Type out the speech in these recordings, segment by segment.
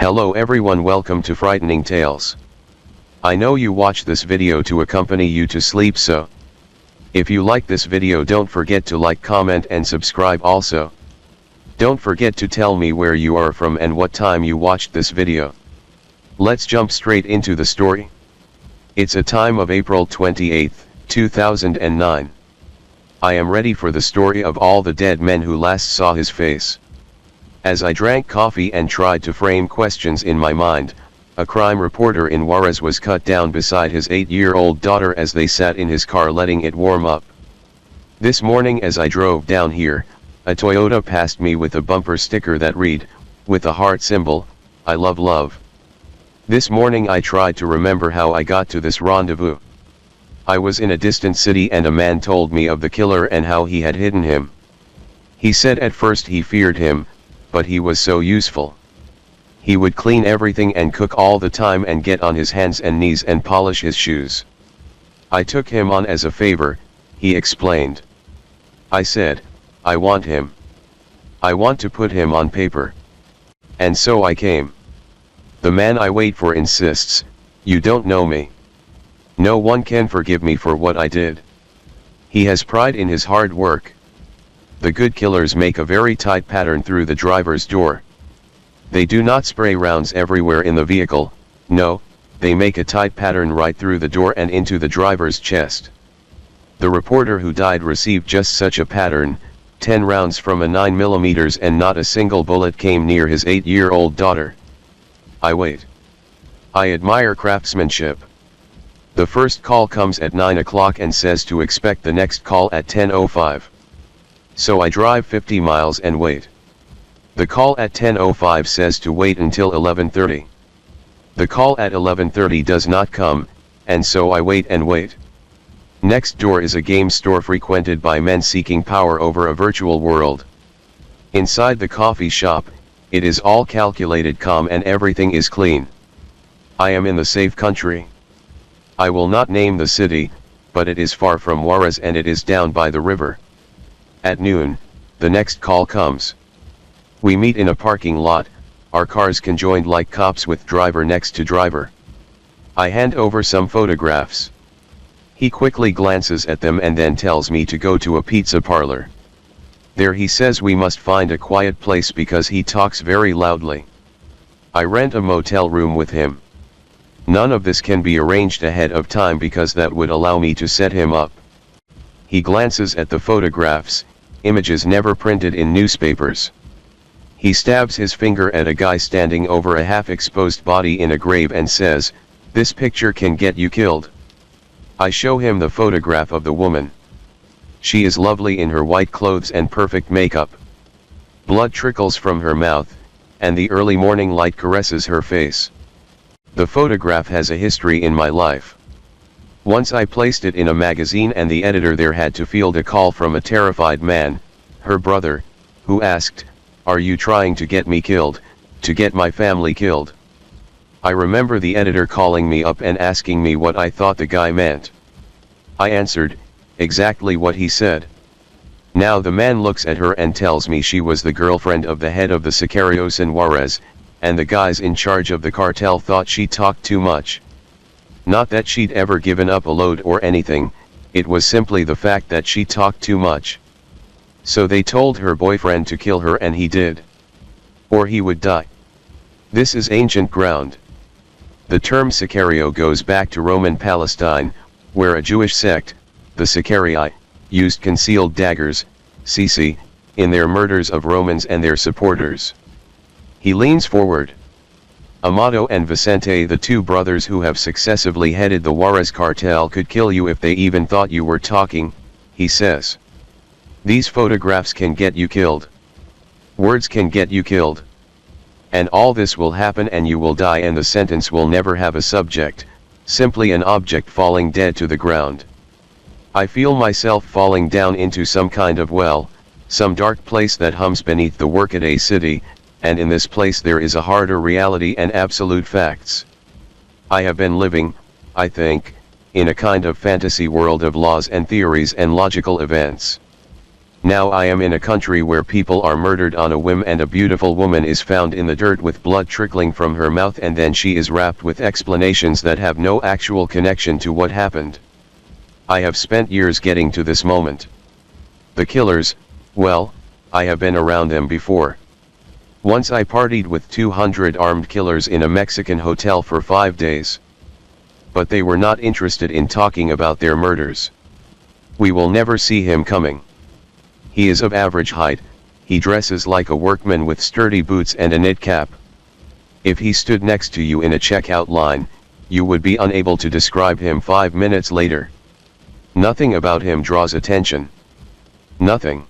Hello everyone, welcome to Frightening Tales. I know you watch this video to accompany you to sleep, so if you like this video, don't forget to like, comment and subscribe also. Don't forget to tell me where you are from and what time you watched this video. Let's jump straight into the story. It's a time of April 28, 2009. I am ready for the story of all the dead men who last saw his face. As I drank coffee and tried to frame questions in my mind, a crime reporter in Juarez was cut down beside his 8-year-old daughter as they sat in his car letting it warm up. This morning as I drove down here, a Toyota passed me with a bumper sticker that read, with a heart symbol, "I love love." This morning I tried to remember how I got to this rendezvous. I was in a distant city and a man told me of the killer and how he had hidden him. He said at first he feared him, but he was so useful. He would clean everything and cook all the time and get on his hands and knees and polish his shoes. I took him on as a favor, he explained. I said, I want him. I want to put him on paper. And so I came. The man I wait for insists, "You don't know me. No one can forgive me for what I did." He has pride in his hard work. The good killers make a very tight pattern through the driver's door. They do not spray rounds everywhere in the vehicle, no, they make a tight pattern right through the door and into the driver's chest. The reporter who died received just such a pattern, 10 rounds from a 9mm, and not a single bullet came near his 8-year-old daughter. I wait. I admire craftsmanship. The first call comes at 9 o'clock and says to expect the next call at 10:05. So I drive 50 miles and wait. The call at 10:05 says to wait until 11:30. The call at 11:30 does not come, and so I wait and wait. Next door is a game store frequented by men seeking power over a virtual world. Inside the coffee shop, it is all calculated calm and everything is clean. I am in the safe country. I will not name the city, but it is far from Juarez and it is down by the river. At noon, the next call comes. We meet in a parking lot, our cars conjoined like cops with driver next to driver. I hand over some photographs. He quickly glances at them and then tells me to go to a pizza parlor. There he says we must find a quiet place because he talks very loudly. I rent a motel room with him. None of this can be arranged ahead of time because that would allow me to set him up. He glances at the photographs, images never printed in newspapers. He stabs his finger at a guy standing over a half-exposed body in a grave and says, "This picture can get you killed." I show him the photograph of the woman. She is lovely in her white clothes and perfect makeup. Blood trickles from her mouth, and the early morning light caresses her face. The photograph has a history in my life. Once I placed it in a magazine and the editor there had to field a call from a terrified man, her brother, who asked, "Are you trying to get me killed, to get my family killed?" I remember the editor calling me up and asking me what I thought the guy meant. I answered, exactly what he said. Now the man looks at her and tells me she was the girlfriend of the head of the Sicarios in Juarez, and the guys in charge of the cartel thought she talked too much. Not that she'd ever given up a load or anything, it was simply the fact that she talked too much. So they told her boyfriend to kill her and he did. Or he would die. This is ancient ground. The term Sicario goes back to Roman Palestine, where a Jewish sect, the Sicarii, used concealed daggers, cc, in their murders of Romans and their supporters. He leans forward. Amado and Vicente, the two brothers who have successively headed the Juarez cartel, could kill you if they even thought you were talking, he says. These photographs can get you killed. Words can get you killed. And all this will happen and you will die and the sentence will never have a subject, simply an object falling dead to the ground. I feel myself falling down into some kind of well, some dark place that hums beneath the workaday city, and in this place there is a harder reality and absolute facts. I have been living, I think, in a kind of fantasy world of laws and theories and logical events. Now I am in a country where people are murdered on a whim and a beautiful woman is found in the dirt with blood trickling from her mouth, and then she is wrapped with explanations that have no actual connection to what happened. I have spent years getting to this moment. The killers, well, I have been around them before. Once I partied with 200 armed killers in a Mexican hotel for 5 days. But they were not interested in talking about their murders. We will never see him coming. He is of average height, he dresses like a workman with sturdy boots and a knit cap. If he stood next to you in a checkout line, you would be unable to describe him 5 minutes later. Nothing about him draws attention. Nothing.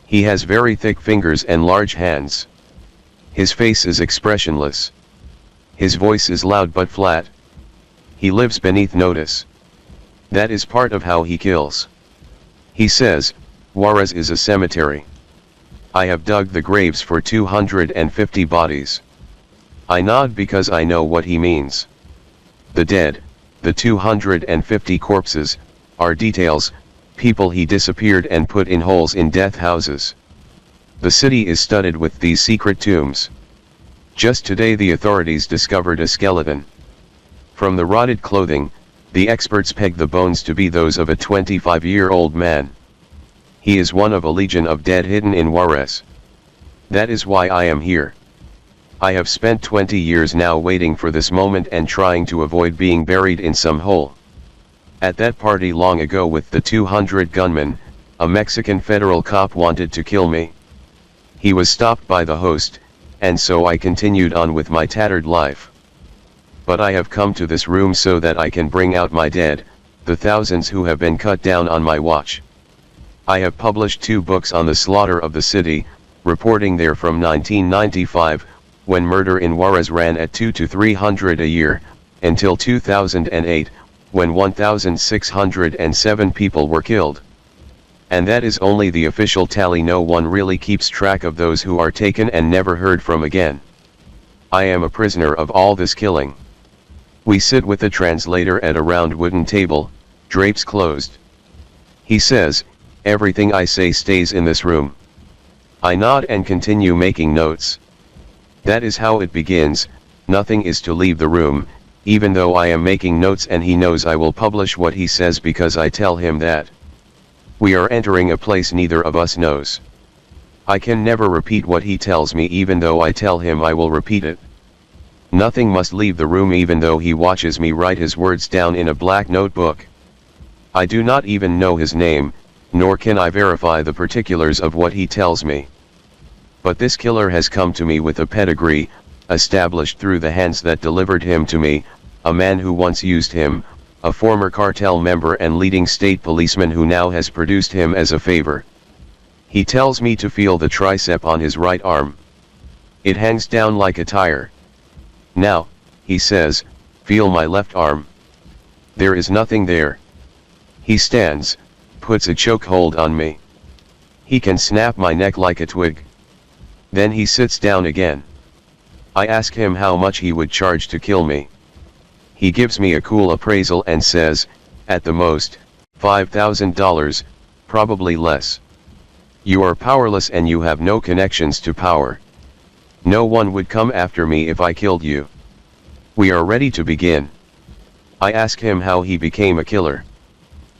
He has very thick fingers and large hands. His face is expressionless. His voice is loud but flat. He lives beneath notice. That is part of how he kills. He says, Juarez is a cemetery. I have dug the graves for 250 bodies. I nod because I know what he means. The dead, the 250 corpses, are details, people he disappeared and put in holes in death houses. The city is studded with these secret tombs. Just today the authorities discovered a skeleton. From the rotted clothing, the experts peg the bones to be those of a 25-year-old man. He is one of a legion of dead hidden in Juarez. That is why I am here. I have spent 20 years now waiting for this moment and trying to avoid being buried in some hole. At that party long ago with the 200 gunmen, a Mexican federal cop wanted to kill me. He was stopped by the host, and so I continued on with my tattered life. But I have come to this room so that I can bring out my dead, the thousands who have been cut down on my watch. I have published 2 books on the slaughter of the city, reporting there from 1995, when murder in Juarez ran at 200 to 300 a year, until 2008, when 1,607 people were killed. And that is only the official tally. No one really keeps track of those who are taken and never heard from again. I am a prisoner of all this killing. We sit with a translator at a round wooden table, drapes closed. He says, everything I say stays in this room. I nod and continue making notes. That is how it begins. Nothing is to leave the room, even though I am making notes, and he knows I will publish what he says because I tell him that. We are entering a place neither of us knows. I can never repeat what he tells me even though I tell him I will repeat it. Nothing must leave the room even though he watches me write his words down in a black notebook. I do not even know his name, nor can I verify the particulars of what he tells me. But this killer has come to me with a pedigree, established through the hands that delivered him to me, a man who once used him, a former cartel member and leading state policeman who now has produced him as a favor. He tells me to feel the tricep on his right arm. It hangs down like a tire. Now, he says, feel my left arm. There is nothing there. He stands, puts a chokehold on me. He can snap my neck like a twig. Then he sits down again. I ask him how much he would charge to kill me. He gives me a cool appraisal and says, at the most, $5,000, probably less. You are powerless and you have no connections to power. No one would come after me if I killed you. We are ready to begin. I ask him how he became a killer.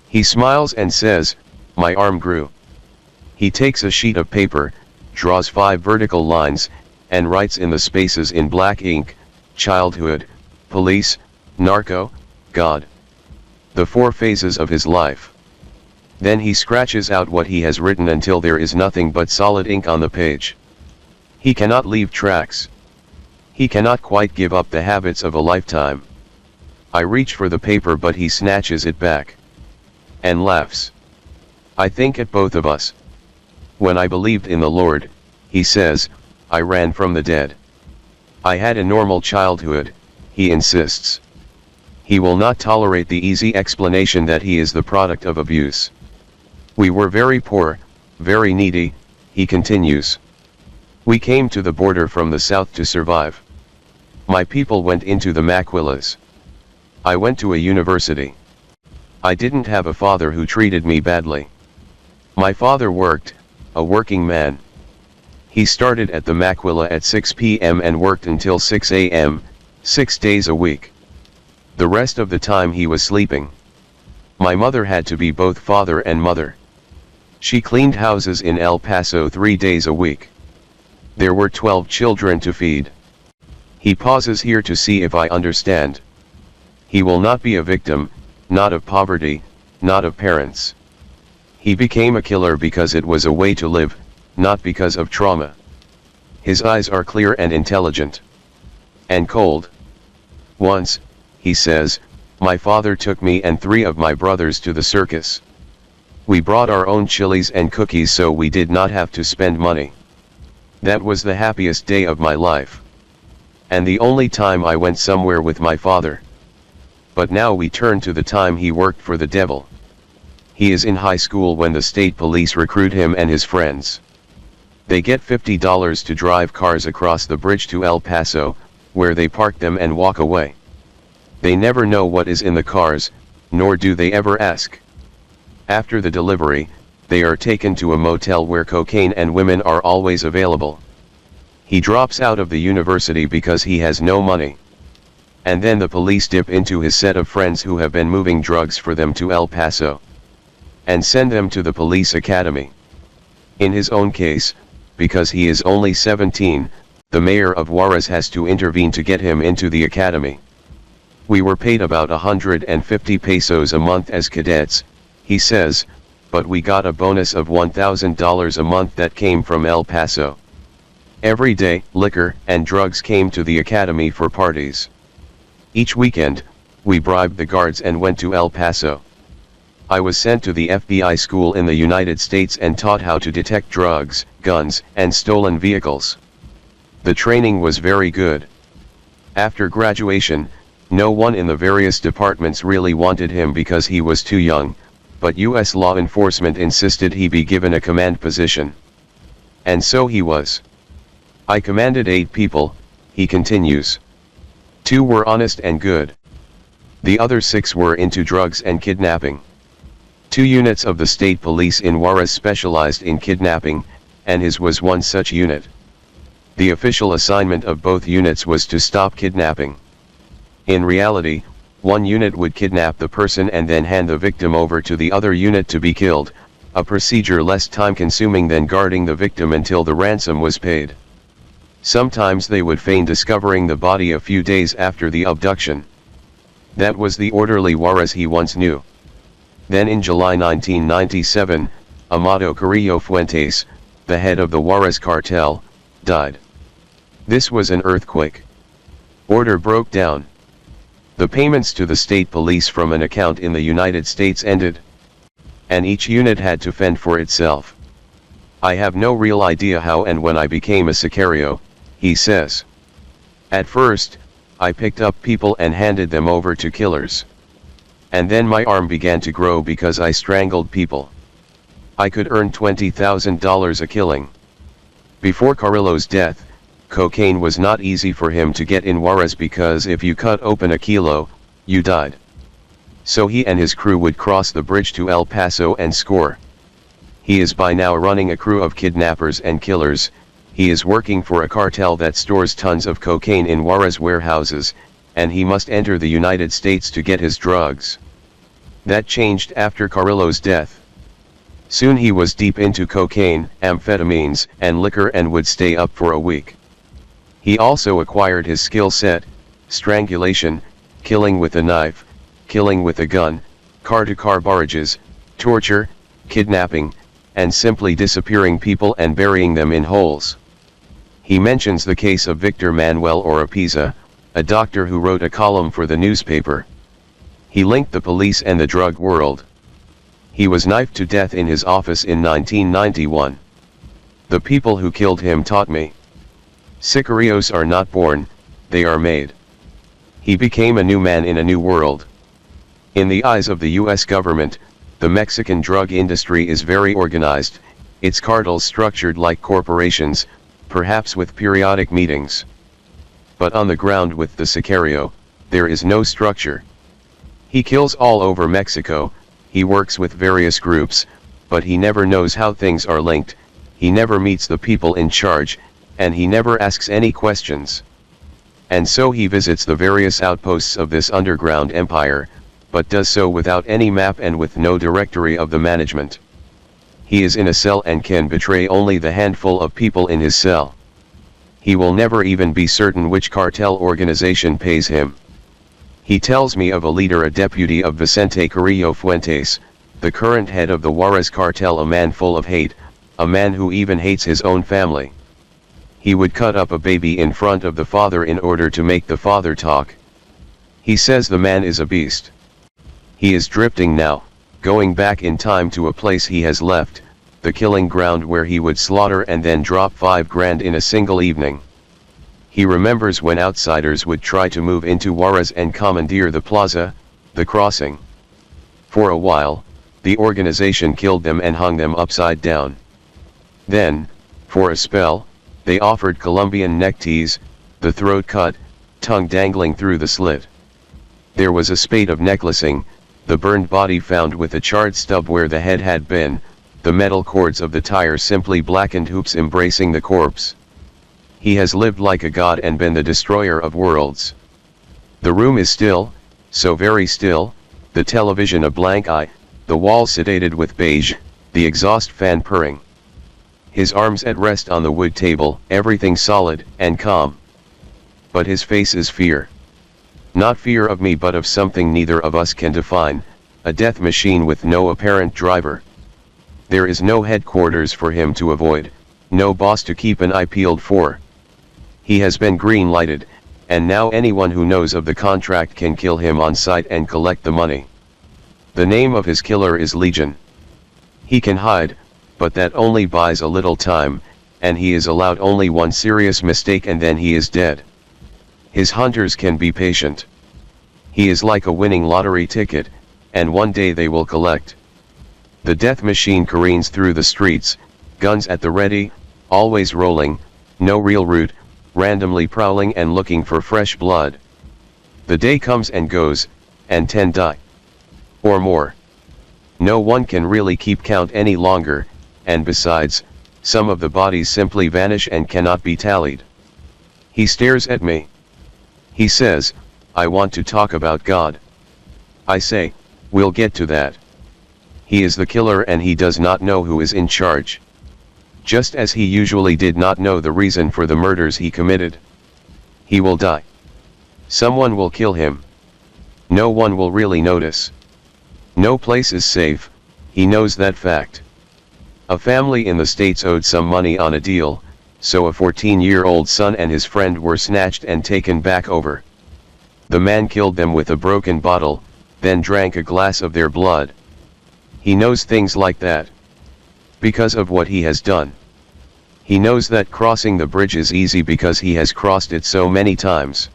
He smiles and says, my arm grew. He takes a sheet of paper, draws 5 vertical lines, and writes in the spaces in black ink, childhood, police, narco, God. The 4 phases of his life. Then he scratches out what he has written until there is nothing but solid ink on the page. He cannot leave tracks. He cannot quite give up the habits of a lifetime. I reach for the paper but he snatches it back. And laughs. I think at both of us. When I believed in the Lord, he says, I ran from the dead. I had a normal childhood, he insists. He will not tolerate the easy explanation that he is the product of abuse. We were very poor, very needy, he continues. We came to the border from the south to survive. My people went into the maquilas. I went to a university. I didn't have a father who treated me badly. My father worked, a working man. He started at the Maquila at 6 p.m. and worked until 6 a.m., 6 days a week. The rest of the time he was sleeping. My mother had to be both father and mother. She cleaned houses in El Paso 3 days a week. There were 12 children to feed. He pauses here to see if I understand. He will not be a victim, not of poverty, not of parents. He became a killer because it was a way to live, not because of trauma. His eyes are clear and intelligent. And cold. Once, he says, my father took me and 3 of my brothers to the circus. We brought our own chilies and cookies so we did not have to spend money. That was the happiest day of my life. And the only time I went somewhere with my father. But now we turn to the time he worked for the devil. He is in high school when the state police recruit him and his friends. They get $50 to drive cars across the bridge to El Paso, where they park them and walk away. They never know what is in the cars, nor do they ever ask. After the delivery, they are taken to a motel where cocaine and women are always available. He drops out of the university because he has no money. And then the police dip into his set of friends who have been moving drugs for them to El Paso. And send them to the police academy. In his own case, because he is only 17, the mayor of Juarez has to intervene to get him into the academy. We were paid about 150 pesos a month as cadets, he says, but we got a bonus of $1,000 a month that came from El Paso. Every day, liquor and drugs came to the academy for parties. Each weekend, we bribed the guards and went to El Paso. I was sent to the FBI school in the United States and taught how to detect drugs, guns, and stolen vehicles. The training was very good. After graduation, no one in the various departments really wanted him because he was too young, but U.S. law enforcement insisted he be given a command position. And so he was. I commanded 8 people, he continues. 2 were honest and good. The other 6 were into drugs and kidnapping. 2 units of the state police in Juarez specialized in kidnapping, and his was one such unit. The official assignment of both units was to stop kidnapping. In reality, one unit would kidnap the person and then hand the victim over to the other unit to be killed, a procedure less time-consuming than guarding the victim until the ransom was paid. Sometimes they would feign discovering the body a few days after the abduction. That was the orderly Juarez he once knew. Then in July 1997, Amado Carrillo Fuentes, the head of the Juarez cartel, died. This was an earthquake. Order broke down. The payments to the state police from an account in the United States ended. And each unit had to fend for itself. I have no real idea how and when I became a sicario, he says. At first, I picked up people and handed them over to killers. And then my arm began to grow because I strangled people. I could earn $20,000 a killing. Before Carrillo's death, cocaine was not easy for him to get in Juarez because if you cut open a kilo, you died. So he and his crew would cross the bridge to El Paso and score. He is by now running a crew of kidnappers and killers. He is working for a cartel that stores tons of cocaine in Juarez warehouses, and he must enter the United States to get his drugs. That changed after Carrillo's death. Soon he was deep into cocaine, amphetamines, and liquor and would stay up for a week. He also acquired his skill set: strangulation, killing with a knife, killing with a gun, car-to-car barrages, torture, kidnapping, and simply disappearing people and burying them in holes. He mentions the case of Victor Manuel Oropeza, a doctor who wrote a column for the newspaper. He linked the police and the drug world. He was knifed to death in his office in 1991. The people who killed him taught me. Sicarios are not born, they are made. He became a new man in a new world. In the eyes of the US government, the Mexican drug industry is very organized, its cartels structured like corporations, perhaps with periodic meetings. But on the ground with the sicario, there is no structure. He kills all over Mexico, he works with various groups, but he never knows how things are linked, he never meets the people in charge, and he never asks any questions. And so he visits the various outposts of this underground empire, but does so without any map and with no directory of the management. He is in a cell and can betray only the handful of people in his cell. He will never even be certain which cartel organization pays him. He tells me of a leader, a deputy of Vicente Carrillo Fuentes, the current head of the Juarez cartel, a man full of hate, a man who even hates his own family. He would cut up a baby in front of the father in order to make the father talk. He says the man is a beast. He is drifting now, going back in time to a place he has left, the killing ground where he would slaughter and then drop 5 grand in a single evening. He remembers when outsiders would try to move into Juarez and commandeer the plaza, the crossing. For a while, the organization killed them and hung them upside down. Then, for a spell, they offered Colombian neckties, the throat cut, tongue dangling through the slit. There was a spate of necklacing, the burned body found with a charred stub where the head had been, the metal cords of the tire simply blackened hoops embracing the corpse. He has lived like a god and been the destroyer of worlds. The room is still, so very still, the television a blank eye, the walls sedated with beige, the exhaust fan purring. His arms at rest on the wood table, everything solid and calm. But his face is fear. Not fear of me but of something neither of us can define, a death machine with no apparent driver. There is no headquarters for him to avoid, no boss to keep an eye peeled for. He has been green-lighted, and now anyone who knows of the contract can kill him on sight and collect the money. The name of his killer is Legion. He can hide, but that only buys a little time, and he is allowed only one serious mistake and then he is dead. His hunters can be patient. He is like a winning lottery ticket, and one day they will collect. The death machine careens through the streets, guns at the ready, always rolling, no real route, randomly prowling and looking for fresh blood. The day comes and goes, and 10 die. Or more. No one can really keep count any longer, and besides, some of the bodies simply vanish and cannot be tallied. He stares at me. He says, "I want to talk about God." I say, "We'll get to that." He is the killer and he does not know who is in charge. Just as he usually did not know the reason for the murders he committed. He will die. Someone will kill him. No one will really notice. No place is safe, he knows that fact. A family in the States owed some money on a deal, so a 14-year-old son and his friend were snatched and taken back over. The man killed them with a broken bottle, then drank a glass of their blood. He knows things like that. Because of what he has done. He knows that crossing the bridge is easy because he has crossed it so many times.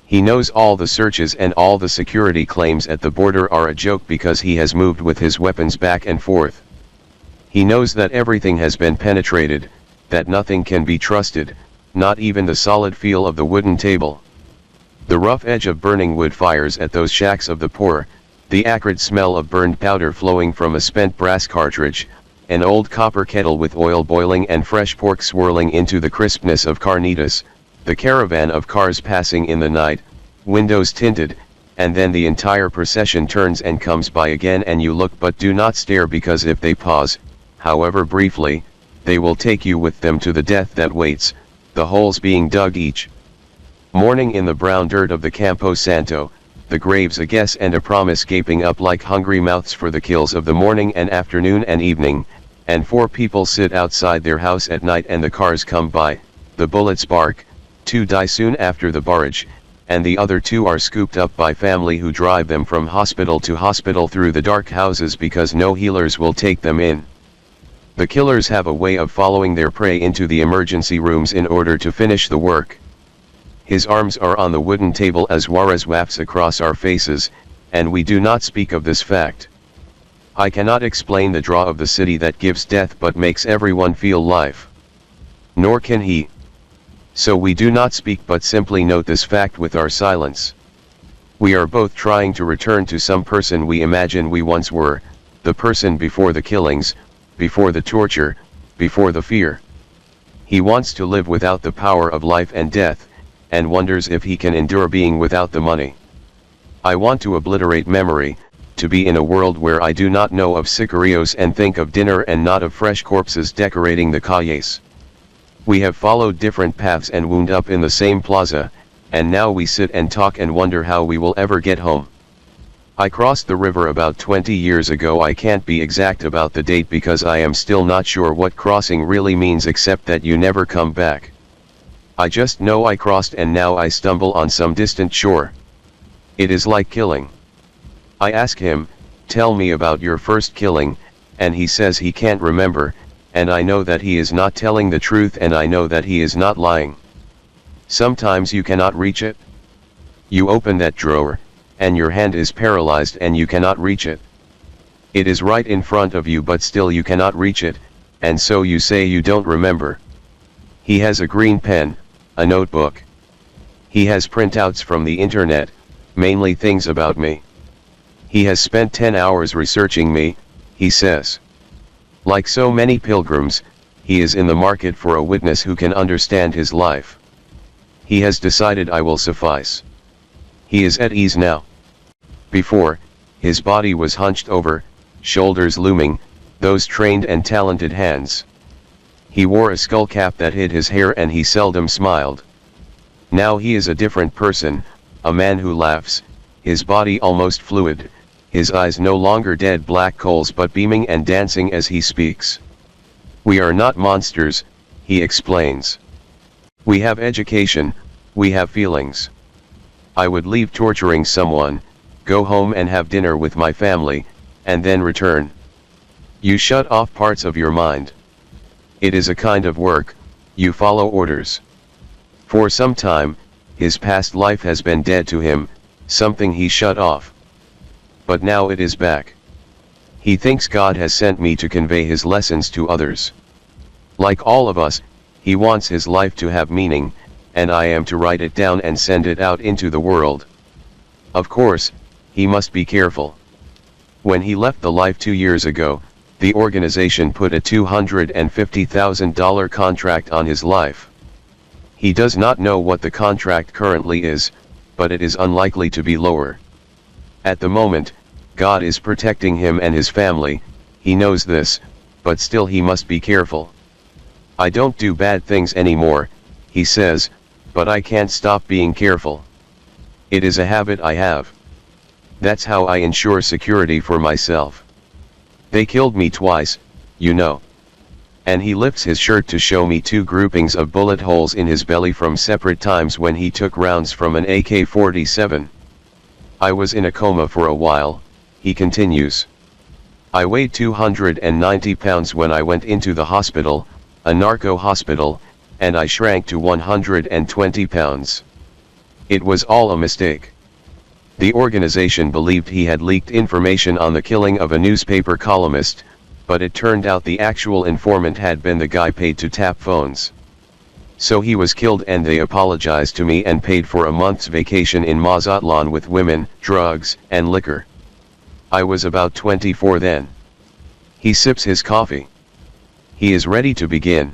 He knows all the searches and all the security claims at the border are a joke because he has moved with his weapons back and forth. He knows that everything has been penetrated, that nothing can be trusted, not even the solid feel of the wooden table. The rough edge of burning wood fires at those shacks of the poor, the acrid smell of burned powder flowing from a spent brass cartridge, an old copper kettle with oil boiling and fresh pork swirling into the crispness of carnitas, the caravan of cars passing in the night, windows tinted, and then the entire procession turns and comes by again and you look but do not stare because if they pause, however briefly, they will take you with them to the death that waits, the holes being dug each morning in the brown dirt of the Campo Santo, the graves a guess and a promise gaping up like hungry mouths for the kills of the morning and afternoon and evening, and 4 people sit outside their house at night and the cars come by, the bullets bark, 2 die soon after the barrage, and the other 2 are scooped up by family who drive them from hospital to hospital through the dark houses because no healers will take them in. The killers have a way of following their prey into the emergency rooms in order to finish the work. His arms are on the wooden table as Juarez wafts across our faces, and we do not speak of this fact. I cannot explain the draw of the city that gives death but makes everyone feel life. Nor can he. So we do not speak but simply note this fact with our silence. We are both trying to return to some person we imagine we once were, the person before the killings, before the torture, before the fear. He wants to live without the power of life and death, and wonders if he can endure being without the money. I want to obliterate memory, to be in a world where I do not know of sicarios and think of dinner and not of fresh corpses decorating the calles. We have followed different paths and wound up in the same plaza, and now we sit and talk and wonder how we will ever get home. I crossed the river about 20 years ago. I can't be exact about the date because I am still not sure what crossing really means except that you never come back. I just know I crossed and now I stumble on some distant shore. It is like killing. I ask him, tell me about your first killing, and he says he can't remember, and I know that he is not telling the truth and I know that he is not lying. Sometimes you cannot reach it. You open that drawer, and your hand is paralyzed and you cannot reach it. It is right in front of you but still you cannot reach it, and so you say you don't remember. He has a green pen, a notebook. He has printouts from the internet, mainly things about me. He has spent 10 hours researching me, he says. Like so many pilgrims, he is in the market for a witness who can understand his life. He has decided I will suffice. He is at ease now. Before, his body was hunched over, shoulders looming, those trained and talented hands. He wore a skull cap that hid his hair and he seldom smiled. Now he is a different person, a man who laughs, his body almost fluid, his eyes no longer dead black coals but beaming and dancing as he speaks. We are not monsters, he explains. We have education, we have feelings. I would leave torturing someone, go home and have dinner with my family, and then return. You shut off parts of your mind. It is a kind of work, you follow orders. For some time, his past life has been dead to him, something he shut off. But now it is back. He thinks God has sent me to convey his lessons to others. Like all of us, he wants his life to have meaning, and I am to write it down and send it out into the world. Of course, he must be careful. When he left the life 2 years ago, the organization put a $250,000 contract on his life. He does not know what the contract currently is, but it is unlikely to be lower. At the moment, God is protecting him and his family, he knows this, but still he must be careful. I don't do bad things anymore, he says, but I can't stop being careful. It is a habit I have. That's how I ensure security for myself. They killed me twice, you know. And he lifts his shirt to show me 2 groupings of bullet holes in his belly from separate times when he took rounds from an AK-47. I was in a coma for a while, he continues. I weighed 290 pounds when I went into the hospital, a narco hospital, and I shrank to 120 pounds. It was all a mistake. The organization believed he had leaked information on the killing of a newspaper columnist, but it turned out the actual informant had been the guy paid to tap phones. So he was killed and they apologized to me and paid for a month's vacation in Mazatlan with women, drugs, and liquor. I was about 24 then. He sips his coffee. He is ready to begin.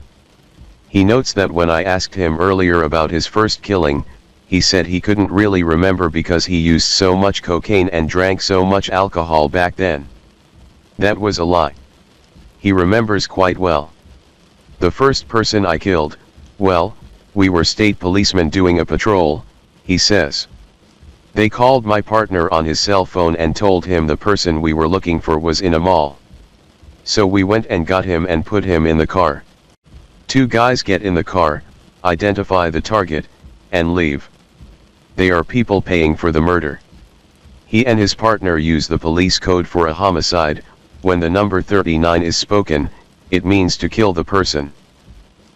He notes that when I asked him earlier about his first killing, he said he couldn't really remember because he used so much cocaine and drank so much alcohol back then. That was a lie. He remembers quite well. The first person I killed, well, we were state policemen doing a patrol, he says. They called my partner on his cell phone and told him the person we were looking for was in a mall. So we went and got him and put him in the car. 2 guys get in the car, identify the target, and leave. They are people paying for the murder. He and his partner use the police code for a homicide. When the number 39 is spoken, it means to kill the person.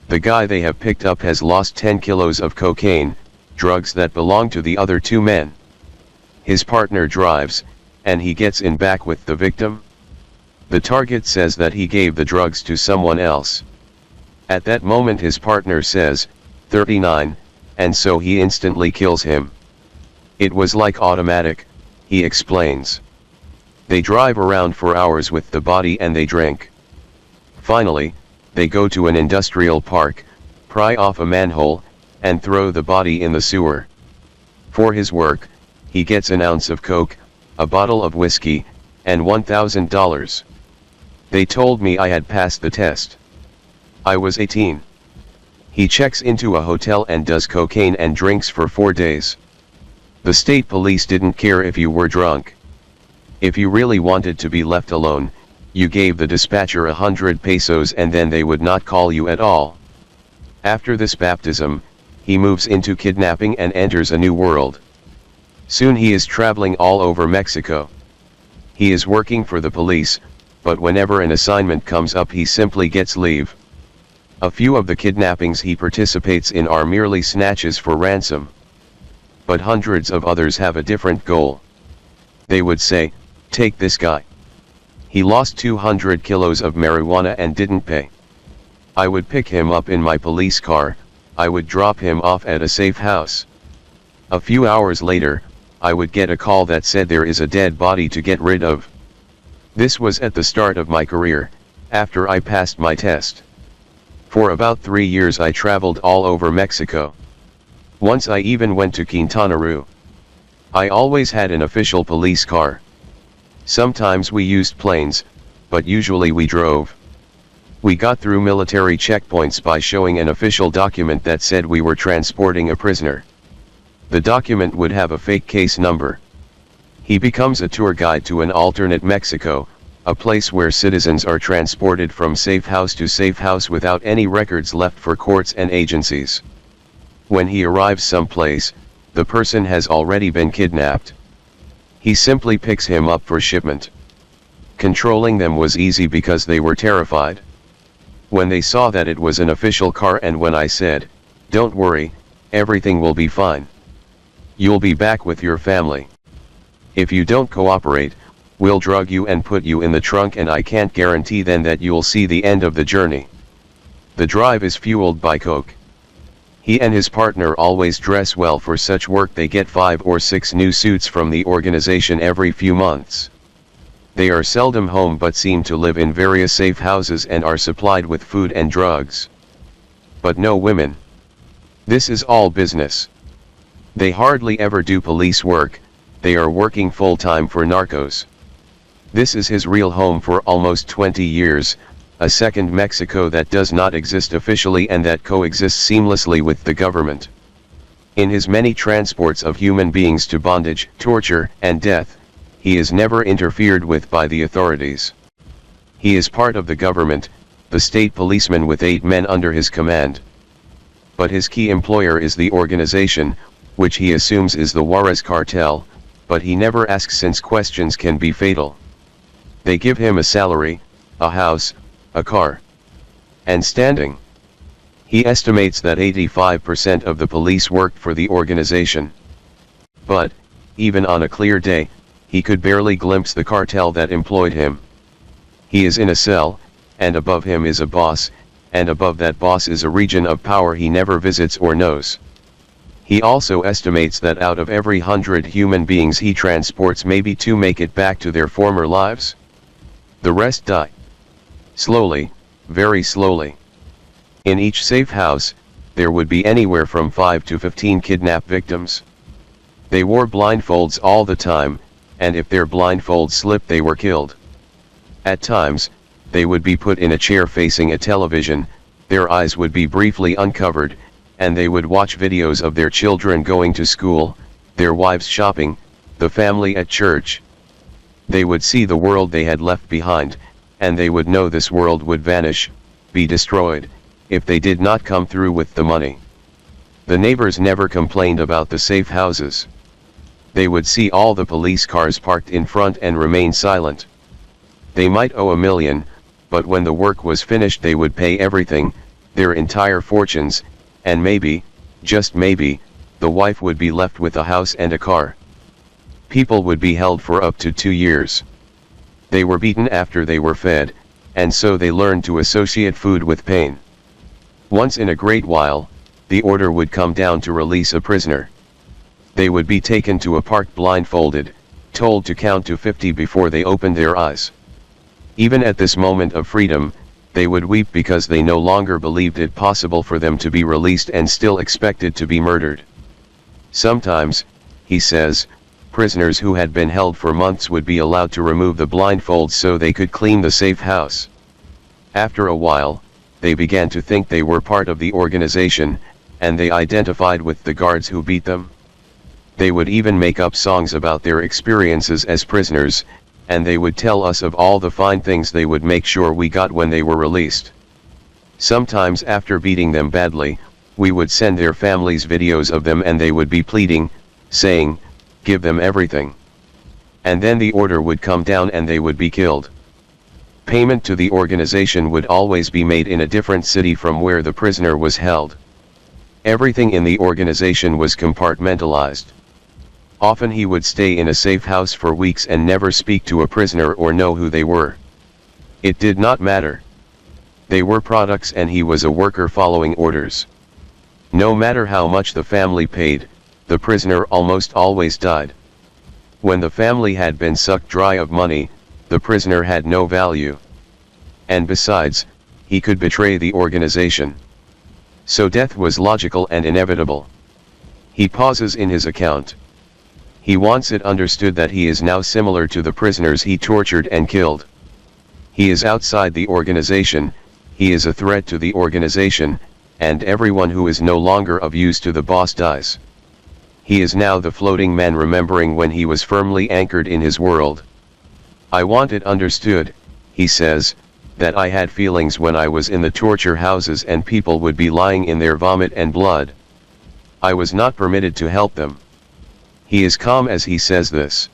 The guy they have picked up has lost 10 kilos of cocaine, drugs that belong to the other 2 men. His partner drives, and he gets in back with the victim. The target says that he gave the drugs to someone else. At that moment his partner says, 39, and so he instantly kills him. It was like automatic, he explains. They drive around for hours with the body and they drink. Finally, they go to an industrial park, pry off a manhole, and throw the body in the sewer. For his work, he gets an ounce of coke, a bottle of whiskey, and $1,000. They told me I had passed the test. I was 18. He checks into a hotel and does cocaine and drinks for 4 days. The state police didn't care if you were drunk. If you really wanted to be left alone, you gave the dispatcher 100 pesos and then they would not call you at all. After this baptism, he moves into kidnapping and enters a new world. Soon he is traveling all over Mexico. He is working for the police, but whenever an assignment comes up he simply gets leave. A few of the kidnappings he participates in are merely snatches for ransom. But hundreds of others have a different goal. They would say, "Take this guy. He lost 200 kilos of marijuana and didn't pay. I would pick him up in my police car, I would drop him off at a safe house. A few hours later, I would get a call that said there is a dead body to get rid of." This was at the start of my career, after I passed my test. For about 3 years I traveled all over Mexico. Once I even went to Quintana Roo. I always had an official police car. Sometimes we used planes, but usually we drove. We got through military checkpoints by showing an official document that said we were transporting a prisoner. The document would have a fake case number. He becomes a tour guide to an alternate Mexico, a place where citizens are transported from safe house to safe house without any records left for courts and agencies. When he arrives someplace, the person has already been kidnapped. He simply picks him up for shipment. Controlling them was easy because they were terrified. When they saw that it was an official car and when I said, "Don't worry, everything will be fine. You'll be back with your family. If you don't cooperate, we'll drug you and put you in the trunk and I can't guarantee then that you'll see the end of the journey." The drive is fueled by coke. He and his partner always dress well for such work. They get 5 or 6 new suits from the organization every few months. They are seldom home but seem to live in various safe houses and are supplied with food and drugs. But no women. This is all business. They hardly ever do police work, they are working full-time for narcos. This is his real home for almost 20 years, a second Mexico that does not exist officially and that coexists seamlessly with the government. In his many transports of human beings to bondage, torture, and death, he is never interfered with by the authorities. He is part of the government, the state policeman with 8 men under his command. But his key employer is the organization, which he assumes is the Juarez cartel, but he never asks since questions can be fatal. They give him a salary, a house, a car, and standing. He estimates that 85% of the police worked for the organization. But, even on a clear day, he could barely glimpse the cartel that employed him. He is in a cell, and above him is a boss, and above that boss is a region of power he never visits or knows. He also estimates that out of every 100 human beings he transports maybe 2 make it back to their former lives. The rest die. Slowly, very slowly. In each safe house, there would be anywhere from 5 to 15 kidnap victims. They wore blindfolds all the time, and if their blindfolds slipped they were killed. At times, they would be put in a chair facing a television, their eyes would be briefly uncovered, and they would watch videos of their children going to school, their wives shopping, the family at church. They would see the world they had left behind, and they would know this world would vanish, be destroyed, if they did not come through with the money. The neighbors never complained about the safe houses. They would see all the police cars parked in front and remain silent. They might owe $1 million, but when the work was finished they would pay everything, their entire fortunes, and maybe, just maybe, the wife would be left with a house and a car. People would be held for up to 2 years. They were beaten after they were fed, and so they learned to associate food with pain. Once in a great while, the order would come down to release a prisoner. They would be taken to a park blindfolded, told to count to 50 before they opened their eyes. Even at this moment of freedom, they would weep because they no longer believed it possible for them to be released and still expected to be murdered. Sometimes, he says, prisoners who had been held for months would be allowed to remove the blindfolds so they could clean the safe house. After a while, they began to think they were part of the organization, and they identified with the guards who beat them. They would even make up songs about their experiences as prisoners, and they would tell us of all the fine things they would make sure we got when they were released. Sometimes after beating them badly, we would send their families videos of them and they would be pleading, saying, "Give them everything." And then the order would come down and they would be killed. Payment to the organization would always be made in a different city from where the prisoner was held. Everything in the organization was compartmentalized. Often he would stay in a safe house for weeks and never speak to a prisoner or know who they were. It did not matter. They were products and he was a worker following orders. No matter how much the family paid, the prisoner almost always died. When the family had been sucked dry of money, the prisoner had no value. And besides, he could betray the organization. So death was logical and inevitable. He pauses in his account. He wants it understood that he is now similar to the prisoners he tortured and killed. He is outside the organization, he is a threat to the organization, and everyone who is no longer of use to the boss dies. He is now the floating man remembering when he was firmly anchored in his world. I want it understood, he says, that I had feelings when I was in the torture houses and people would be lying in their vomit and blood. I was not permitted to help them. He is calm as he says this.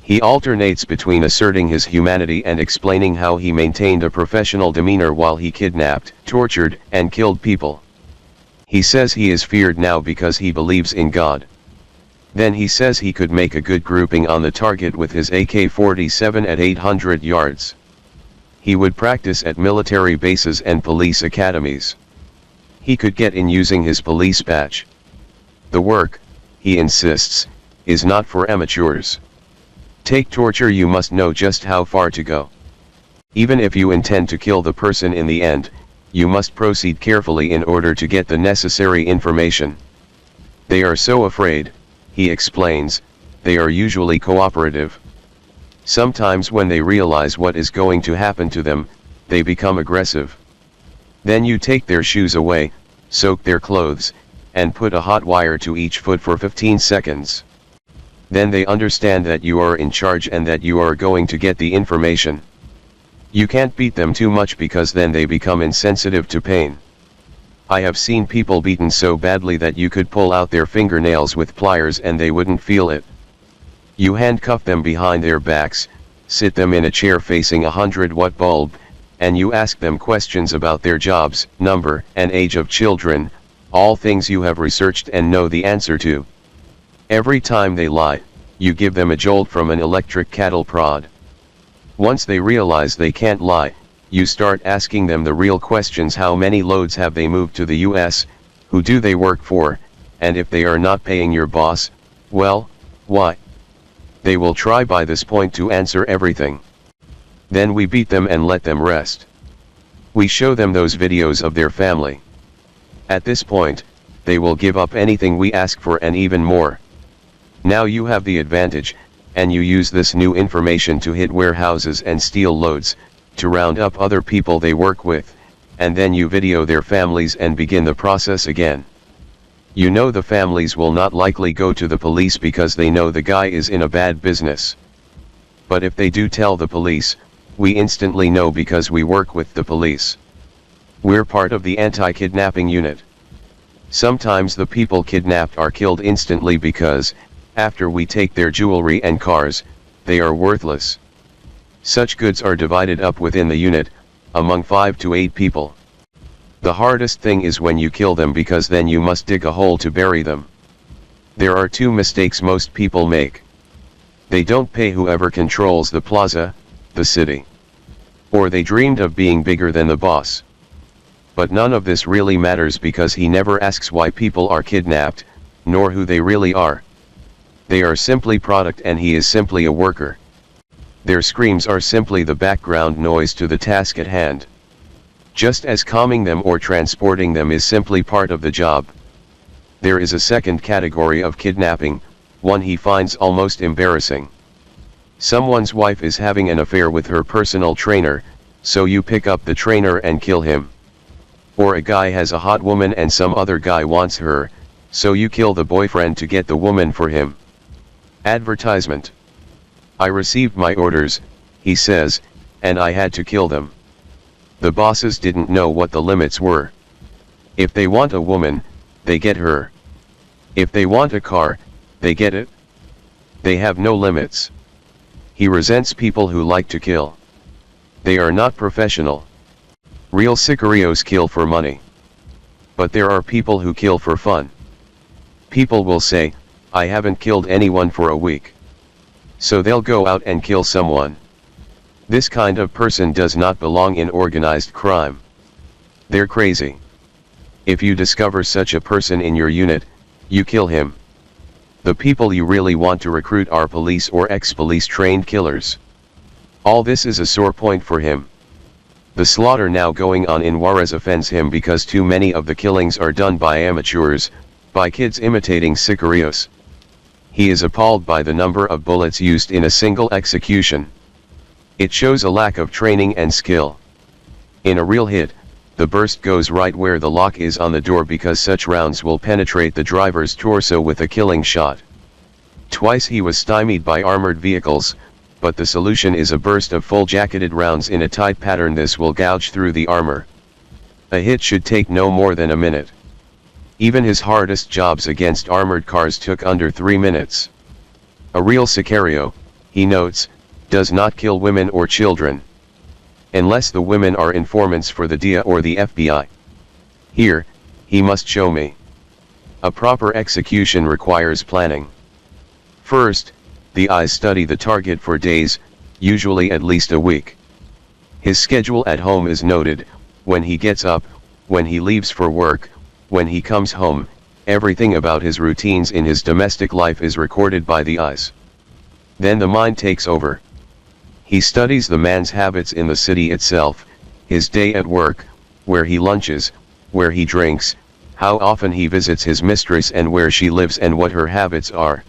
He alternates between asserting his humanity and explaining how he maintained a professional demeanor while he kidnapped, tortured, and killed people. He says he is feared now because he believes in God. Then he says he could make a good grouping on the target with his AK-47 at 800 yards. He would practice at military bases and police academies. He could get in using his police badge. The work, he insists, is not for amateurs. Take torture, you must know just how far to go. Even if you intend to kill the person in the end, you must proceed carefully in order to get the necessary information. They are so afraid, he explains, they are usually cooperative. Sometimes when they realize what is going to happen to them, they become aggressive. Then you take their shoes away, soak their clothes, and put a hot wire to each foot for 15 seconds. Then they understand that you are in charge and that you are going to get the information. You can't beat them too much because then they become insensitive to pain. I have seen people beaten so badly that you could pull out their fingernails with pliers and they wouldn't feel it. You handcuff them behind their backs, sit them in a chair facing a 100-watt bulb, and you ask them questions about their jobs, number, and age of children, all things you have researched and know the answer to. Every time they lie, you give them a jolt from an electric cattle prod. Once they realize they can't lie, you start asking them the real questions: how many loads have they moved to the US, who do they work for, and if they are not paying your boss, well, why? They will try by this point to answer everything. Then we beat them and let them rest. We show them those videos of their family. At this point, they will give up anything we ask for and even more. Now you have the advantage, and you use this new information to hit warehouses and steal loads, to round up other people they work with, and then you video their families and begin the process again. You know the families will not likely go to the police because they know the guy is in a bad business. But if they do tell the police, we instantly know because we work with the police. We're part of the anti-kidnapping unit. Sometimes the people kidnapped are killed instantly because, after we take their jewelry and cars, they are worthless. Such goods are divided up within the unit, among 5 to 8 people. The hardest thing is when you kill them because then you must dig a hole to bury them. There are 2 mistakes most people make. They don't pay whoever controls the plaza, the city. Or they dreamed of being bigger than the boss. But none of this really matters because he never asks why people are kidnapped, nor who they really are. They are simply product and he is simply a worker. Their screams are simply the background noise to the task at hand. Just as calming them or transporting them is simply part of the job. There is a second category of kidnapping, one he finds almost embarrassing. Someone's wife is having an affair with her personal trainer, so you pick up the trainer and kill him. Or a guy has a hot woman and some other guy wants her, so you kill the boyfriend to get the woman for him. Advertisement. I received my orders, he says, and I had to kill them. The bosses didn't know what the limits were. If they want a woman, they get her. If they want a car, they get it. They have no limits. He resents people who like to kill. They are not professional. Real sicarios kill for money. But there are people who kill for fun. People will say, I haven't killed anyone for a week. So they'll go out and kill someone. This kind of person does not belong in organized crime. They're crazy. If you discover such a person in your unit, you kill him. The people you really want to recruit are police or ex-police trained killers. All this is a sore point for him. The slaughter now going on in Juarez offends him because too many of the killings are done by amateurs, by kids imitating sicarios. He is appalled by the number of bullets used in a single execution. It shows a lack of training and skill. In a real hit, the burst goes right where the lock is on the door because such rounds will penetrate the driver's torso with a killing shot. Twice he was stymied by armored vehicles, but the solution is a burst of full-jacketed rounds in a tight pattern. This will gouge through the armor. A hit should take no more than a minute. Even his hardest jobs against armored cars took under 3 minutes. A real sicario, he notes, does not kill women or children. Unless the women are informants for the DEA or the FBI. Here, he must show me. A proper execution requires planning. First, the eyes study the target for days, usually at least a week. His schedule at home is noted, when he gets up, when he leaves for work, when he comes home, everything about his routines in his domestic life is recorded by the eyes. Then the mind takes over. He studies the man's habits in the city itself, his day at work, where he lunches, where he drinks, how often he visits his mistress and where she lives and what her habits are.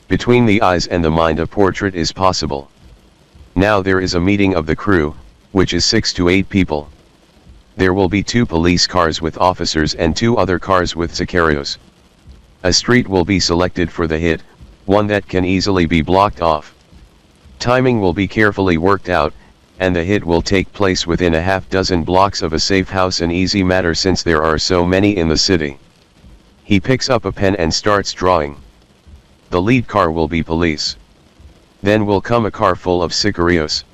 Between the eyes and the mind a portrait is possible. Now there is a meeting of the crew, which is 6 to 8 people. There will be 2 police cars with officers and 2 other cars with sicarios. A street will be selected for the hit, one that can easily be blocked off. Timing will be carefully worked out, and the hit will take place within a half-dozen blocks of a safe house, an easy matter since there are so many in the city. He picks up a pen and starts drawing. The lead car will be police. Then will come a car full of sicarios.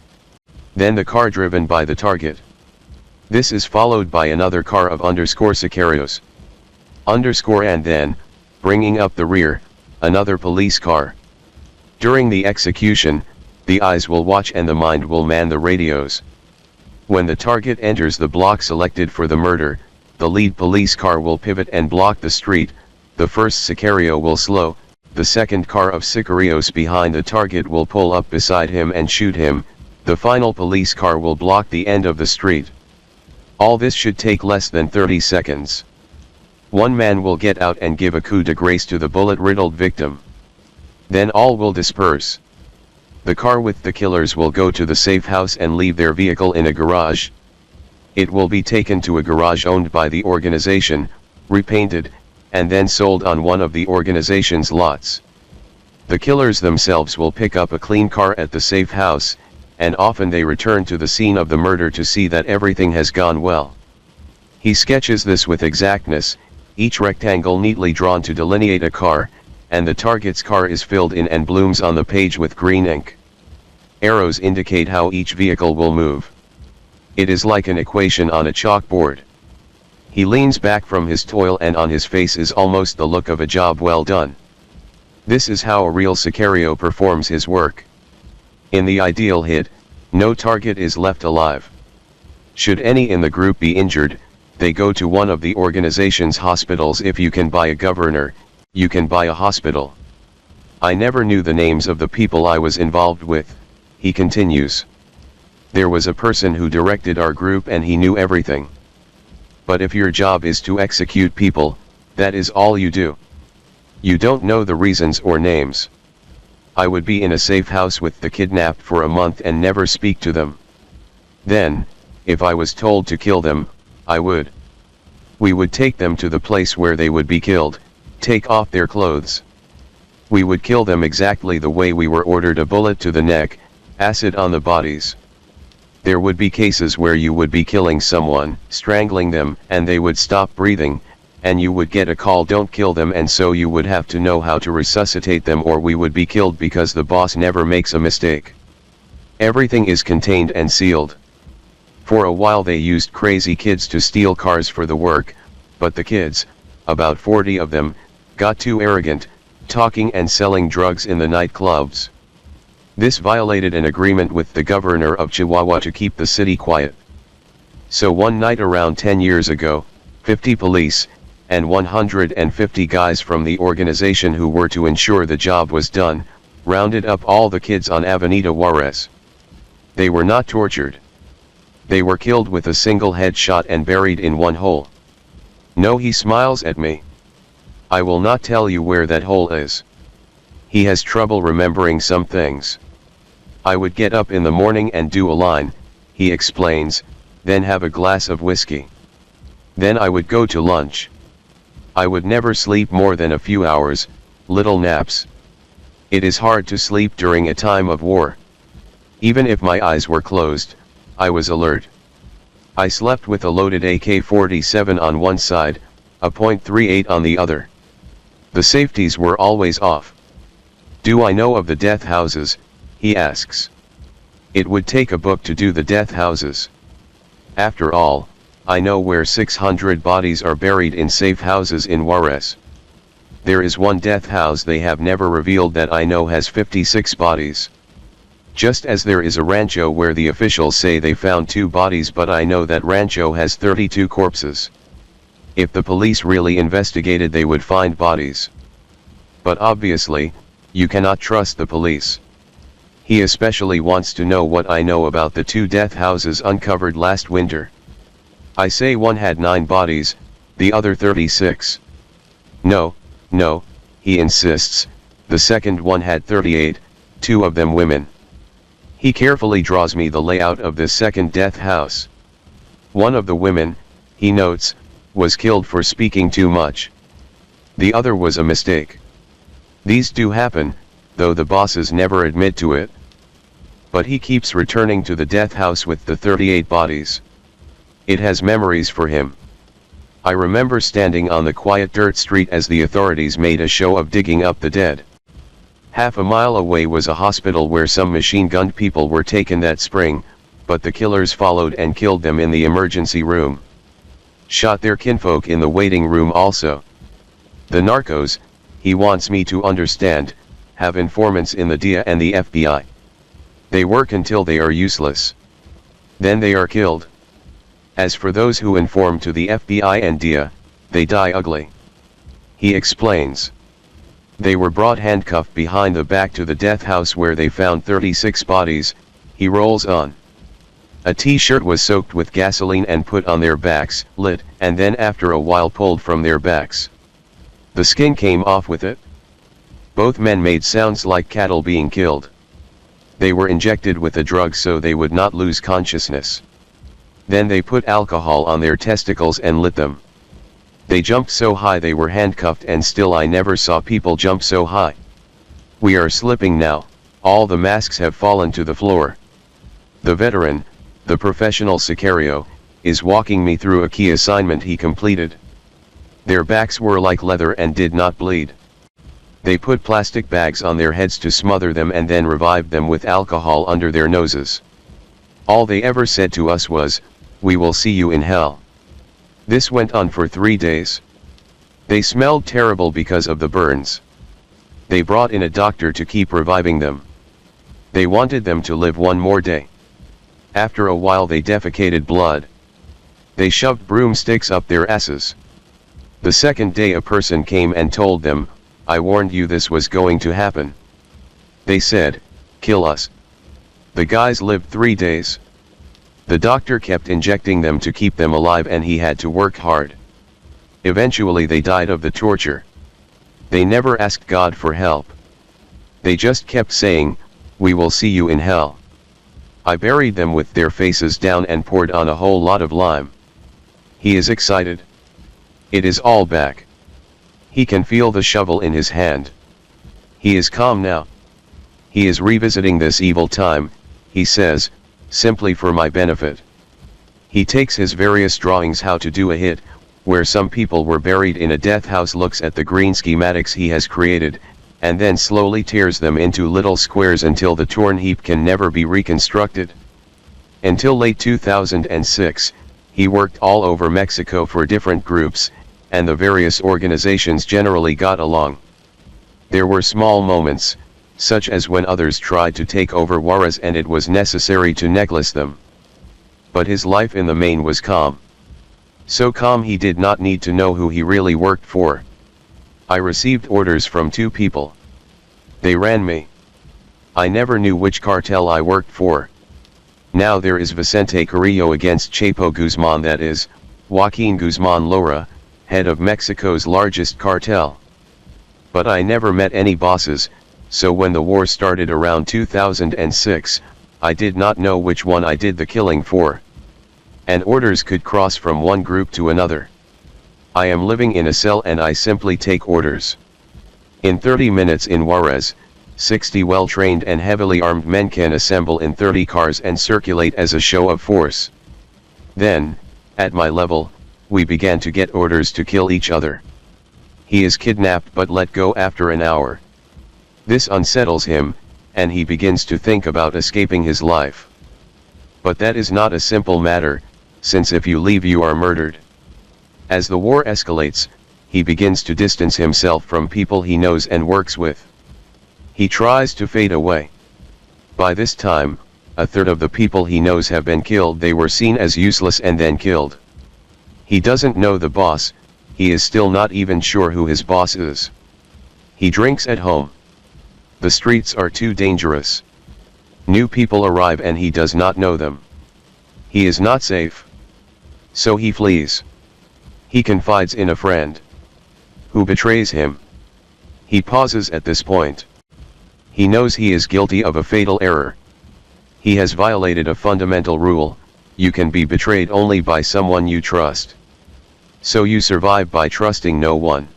Then the car driven by the target. This is followed by another car of sicarios. And then, bringing up the rear, another police car. During the execution, the eyes will watch and the mind will man the radios. When the target enters the block selected for the murder, the lead police car will pivot and block the street, the first sicario will slow, the second car of sicarios behind the target will pull up beside him and shoot him, the final police car will block the end of the street. All this should take less than 30 seconds. One man will get out and give a coup de grace to the bullet-riddled victim. Then all will disperse. The car with the killers will go to the safe house and leave their vehicle in a garage. It will be taken to a garage owned by the organization, repainted, and then sold on one of the organization's lots. The killers themselves will pick up a clean car at the safe house, and often they return to the scene of the murder to see that everything has gone well. He sketches this with exactness, each rectangle neatly drawn to delineate a car, and the target's car is filled in and blooms on the page with green ink. Arrows indicate how each vehicle will move. It is like an equation on a chalkboard. He leans back from his toil and on his face is almost the look of a job well done. This is how a real sicario performs his work. In the ideal hit, no target is left alive. Should any in the group be injured, they go to one of the organization's hospitals. If you can buy a governor, you can buy a hospital. I never knew the names of the people I was involved with, he continues. There was a person who directed our group and he knew everything. But if your job is to execute people, that is all you do. You don't know the reasons or names. I would be in a safe house with the kidnapped for a month and never speak to them. Then, if I was told to kill them, I would. We would take them to the place where they would be killed, take off their clothes. We would kill them exactly the way we were ordered, a bullet to the neck, acid on the bodies. There would be cases where you would be killing someone, strangling them, and they would stop breathing, and you would get a call, don't kill them, and so you would have to know how to resuscitate them or we would be killed because the boss never makes a mistake. Everything is contained and sealed. For a while they used crazy kids to steal cars for the work, but the kids, about 40 of them, got too arrogant, talking and selling drugs in the nightclubs. This violated an agreement with the governor of Chihuahua to keep the city quiet. So one night around 10 years ago, 50 police, and 150 guys from the organization who were to ensure the job was done, rounded up all the kids on Avenida Juarez. They were not tortured. They were killed with a single headshot and buried in one hole. No, he smiles at me. I will not tell you where that hole is. He has trouble remembering some things. I would get up in the morning and do a line, he explains, then have a glass of whiskey. Then I would go to lunch. I would never sleep more than a few hours, little naps. It is hard to sleep during a time of war. Even if my eyes were closed, I was alert. I slept with a loaded AK-47 on one side, a .38 on the other. The safeties were always off. Do I know of the death houses? He asks. It would take a book to do the death houses. After all, I know where 600 bodies are buried in safe houses in Juarez. There is one death house they have never revealed that I know has 56 bodies. Just as there is a rancho where the officials say they found 2 bodies, but I know that rancho has 32 corpses. If the police really investigated, they would find bodies. But obviously, you cannot trust the police. He especially wants to know what I know about the 2 death houses uncovered last winter. I say one had 9 bodies, the other 36. No, he insists, the second one had 38, 2 of them women. He carefully draws me the layout of the second death house. One of the women, he notes, was killed for speaking too much. The other was a mistake. These do happen, though the bosses never admit to it. But he keeps returning to the death house with the 38 bodies. It has memories for him. I remember standing on the quiet dirt street as the authorities made a show of digging up the dead. Half a mile away was a hospital where some machine-gunned people were taken that spring, but the killers followed and killed them in the emergency room. Shot their kinfolk in the waiting room also. The narcos, he wants me to understand, have informants in the DEA and the FBI. They work until they are useless. Then they are killed. As for those who inform to the FBI and DEA, they die ugly. He explains. They were brought handcuffed behind the back to the death house where they found 36 bodies, he rolls on. A t-shirt was soaked with gasoline and put on their backs, lit, and then after a while pulled from their backs. The skin came off with it. Both men made sounds like cattle being killed. They were injected with a drug so they would not lose consciousness. Then they put alcohol on their testicles and lit them. They jumped so high they were handcuffed, and still I never saw people jump so high. We are slipping now, all the masks have fallen to the floor. The veteran, the professional sicario, is walking me through a key assignment he completed. Their backs were like leather and did not bleed. They put plastic bags on their heads to smother them and then revived them with alcohol under their noses. All they ever said to us was, "We will see you in hell." This went on for 3 days. They smelled terrible because of the burns. They brought in a doctor to keep reviving them. They wanted them to live 1 more day. After a while they defecated blood. They shoved broomsticks up their asses. The second day a person came and told them, I warned you this was going to happen. They said, kill us. The guys lived 3 days. The doctor kept injecting them to keep them alive and he had to work hard. Eventually they died of the torture. They never asked God for help. They just kept saying, we will see you in hell. I buried them with their faces down and poured on a whole lot of lime. He is excited. It is all back. He can feel the shovel in his hand. He is calm now. He is revisiting this evil time, he says, simply for my benefit. He takes his various drawings how to do a hit, where some people were buried in a death house, looks at the green schematics he has created, and then slowly tears them into little squares until the torn heap can never be reconstructed. Until late 2006, he worked all over Mexico for different groups, and the various organizations generally got along. There were small moments, such as when others tried to take over Juarez and it was necessary to necklace them. But his life in the main was calm. So calm he did not need to know who he really worked for. I received orders from 2 people. They ran me. I never knew which cartel I worked for. Now there is Vicente Carrillo against Chapo Guzman, that is, Joaquin Guzman Lora, head of Mexico's largest cartel. But I never met any bosses, so when the war started around 2006, I did not know which one I did the killing for. And orders could cross from one group to another. I am living in a cell and I simply take orders. In 30 minutes in Juarez, 60 well-trained and heavily armed men can assemble in 30 cars and circulate as a show of force. Then, at my level, we began to get orders to kill each other. He is kidnapped but let go after an hour. This unsettles him, and he begins to think about escaping his life. But that is not a simple matter, since if you leave you are murdered. As the war escalates, he begins to distance himself from people he knows and works with. He tries to fade away. By this time, a third of the people he knows have been killed. They were seen as useless and then killed. He doesn't know the boss, he is still not even sure who his boss is. He drinks at home. The streets are too dangerous. New people arrive and he does not know them. He is not safe. So he flees. He confides in a friend, who betrays him. He pauses at this point. He knows he is guilty of a fatal error. He has violated a fundamental rule: you can be betrayed only by someone you trust. So you survive by trusting no one.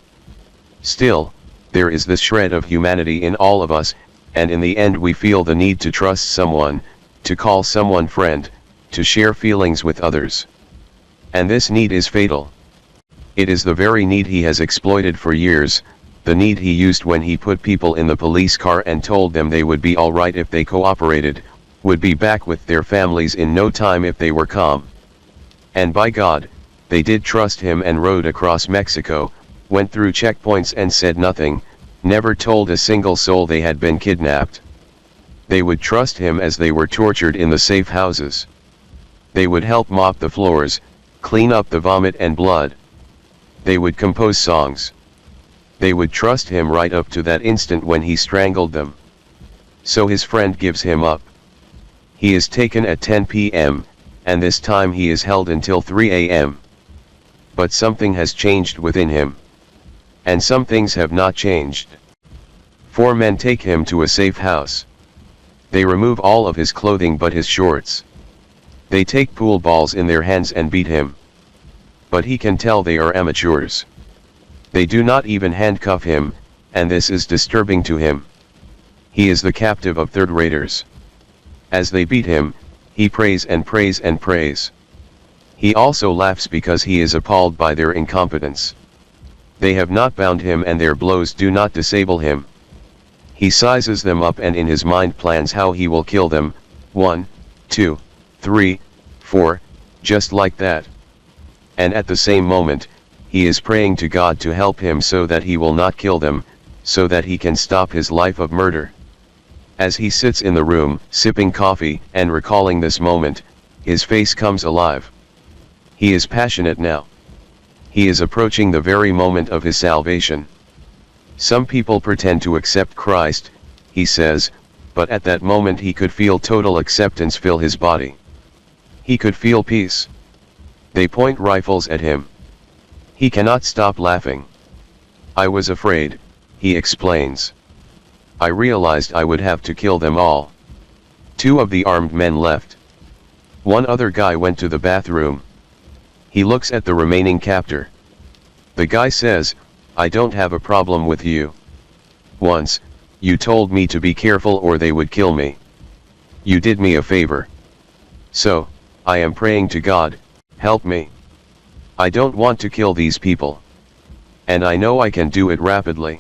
Still, there is this shred of humanity in all of us, and in the end we feel the need to trust someone, to call someone friend, to share feelings with others. And this need is fatal. It is the very need he has exploited for years, the need he used when he put people in the police car and told them they would be alright if they cooperated, would be back with their families in no time if they were calm. And by God, they did trust him and rode across Mexico, went through checkpoints and said nothing, never told a single soul they had been kidnapped. They would trust him as they were tortured in the safe houses. They would help mop the floors, clean up the vomit and blood. They would compose songs. They would trust him right up to that instant when he strangled them. So his friend gives him up. He is taken at 10 p.m., and this time he is held until 3 a.m. But something has changed within him. And some things have not changed. 4 men take him to a safe house. They remove all of his clothing but his shorts. They take pool balls in their hands and beat him. But he can tell they are amateurs. They do not even handcuff him, and this is disturbing to him. He is the captive of third-raters. As they beat him, he prays and prays and prays. He also laughs because he is appalled by their incompetence. They have not bound him and their blows do not disable him. He sizes them up and in his mind plans how he will kill them, 1, 2, 3, 4, just like that. And at the same moment, he is praying to God to help him so that he will not kill them, so that he can stop his life of murder. As he sits in the room, sipping coffee and recalling this moment, his face comes alive. He is passionate now. He is approaching the very moment of his salvation. Some people pretend to accept Christ, he says, but at that moment he could feel total acceptance fill his body. He could feel peace. They point rifles at him. He cannot stop laughing. I was afraid, he explains. I realized I would have to kill them all. 2 of the armed men left. One other guy went to the bathroom. He looks at the remaining captor. The guy says, I don't have a problem with you. Once, you told me to be careful or they would kill me. You did me a favor. So, I am praying to God, help me. I don't want to kill these people. And I know I can do it rapidly.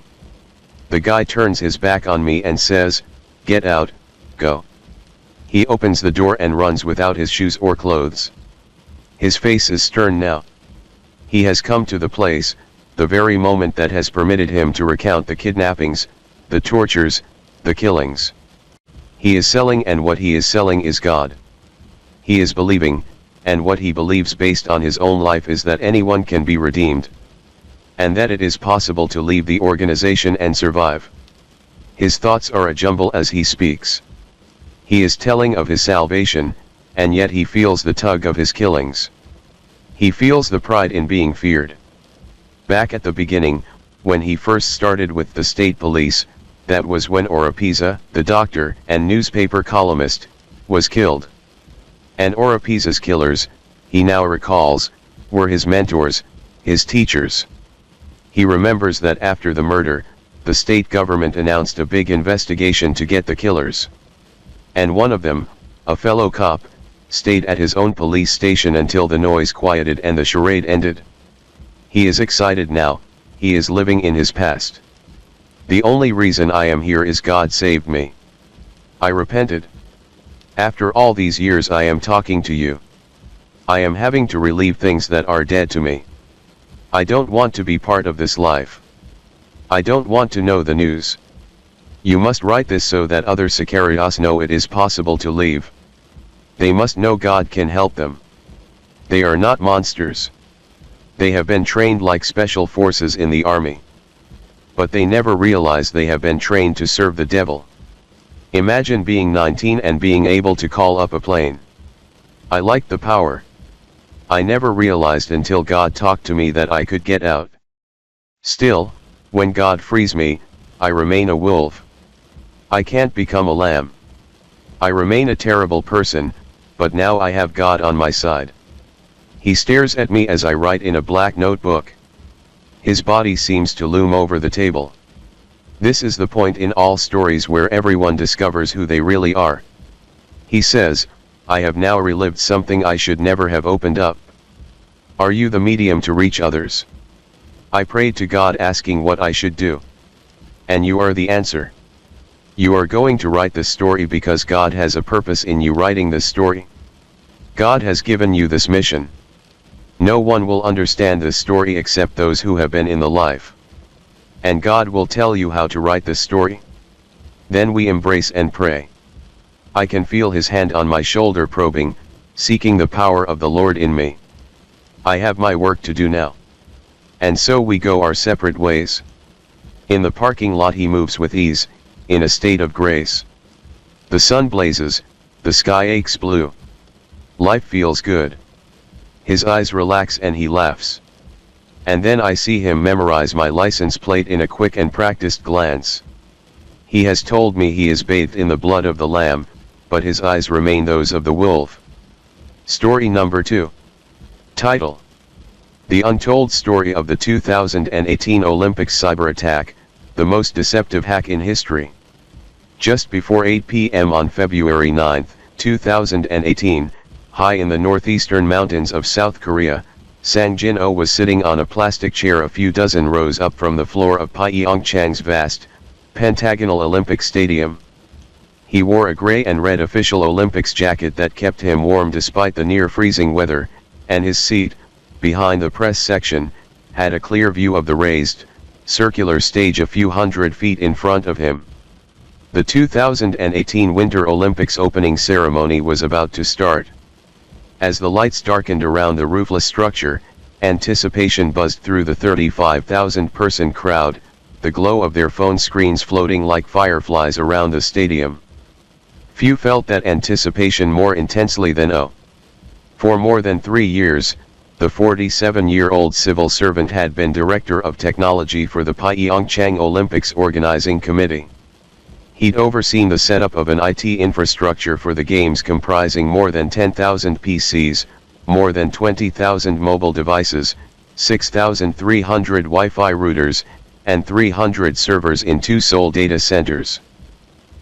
The guy turns his back on me and says, get out, go. He opens the door and runs without his shoes or clothes. His face is stern now. He has come to the place, the very moment that has permitted him to recount the kidnappings, the tortures, the killings. He is selling, and what he is selling is God. He is believing, and what he believes based on his own life is that anyone can be redeemed. And that it is possible to leave the organization and survive. His thoughts are a jumble as he speaks. He is telling of his salvation, and yet he feels the tug of his killings. He feels the pride in being feared. Back at the beginning, when he first started with the state police, that was when Oropesa, the doctor and newspaper columnist, was killed. And Oropesa's killers, he now recalls, were his mentors, his teachers. He remembers that after the murder, the state government announced a big investigation to get the killers. And one of them, a fellow cop, stayed at his own police station until the noise quieted and the charade ended. He is excited now, he is living in his past. The only reason I am here is God saved me. I repented. After all these years I am talking to you. I am having to relieve things that are dead to me. I don't want to be part of this life. I don't want to know the news. You must write this so that other Sicarios know it is possible to leave. They must know God can help them. They are not monsters. They have been trained like special forces in the army. But they never realize they have been trained to serve the devil. Imagine being 19 and being able to call up a plane. I liked the power. I never realized until God talked to me that I could get out. Still, when God frees me, I remain a wolf. I can't become a lamb. I remain a terrible person, but now I have God on my side. He stares at me as I write in a black notebook. His body seems to loom over the table. This is the point in all stories where everyone discovers who they really are. He says, I have now relived something I should never have opened up. Are you the medium to reach others? I prayed to God asking what I should do. And you are the answer. You are going to write this story because God has a purpose in you writing this story. God has given you this mission. No one will understand this story except those who have been in the life. And God will tell you how to write this story. Then we embrace and pray. I can feel his hand on my shoulder probing, seeking the power of the Lord in me. I have my work to do now. And so we go our separate ways. In the parking lot he moves with ease, in a state of grace. The sun blazes, the sky aches blue. Life feels good. His eyes relax and he laughs. And then I see him memorize my license plate in a quick and practiced glance. He has told me he is bathed in the blood of the lamb, but his eyes remain those of the wolf. Story number 2. Title: The Untold Story of the 2018 Olympics Cyber Attack, the most deceptive hack in history. Just before 8 p.m. on February 9, 2018, high in the northeastern mountains of South Korea, Sang Jin-oh was sitting on a plastic chair a few dozen rows up from the floor of Pyeongchang's vast, pentagonal Olympic Stadium. He wore a gray and red official Olympics jacket that kept him warm despite the near-freezing weather, and his seat, behind the press section, had a clear view of the raised, circular stage a few hundred feet in front of him. The 2018 Winter Olympics opening ceremony was about to start. As the lights darkened around the roofless structure, anticipation buzzed through the 35,000-person crowd, the glow of their phone screens floating like fireflies around the stadium. Few felt that anticipation more intensely than O. For more than 3 years, the 47-year-old civil servant had been director of technology for the Pyeongchang Olympics Organizing Committee. He'd overseen the setup of an IT infrastructure for the games comprising more than 10,000 PCs, more than 20,000 mobile devices, 6,300 Wi-Fi routers, and 300 servers in 2 Seoul data centers.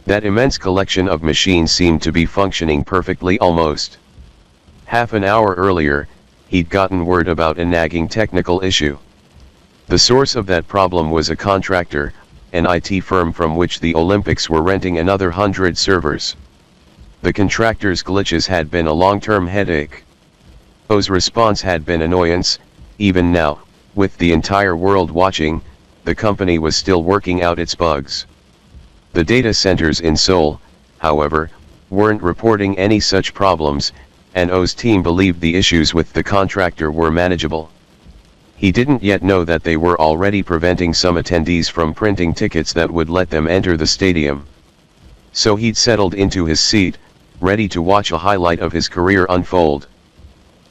That immense collection of machines seemed to be functioning perfectly almost. Half an hour earlier, he'd gotten word about a nagging technical issue. The source of that problem was a contractor, an IT firm from which the Olympics were renting another 100 servers. The contractor's glitches had been a long-term headache. O's response had been annoyance. Even now, with the entire world watching, the company was still working out its bugs. The data centers in Seoul, however, weren't reporting any such problems, and O's team believed the issues with the contractor were manageable. He didn't yet know that they were already preventing some attendees from printing tickets that would let them enter the stadium. So he'd settled into his seat, ready to watch a highlight of his career unfold.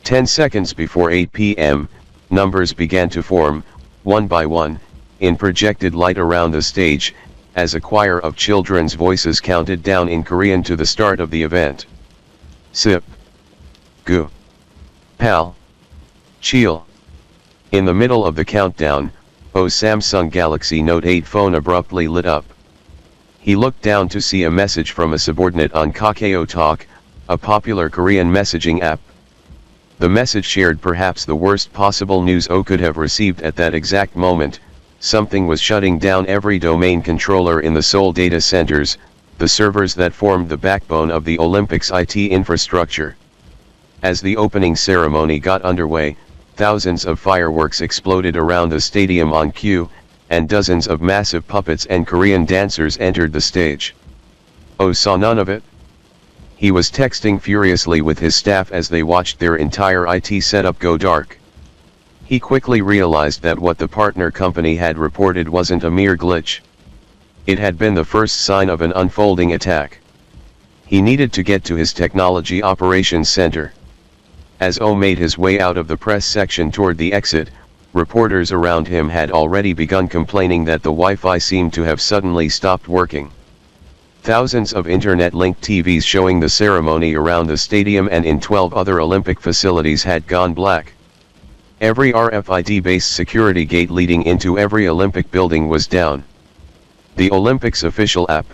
10 seconds before 8 p.m., numbers began to form, one by one, in projected light around the stage, as a choir of children's voices counted down in Korean to the start of the event. Sip. Gu. Pal. Cheel. In the middle of the countdown, O's Samsung Galaxy Note 8 phone abruptly lit up. He looked down to see a message from a subordinate on Kakao Talk, a popular Korean messaging app. The message shared perhaps the worst possible news O could have received at that exact moment. Something was shutting down every domain controller in the Seoul data centers, the servers that formed the backbone of the Olympics IT infrastructure. As the opening ceremony got underway, thousands of fireworks exploded around the stadium on cue, and dozens of massive puppets and Korean dancers entered the stage. O saw none of it. He was texting furiously with his staff as they watched their entire IT setup go dark. He quickly realized that what the partner company had reported wasn't a mere glitch. It had been the first sign of an unfolding attack. He needed to get to his technology operations center. As O made his way out of the press section toward the exit, reporters around him had already begun complaining that the Wi-Fi seemed to have suddenly stopped working. Thousands of internet-linked TVs showing the ceremony around the stadium and in 12 other Olympic facilities had gone black. Every RFID-based security gate leading into every Olympic building was down. The Olympics official app,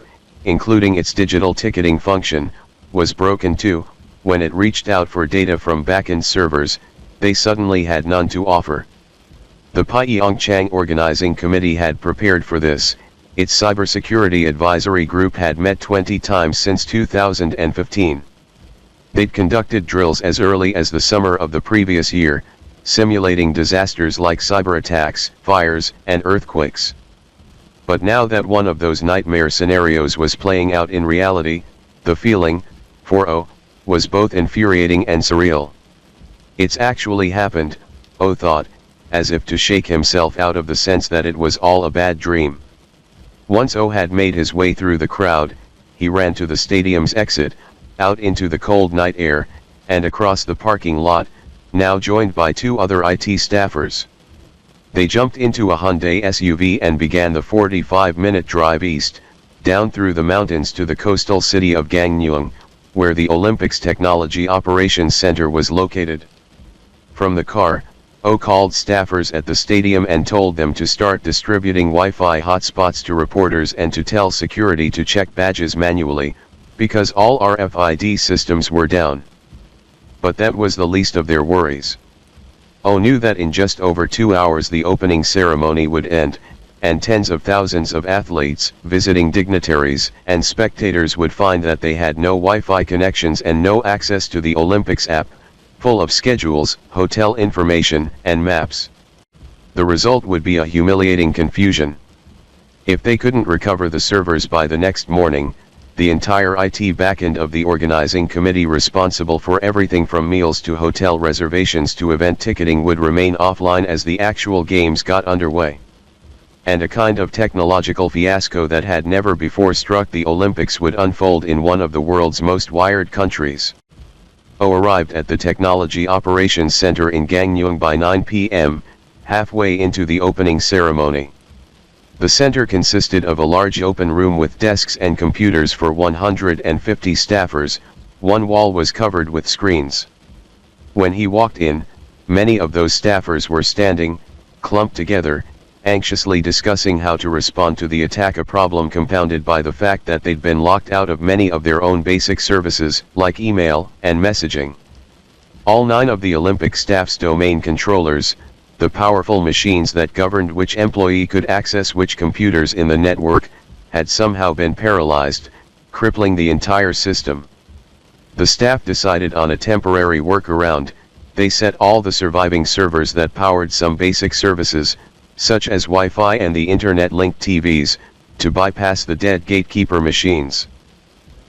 including its digital ticketing function, was broken too. When it reached out for data from back-end servers, they suddenly had none to offer. The Pyeongchang Organizing Committee had prepared for this. Its cybersecurity advisory group had met 20 times since 2015. They'd conducted drills as early as the summer of the previous year, simulating disasters like cyber attacks, fires, and earthquakes. But now that one of those nightmare scenarios was playing out in reality, the feeling, for O, was both infuriating and surreal. It's actually happened, O thought, as if to shake himself out of the sense that it was all a bad dream. Once O had made his way through the crowd, he ran to the stadium's exit, out into the cold night air, and across the parking lot, now joined by 2 other IT staffers. They jumped into a Hyundai SUV and began the 45-minute drive east, down through the mountains to the coastal city of Gangneung, where the Olympics Technology Operations Center was located. From the car, O called staffers at the stadium and told them to start distributing Wi-Fi hotspots to reporters and to tell security to check badges manually, because all RFID systems were down. But that was the least of their worries. O knew that in just over 2 hours the opening ceremony would end, and tens of thousands of athletes, visiting dignitaries, and spectators would find that they had no Wi-Fi connections and no access to the Olympics app, full of schedules, hotel information, and maps. The result would be a humiliating confusion. If they couldn't recover the servers by the next morning, the entire IT backend of the organizing committee responsible for everything from meals to hotel reservations to event ticketing would remain offline as the actual games got underway. and a kind of technological fiasco that had never before struck the Olympics would unfold in one of the world's most wired countries. O arrived at the Technology Operations Center in Gangneung by 9 p.m., halfway into the opening ceremony. The center consisted of a large open room with desks and computers for 150 staffers. One wall was covered with screens. When he walked in, many of those staffers were standing, clumped together, anxiously discussing how to respond to the attack, a problem compounded by the fact that they'd been locked out of many of their own basic services, like email and messaging. All 9 of the Olympic staff's domain controllers, the powerful machines that governed which employee could access which computers in the network, had somehow been paralyzed, crippling the entire system. The staff decided on a temporary workaround. They set all the surviving servers that powered some basic services, such as Wi-Fi and the internet-linked TVs, to bypass the dead gatekeeper machines.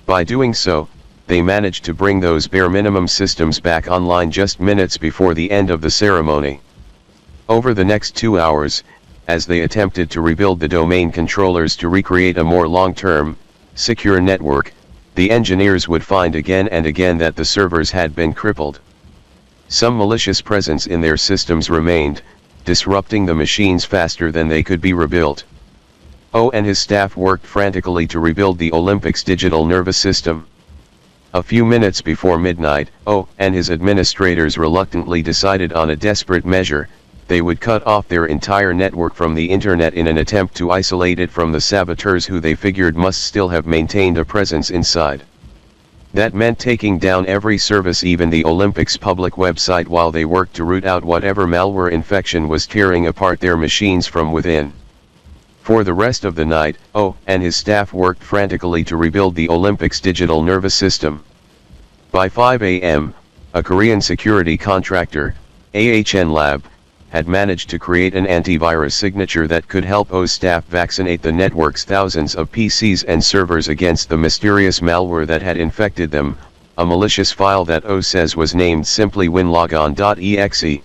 By doing so, they managed to bring those bare minimum systems back online just minutes before the end of the ceremony. Over the next 2 hours, as they attempted to rebuild the domain controllers to recreate a more long-term, secure network, the engineers would find again and again that the servers had been crippled. Some malicious presence in their systems remained, disrupting the machines faster than they could be rebuilt. O and his staff worked frantically to rebuild the Olympics' digital nervous system. A few minutes before midnight, O and his administrators reluctantly decided on a desperate measure. They would cut off their entire network from the internet in an attempt to isolate it from the saboteurs who they figured must still have maintained a presence inside. That meant taking down every service, even the Olympics' public website, while they worked to root out whatever malware infection was tearing apart their machines from within. For the rest of the night, O and his staff worked frantically to rebuild the Olympics' digital nervous system. By 5 a.m., a Korean security contractor, AHN Lab, had managed to create an antivirus signature that could help O's staff vaccinate the network's thousands of PCs and servers against the mysterious malware that had infected them, a malicious file that O says was named simply winlogon.exe.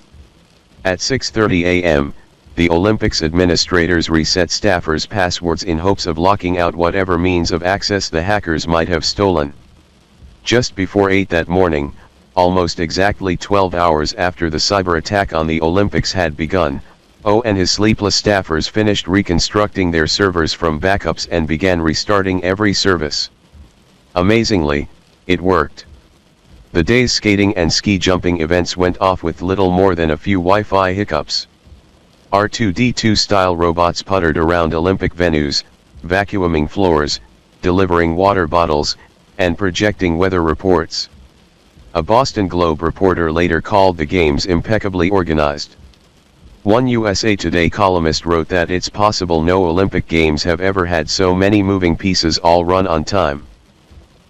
At 6:30 a.m., the Olympics administrators reset staffers' passwords in hopes of locking out whatever means of access the hackers might have stolen. Just before 8 that morning, almost exactly 12 hours after the cyber attack on the Olympics had begun, O and his sleepless staffers finished reconstructing their servers from backups and began restarting every service. Amazingly, it worked. The day's skating and ski jumping events went off with little more than a few Wi-Fi hiccups. R2-D2 style robots puttered around Olympic venues, vacuuming floors, delivering water bottles, and projecting weather reports. A Boston Globe reporter later called the games impeccably organized. One USA Today columnist wrote that it's possible no Olympic Games have ever had so many moving pieces all run on time.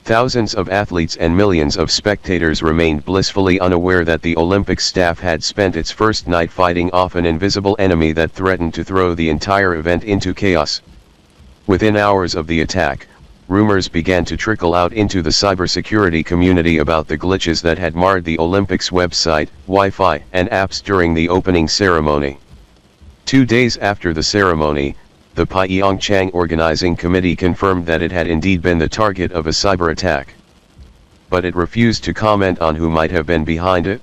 Thousands of athletes and millions of spectators remained blissfully unaware that the Olympics staff had spent its first night fighting off an invisible enemy that threatened to throw the entire event into chaos. Within hours of the attack, rumors began to trickle out into the cybersecurity community about the glitches that had marred the Olympics website, Wi-Fi, and apps during the opening ceremony. 2 days after the ceremony, the Pyeongchang Organizing Committee confirmed that it had indeed been the target of a cyber attack. But it refused to comment on who might have been behind it.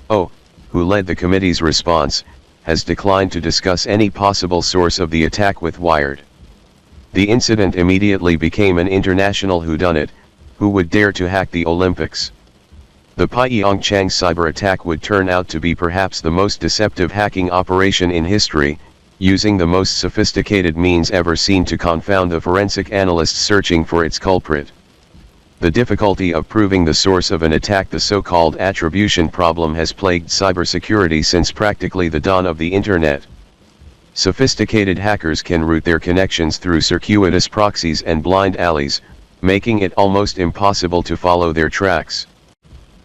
O, who led the committee's response, has declined to discuss any possible source of the attack with Wired. The incident immediately became an international whodunit. Who would dare to hack the Olympics? The Pyeongchang cyber attack would turn out to be perhaps the most deceptive hacking operation in history, using the most sophisticated means ever seen to confound the forensic analysts searching for its culprit. The difficulty of proving the source of an attack, the so-called attribution problem, has plagued cybersecurity since practically the dawn of the Internet. Sophisticated hackers can route their connections through circuitous proxies and blind alleys, making it almost impossible to follow their tracks.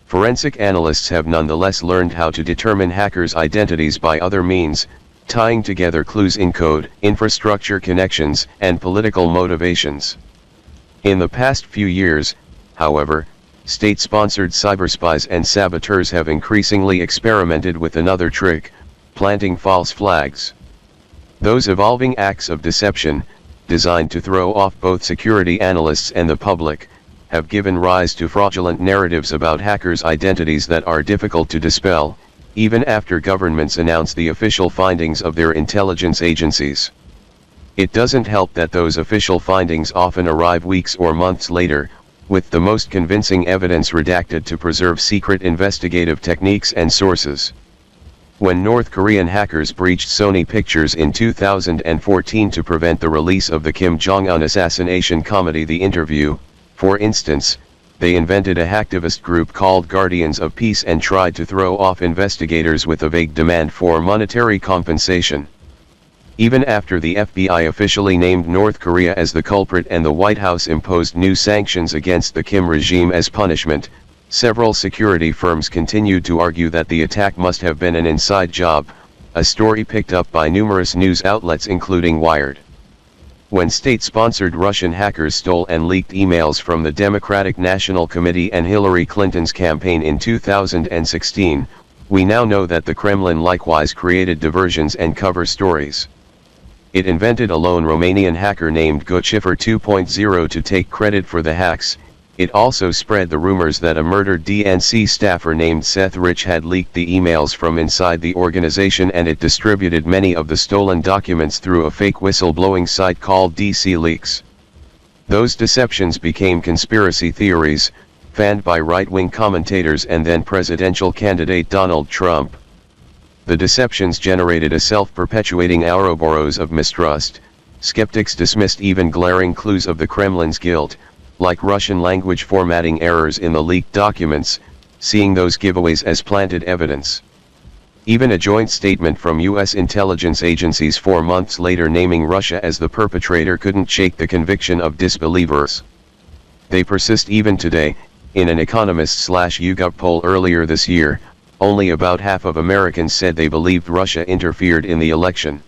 Forensic analysts have nonetheless learned how to determine hackers' identities by other means, tying together clues in code, infrastructure connections, and political motivations. In the past few years, however, state-sponsored cyberspies and saboteurs have increasingly experimented with another trick: planting false flags. Those evolving acts of deception, designed to throw off both security analysts and the public, have given rise to fraudulent narratives about hackers' identities that are difficult to dispel, even after governments announce the official findings of their intelligence agencies. It doesn't help that those official findings often arrive weeks or months later, with the most convincing evidence redacted to preserve secret investigative techniques and sources. When North Korean hackers breached Sony Pictures in 2014 to prevent the release of the Kim Jong-un assassination comedy The Interview, for instance, they invented a hacktivist group called Guardians of Peace and tried to throw off investigators with a vague demand for monetary compensation. Even after the FBI officially named North Korea as the culprit and the White House imposed new sanctions against the Kim regime as punishment, several security firms continued to argue that the attack must have been an inside job, a story picked up by numerous news outlets including Wired. When state-sponsored Russian hackers stole and leaked emails from the Democratic National Committee and Hillary Clinton's campaign in 2016, we now know that the Kremlin likewise created diversions and cover stories. It invented a lone Romanian hacker named Guccifer 2.0 to take credit for the hacks. It also spread the rumors that a murdered DNC staffer named Seth Rich had leaked the emails from inside the organization, and it distributed many of the stolen documents through a fake whistleblowing site called DC Leaks. Those deceptions became conspiracy theories, fanned by right-wing commentators and then presidential candidate Donald Trump. The deceptions generated a self-perpetuating ouroboros of mistrust. Skeptics dismissed even glaring clues of the Kremlin's guilt, like Russian language formatting errors in the leaked documents, seeing those giveaways as planted evidence. Even a joint statement from U.S. intelligence agencies 4 months later naming Russia as the perpetrator couldn't shake the conviction of disbelievers. They persist even today. In an Economist/YouGov poll earlier this year, only about half of Americans said they believed Russia interfered in the election.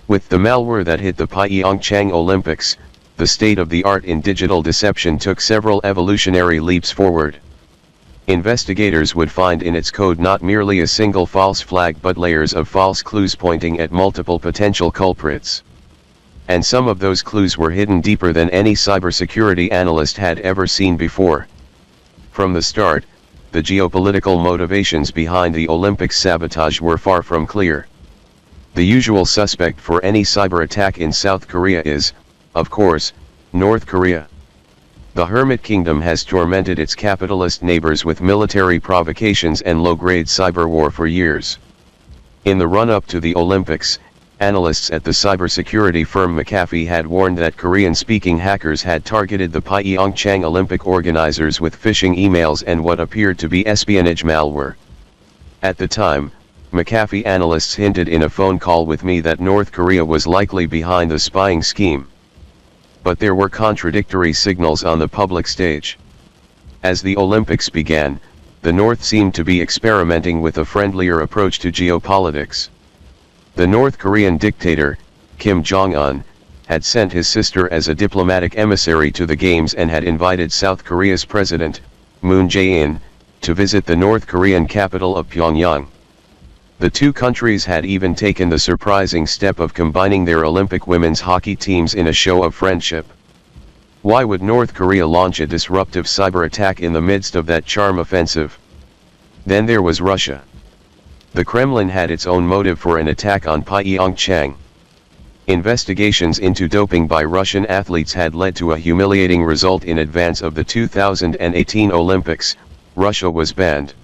With the malware that hit the Pyeongchang Olympics, the state-of-the-art in digital deception took several evolutionary leaps forward. Investigators would find in its code not merely a single false flag but layers of false clues pointing at multiple potential culprits. And some of those clues were hidden deeper than any cybersecurity analyst had ever seen before. From the start, the geopolitical motivations behind the Olympics sabotage were far from clear. The usual suspect for any cyber attack in South Korea is, of course, North Korea. The Hermit Kingdom has tormented its capitalist neighbors with military provocations and low-grade cyber war for years. In the run-up to the Olympics, analysts at the cybersecurity firm McAfee had warned that Korean-speaking hackers had targeted the Pyeongchang Olympic organizers with phishing emails and what appeared to be espionage malware. At the time, McAfee analysts hinted in a phone call with me that North Korea was likely behind the spying scheme. But there were contradictory signals on the public stage. As the Olympics began, the North seemed to be experimenting with a friendlier approach to geopolitics. The North Korean dictator, Kim Jong-un, had sent his sister as a diplomatic emissary to the Games and had invited South Korea's president, Moon Jae-in, to visit the North Korean capital of Pyongyang. The two countries had even taken the surprising step of combining their Olympic women's hockey teams in a show of friendship. Why would North Korea launch a disruptive cyber attack in the midst of that charm offensive? Then there was Russia. The Kremlin had its own motive for an attack on Pyeongchang. Investigations into doping by Russian athletes had led to a humiliating result. In advance of the 2018 Olympics, Russia was banned.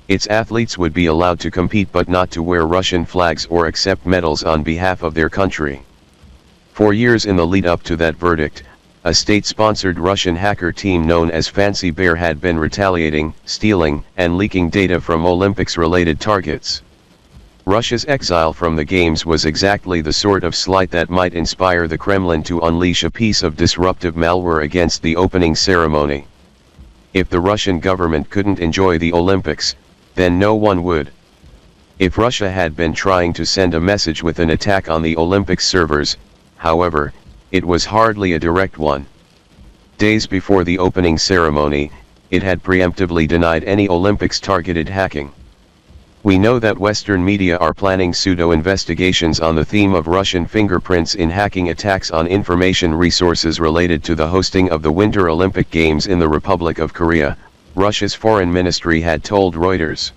Its athletes would be allowed to compete but not to wear Russian flags or accept medals on behalf of their country. For years in the lead-up to that verdict, a state-sponsored Russian hacker team known as Fancy Bear had been retaliating, stealing, and leaking data from Olympics-related targets. Russia's exile from the Games was exactly the sort of slight that might inspire the Kremlin to unleash a piece of disruptive malware against the opening ceremony. If the Russian government couldn't enjoy the Olympics, then no one would. If Russia had been trying to send a message with an attack on the Olympics servers, however, it was hardly a direct one. Days before the opening ceremony, it had preemptively denied any Olympics-targeted hacking. We know that Western media are planning pseudo-investigations on the theme of Russian fingerprints in hacking attacks on information resources related to the hosting of the Winter Olympic Games in the Republic of Korea, Russia's foreign ministry had told Reuters.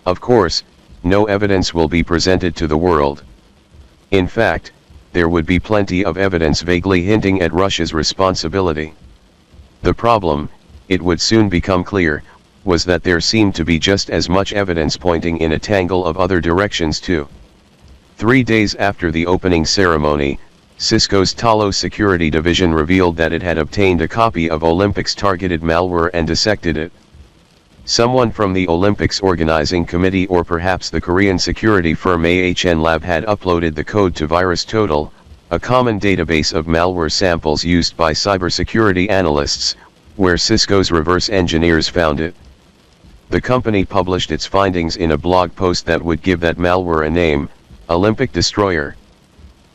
Of course, no evidence will be presented to the world. In fact, there would be plenty of evidence vaguely hinting at Russia's responsibility. The problem, it would soon become clear, was that there seemed to be just as much evidence pointing in a tangle of other directions too. 3 days after the opening ceremony, Cisco's Talos security division revealed that it had obtained a copy of Olympics targeted malware and dissected it. Someone from the Olympics organizing committee or perhaps the Korean security firm AHN Lab had uploaded the code to VirusTotal, a common database of malware samples used by cybersecurity analysts, where Cisco's reverse engineers found it. The company published its findings in a blog post that would give that malware a name, Olympic Destroyer.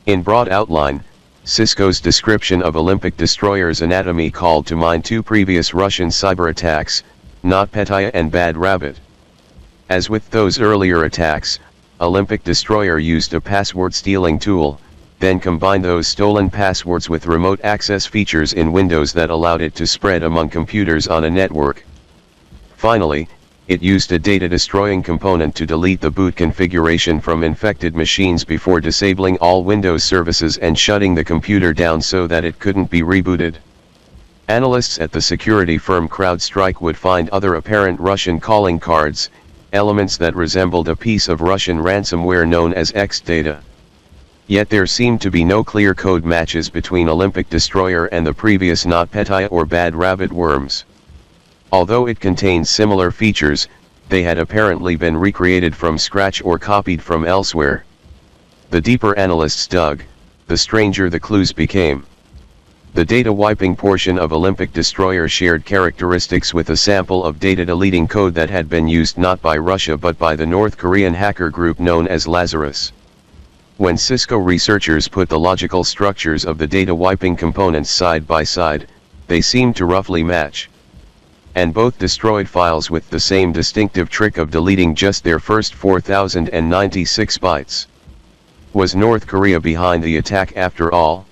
In broad outline, Cisco's description of Olympic Destroyer's anatomy called to mind 2 previous Russian cyber attacks, NotPetya and Bad Rabbit. As with those earlier attacks, Olympic Destroyer used a password stealing tool, then combined those stolen passwords with remote access features in Windows that allowed it to spread among computers on a network. Finally, it used a data-destroying component to delete the boot configuration from infected machines before disabling all Windows services and shutting the computer down so that it couldn't be rebooted. Analysts at the security firm CrowdStrike would find other apparent Russian calling cards, elements that resembled a piece of Russian ransomware known as X-Data. Yet there seemed to be no clear code matches between Olympic Destroyer and the previous NotPetya or Bad Rabbit worms. Although it contained similar features, they had apparently been recreated from scratch or copied from elsewhere. The deeper analysts dug, the stranger the clues became. The data wiping portion of Olympic Destroyer shared characteristics with a sample of data deleting code that had been used not by Russia but by the North Korean hacker group known as Lazarus. When Cisco researchers put the logical structures of the data wiping components side by side, they seemed to roughly match. And both destroyed files with the same distinctive trick of deleting just their first 4096 bytes. Was North Korea behind the attack after all?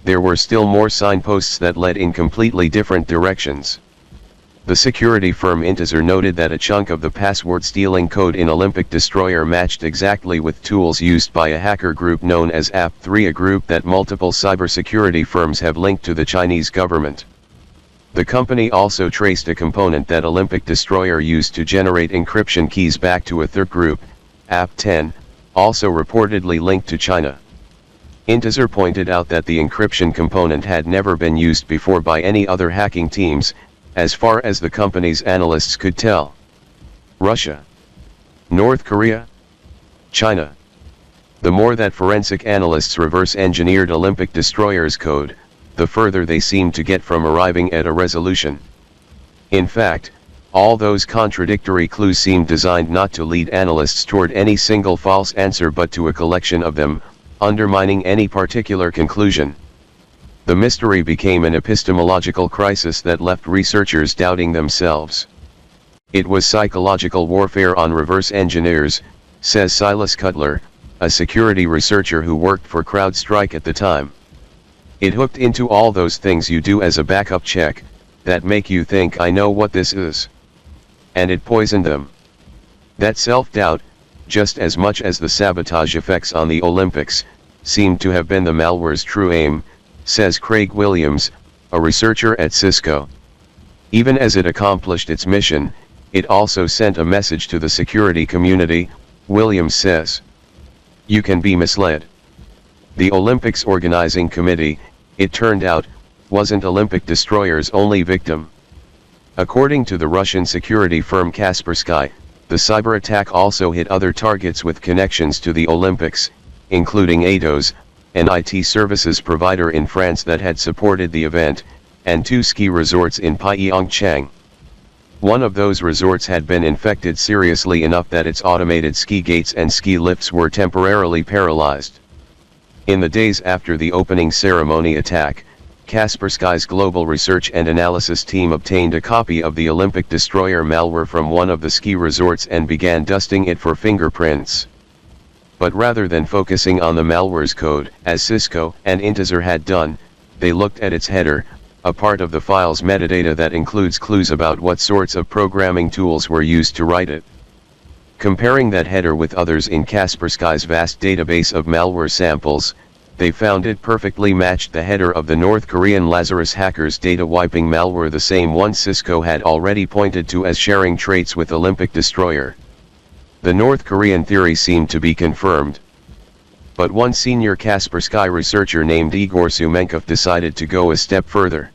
There were still more signposts that led in completely different directions. The security firm Intezer noted that a chunk of the password-stealing code in Olympic Destroyer matched exactly with tools used by a hacker group known as AP3, a group that multiple cybersecurity firms have linked to the Chinese government. The company also traced a component that Olympic Destroyer used to generate encryption keys back to a third group, AP10, also reportedly linked to China. Intezer pointed out that the encryption component had never been used before by any other hacking teams, as far as the company's analysts could tell. Russia, North Korea, China. The more that forensic analysts reverse engineered Olympic Destroyer's code, the further they seemed to get from arriving at a resolution. In fact, all those contradictory clues seemed designed not to lead analysts toward any single false answer but to a collection of them, undermining any particular conclusion. The mystery became an epistemological crisis that left researchers doubting themselves. It was psychological warfare on reverse engineers, says Silas Cutler, a security researcher who worked for CrowdStrike at the time. It hooked into all those things you do as a backup check, that make you think I know what this is. And it poisoned them. That self-doubt, just as much as the sabotage effects on the Olympics, seemed to have been the malware's true aim, says Craig Williams, a researcher at Cisco. Even as it accomplished its mission, it also sent a message to the security community, Williams says. You can be misled. The Olympics organizing committee, it turned out, wasn't Olympic Destroyer's only victim. According to the Russian security firm Kaspersky, the cyber attack also hit other targets with connections to the Olympics, including Atos, an IT services provider in France that had supported the event, and 2 ski resorts in Pyeongchang. One of those resorts had been infected seriously enough that its automated ski gates and ski lifts were temporarily paralyzed. In the days after the opening ceremony attack, Kaspersky's global research and analysis team obtained a copy of the Olympic destroyer malware from one of the ski resorts and began dusting it for fingerprints. But rather than focusing on the malware's code, as Cisco and Intezer had done, they looked at its header, a part of the file's metadata that includes clues about what sorts of programming tools were used to write it. Comparing that header with others in Kaspersky's vast database of malware samples, they found it perfectly matched the header of the North Korean Lazarus hackers' data-wiping malware, the same one Cisco had already pointed to as sharing traits with Olympic destroyer. The North Korean theory seemed to be confirmed. But one senior Kaspersky researcher named Igor Sumenkov decided to go a step further.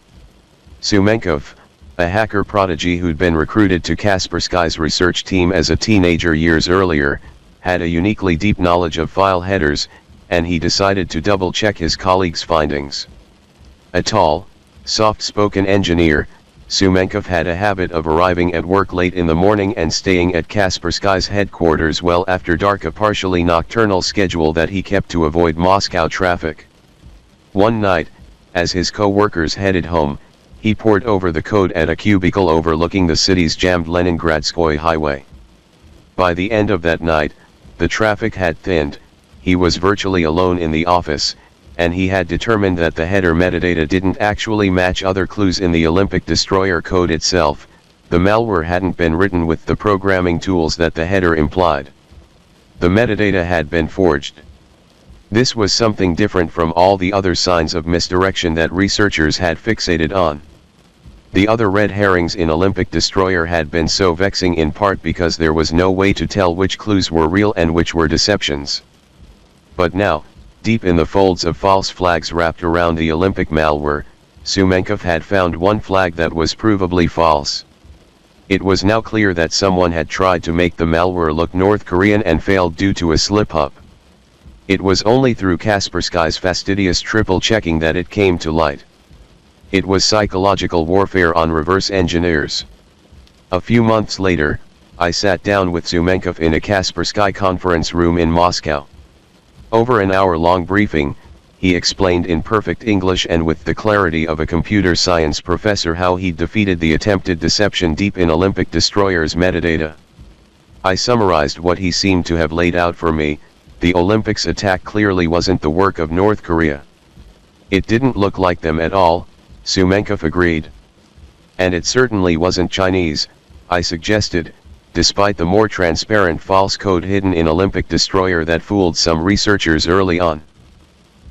Sumenkov, a hacker prodigy who'd been recruited to Kaspersky's research team as a teenager years earlier, had a uniquely deep knowledge of file headers, and he decided to double-check his colleagues' findings. A tall, soft-spoken engineer, Sumenkov had a habit of arriving at work late in the morning and staying at Kaspersky's headquarters well after dark, a partially nocturnal schedule that he kept to avoid Moscow traffic. One night, as his co-workers headed home, he pored over the code at a cubicle overlooking the city's jammed Leningradskoye highway. By the end of that night, the traffic had thinned, he was virtually alone in the office, and he had determined that the header metadata didn't actually match other clues in the Olympic destroyer code itself. The malware hadn't been written with the programming tools that the header implied. The metadata had been forged. This was something different from all the other signs of misdirection that researchers had fixated on. The other red herrings in Olympic destroyer had been so vexing in part because there was no way to tell which clues were real and which were deceptions. But now, deep in the folds of false flags wrapped around the Olympic malware, Sumenkov had found one flag that was provably false. It was now clear that someone had tried to make the malware look North Korean and failed due to a slip-up. It was only through Kaspersky's fastidious triple-checking that it came to light. It was psychological warfare on reverse engineers. A few months later, I sat down with Sumenkov in a Kaspersky conference room in Moscow. Over an hour-long briefing, he explained in perfect English and with the clarity of a computer science professor how he'd defeated the attempted deception deep in Olympic destroyer's metadata. I summarized what he seemed to have laid out for me. The Olympics attack clearly wasn't the work of North Korea. It didn't look like them at all, Sumenkov agreed. And it certainly wasn't Chinese, I suggested, despite the more transparent false code hidden in Olympic destroyer that fooled some researchers early on.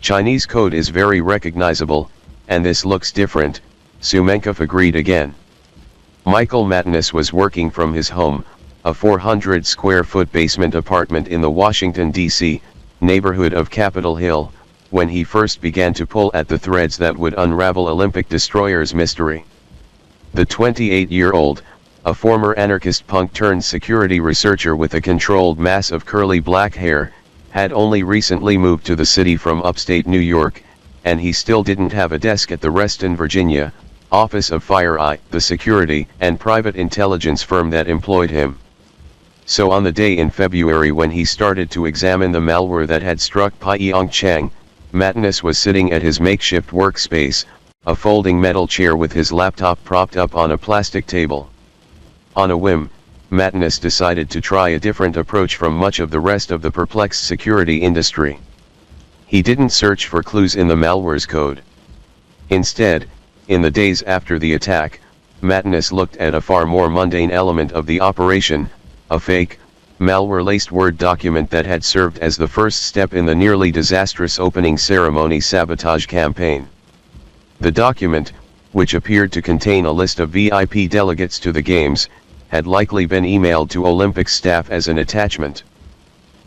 Chinese code is very recognizable, and this looks different, Sumenkov agreed again. Michael Mattinus was working from his home, a 400-square-foot basement apartment in the Washington, D.C., neighborhood of Capitol Hill, when he first began to pull at the threads that would unravel Olympic destroyer's mystery. The 28-year-old, a former anarchist punk-turned-security researcher with a controlled mass of curly black hair, had only recently moved to the city from upstate New York, and he still didn't have a desk at the Reston, Virginia, office of FireEye, the security and private intelligence firm that employed him. So on the day in February when he started to examine the malware that had struck Pyeongchang, Mattinus was sitting at his makeshift workspace, a folding metal chair with his laptop propped up on a plastic table. On a whim, Mattinus decided to try a different approach from much of the rest of the perplexed security industry. He didn't search for clues in the malware's code. Instead, in the days after the attack, Mattinus looked at a far more mundane element of the operation, a fake, malware-laced Word document that had served as the first step in the nearly disastrous opening ceremony sabotage campaign. The document, which appeared to contain a list of VIP delegates to the games, had likely been emailed to Olympics staff as an attachment.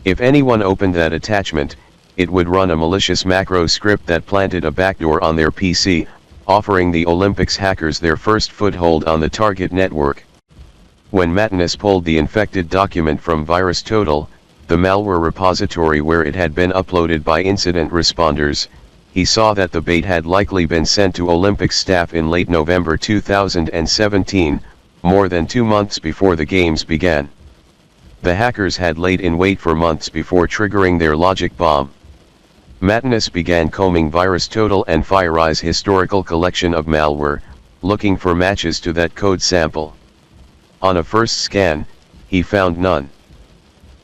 If anyone opened that attachment, it would run a malicious macro script that planted a backdoor on their PC, offering the Olympics hackers their first foothold on the target network. When Mattinus pulled the infected document from VirusTotal, the malware repository where it had been uploaded by incident responders, he saw that the bait had likely been sent to Olympics staff in late November 2017, more than 2 months before the games began. The hackers had laid in wait for months before triggering their logic bomb. Matinus began combing VirusTotal and FireEye's historical collection of malware, looking for matches to that code sample. On a first scan, he found none.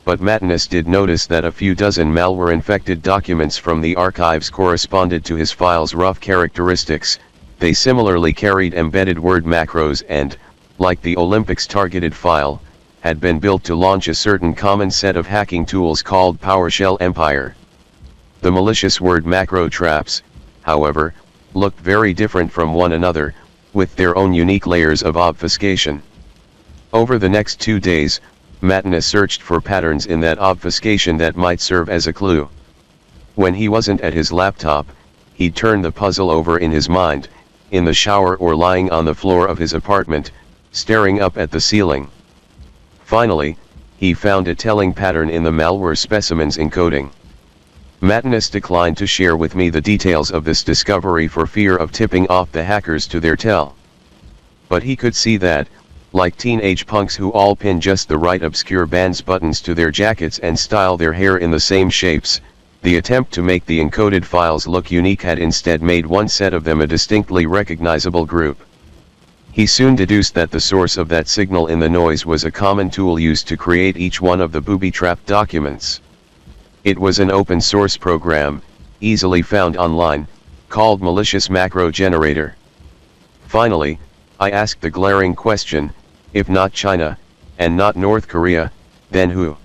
But Matinus did notice that a few dozen malware-infected documents from the archives corresponded to his file's rough characteristics. They similarly carried embedded word macros and, like the Olympics targeted file, had been built to launch a certain common set of hacking tools called PowerShell Empire. The malicious word macro traps, however, looked very different from one another, with their own unique layers of obfuscation. Over the next 2 days, Matinus searched for patterns in that obfuscation that might serve as a clue. When he wasn't at his laptop, he'd turn the puzzle over in his mind, in the shower or lying on the floor of his apartment, staring up at the ceiling. Finally, he found a telling pattern in the malware specimen's encoding. Matinus declined to share with me the details of this discovery for fear of tipping off the hackers to their tell. But he could see that, like teenage punks who all pin just the right obscure band's buttons to their jackets and style their hair in the same shapes, the attempt to make the encoded files look unique had instead made one set of them a distinctly recognizable group. He soon deduced that the source of that signal in the noise was a common tool used to create each one of the booby-trapped documents. It was an open-source program, easily found online, called Malicious Macro Generator. Finally, I asked the glaring question, if not China, and not North Korea, then who?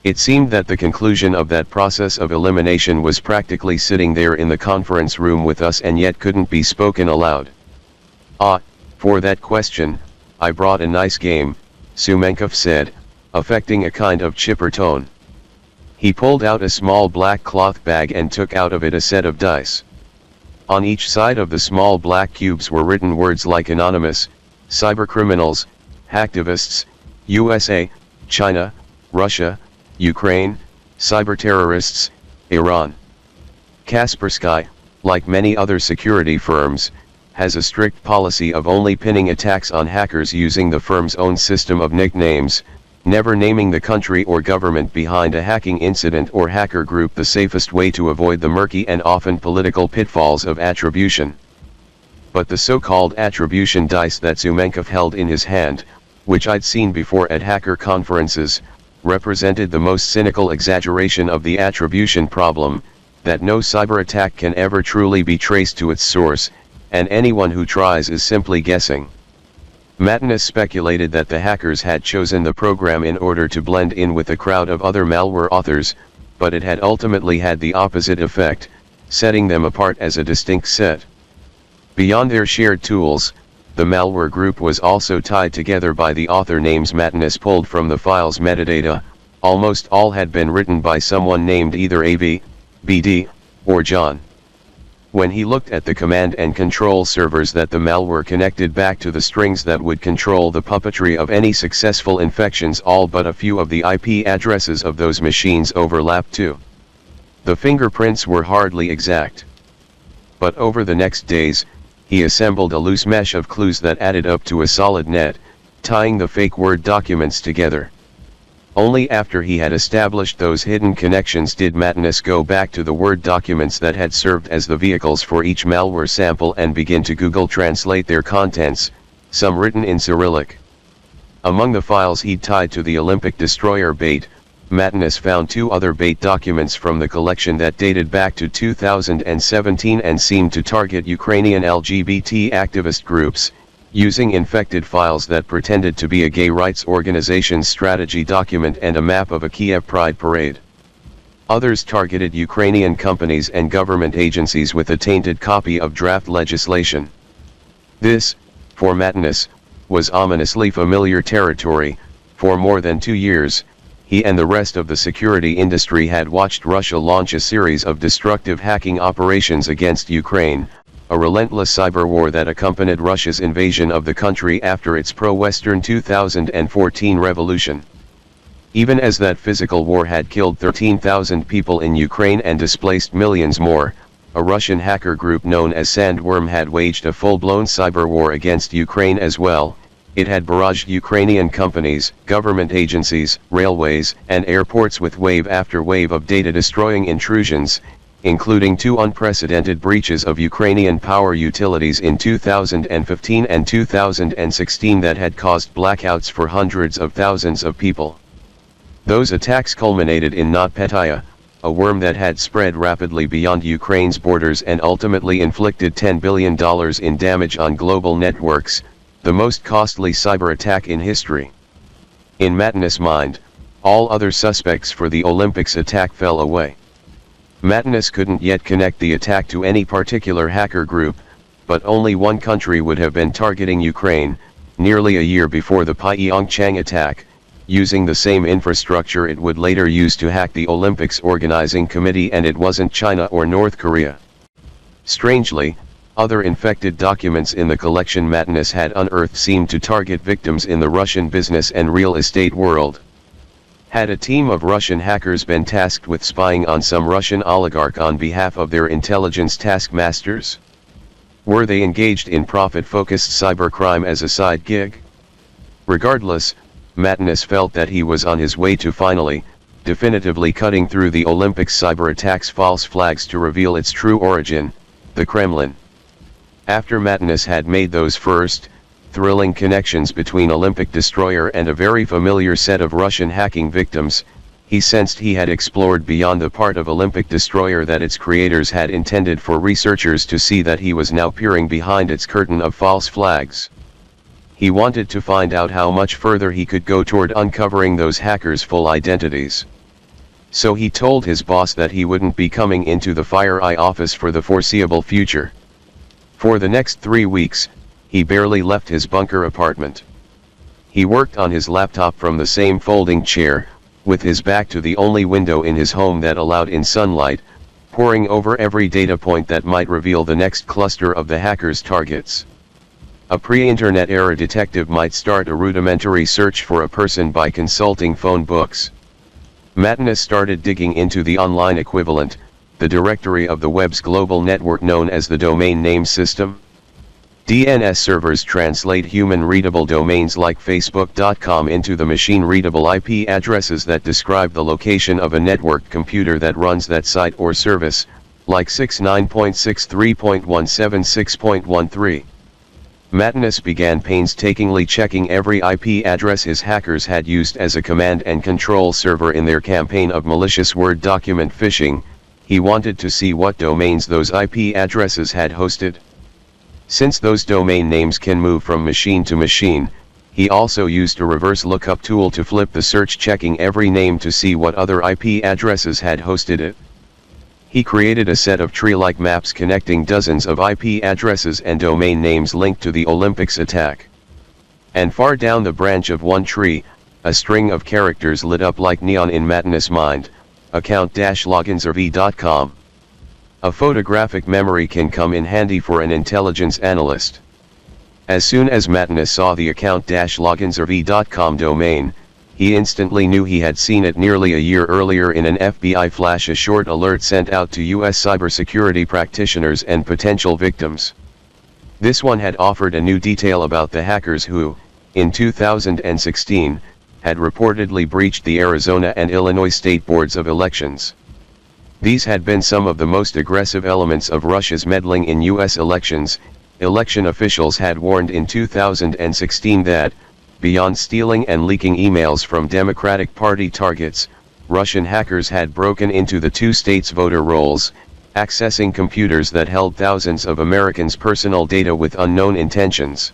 It seemed that the conclusion of that process of elimination was practically sitting there in the conference room with us and yet couldn't be spoken aloud. For that question, I brought a nice game, Sumenkov said, affecting a kind of chipper tone. He pulled out a small black cloth bag and took out of it a set of dice. On each side of the small black cubes were written words like anonymous, cybercriminals, hacktivists, USA, China, Russia, Ukraine, cyberterrorists, Iran. Kaspersky, like many other security firms, has a strict policy of only pinning attacks on hackers using the firm's own system of nicknames, never naming the country or government behind a hacking incident or hacker group, the safest way to avoid the murky and often political pitfalls of attribution. But the so-called attribution dice that Sumenkov held in his hand, which I'd seen before at hacker conferences, represented the most cynical exaggeration of the attribution problem, that no cyber attack can ever truly be traced to its source, and anyone who tries is simply guessing. Matinus speculated that the hackers had chosen the program in order to blend in with a crowd of other malware authors, but it had ultimately had the opposite effect, setting them apart as a distinct set. Beyond their shared tools, the malware group was also tied together by the author names Matinus pulled from the file's metadata. Almost all had been written by someone named either AV, BD, or John. When he looked at the command and control servers that the malware connected back to the strings that would control the puppetry of any successful infections, all but a few of the IP addresses of those machines overlapped too. The fingerprints were hardly exact. But over the next days, he assembled a loose mesh of clues that added up to a solid net, tying the fake Word documents together. Only after he had established those hidden connections did Matinus go back to the Word documents that had served as the vehicles for each malware sample and begin to Google translate their contents, some written in Cyrillic. Among the files he'd tied to the Olympic destroyer bait, Matinus found 2 other bait documents from the collection that dated back to 2017 and seemed to target Ukrainian LGBT activist groups, using infected files that pretended to be a gay rights organization's strategy document and a map of a Kiev Pride parade. Others targeted Ukrainian companies and government agencies with a tainted copy of draft legislation. This, for Matinus, was ominously familiar territory. For more than 2 years, he and the rest of the security industry had watched Russia launch a series of destructive hacking operations against Ukraine, a relentless cyber war that accompanied Russia's invasion of the country after its pro-Western 2014 revolution. Even as that physical war had killed 13,000 people in Ukraine and displaced millions more, a Russian hacker group known as Sandworm had waged a full-blown cyber war against Ukraine as well. It had barraged Ukrainian companies, government agencies, railways, and airports with wave after wave of data-destroying intrusions, including 2 unprecedented breaches of Ukrainian power utilities in 2015 and 2016 that had caused blackouts for hundreds of thousands of people. Those attacks culminated in NotPetya, a worm that had spread rapidly beyond Ukraine's borders and ultimately inflicted $10 billion in damage on global networks, the most costly cyber attack in history. In Matinus' mind, all other suspects for the Olympics attack fell away. Matinus couldn't yet connect the attack to any particular hacker group, but only one country would have been targeting Ukraine, nearly a year before the Pyeongchang attack, using the same infrastructure it would later use to hack the Olympics organizing committee, and it wasn't China or North Korea. Strangely, other infected documents in the collection Matinus had unearthed seemed to target victims in the Russian business and real estate world. Had a team of Russian hackers been tasked with spying on some Russian oligarch on behalf of their intelligence taskmasters? Were they engaged in profit-focused cybercrime as a side gig? Regardless, Matinus felt that he was on his way to finally, definitively cutting through the Olympics cyber attacks' false flags to reveal its true origin, the Kremlin. After Matinus had made those first, thrilling connections between Olympic Destroyer and a very familiar set of Russian hacking victims, he sensed he had explored beyond the part of Olympic Destroyer that its creators had intended for researchers to see, that he was now peering behind its curtain of false flags. He wanted to find out how much further he could go toward uncovering those hackers' full identities. So he told his boss that he wouldn't be coming into the FireEye office for the foreseeable future. For the next 3 weeks, he barely left his bunker apartment. He worked on his laptop from the same folding chair, with his back to the only window in his home that allowed in sunlight, poring over every data point that might reveal the next cluster of the hackers' targets. A pre-internet era detective might start a rudimentary search for a person by consulting phone books. Matinus started digging into the online equivalent, the directory of the web's global network known as the Domain Name System. DNS servers translate human-readable domains like Facebook.com into the machine-readable IP addresses that describe the location of a networked computer that runs that site or service, like 69.63.176.13. Matinus began painstakingly checking every IP address his hackers had used as a command and control server in their campaign of malicious Word document phishing. He wanted to see what domains those IP addresses had hosted. Since those domain names can move from machine to machine, he also used a reverse lookup tool to flip the search, checking every name to see what other IP addresses had hosted it. He created a set of tree-like maps connecting dozens of IP addresses and domain names linked to the Olympics attack. And far down the branch of one tree, a string of characters lit up like neon in Matinus' mind: account-loginserv.com. A photographic memory can come in handy for an intelligence analyst. As soon as Matinus saw the account-loginserv.com domain, he instantly knew he had seen it nearly a year earlier in an FBI flash, a short alert sent out to U.S. cybersecurity practitioners and potential victims. This one had offered a new detail about the hackers who, in 2016, had reportedly breached the Arizona and Illinois state boards of elections. These had been some of the most aggressive elements of Russia's meddling in U.S. elections. Election officials had warned in 2016 that, beyond stealing and leaking emails from Democratic Party targets, Russian hackers had broken into the two states' voter rolls, accessing computers that held thousands of Americans' personal data with unknown intentions.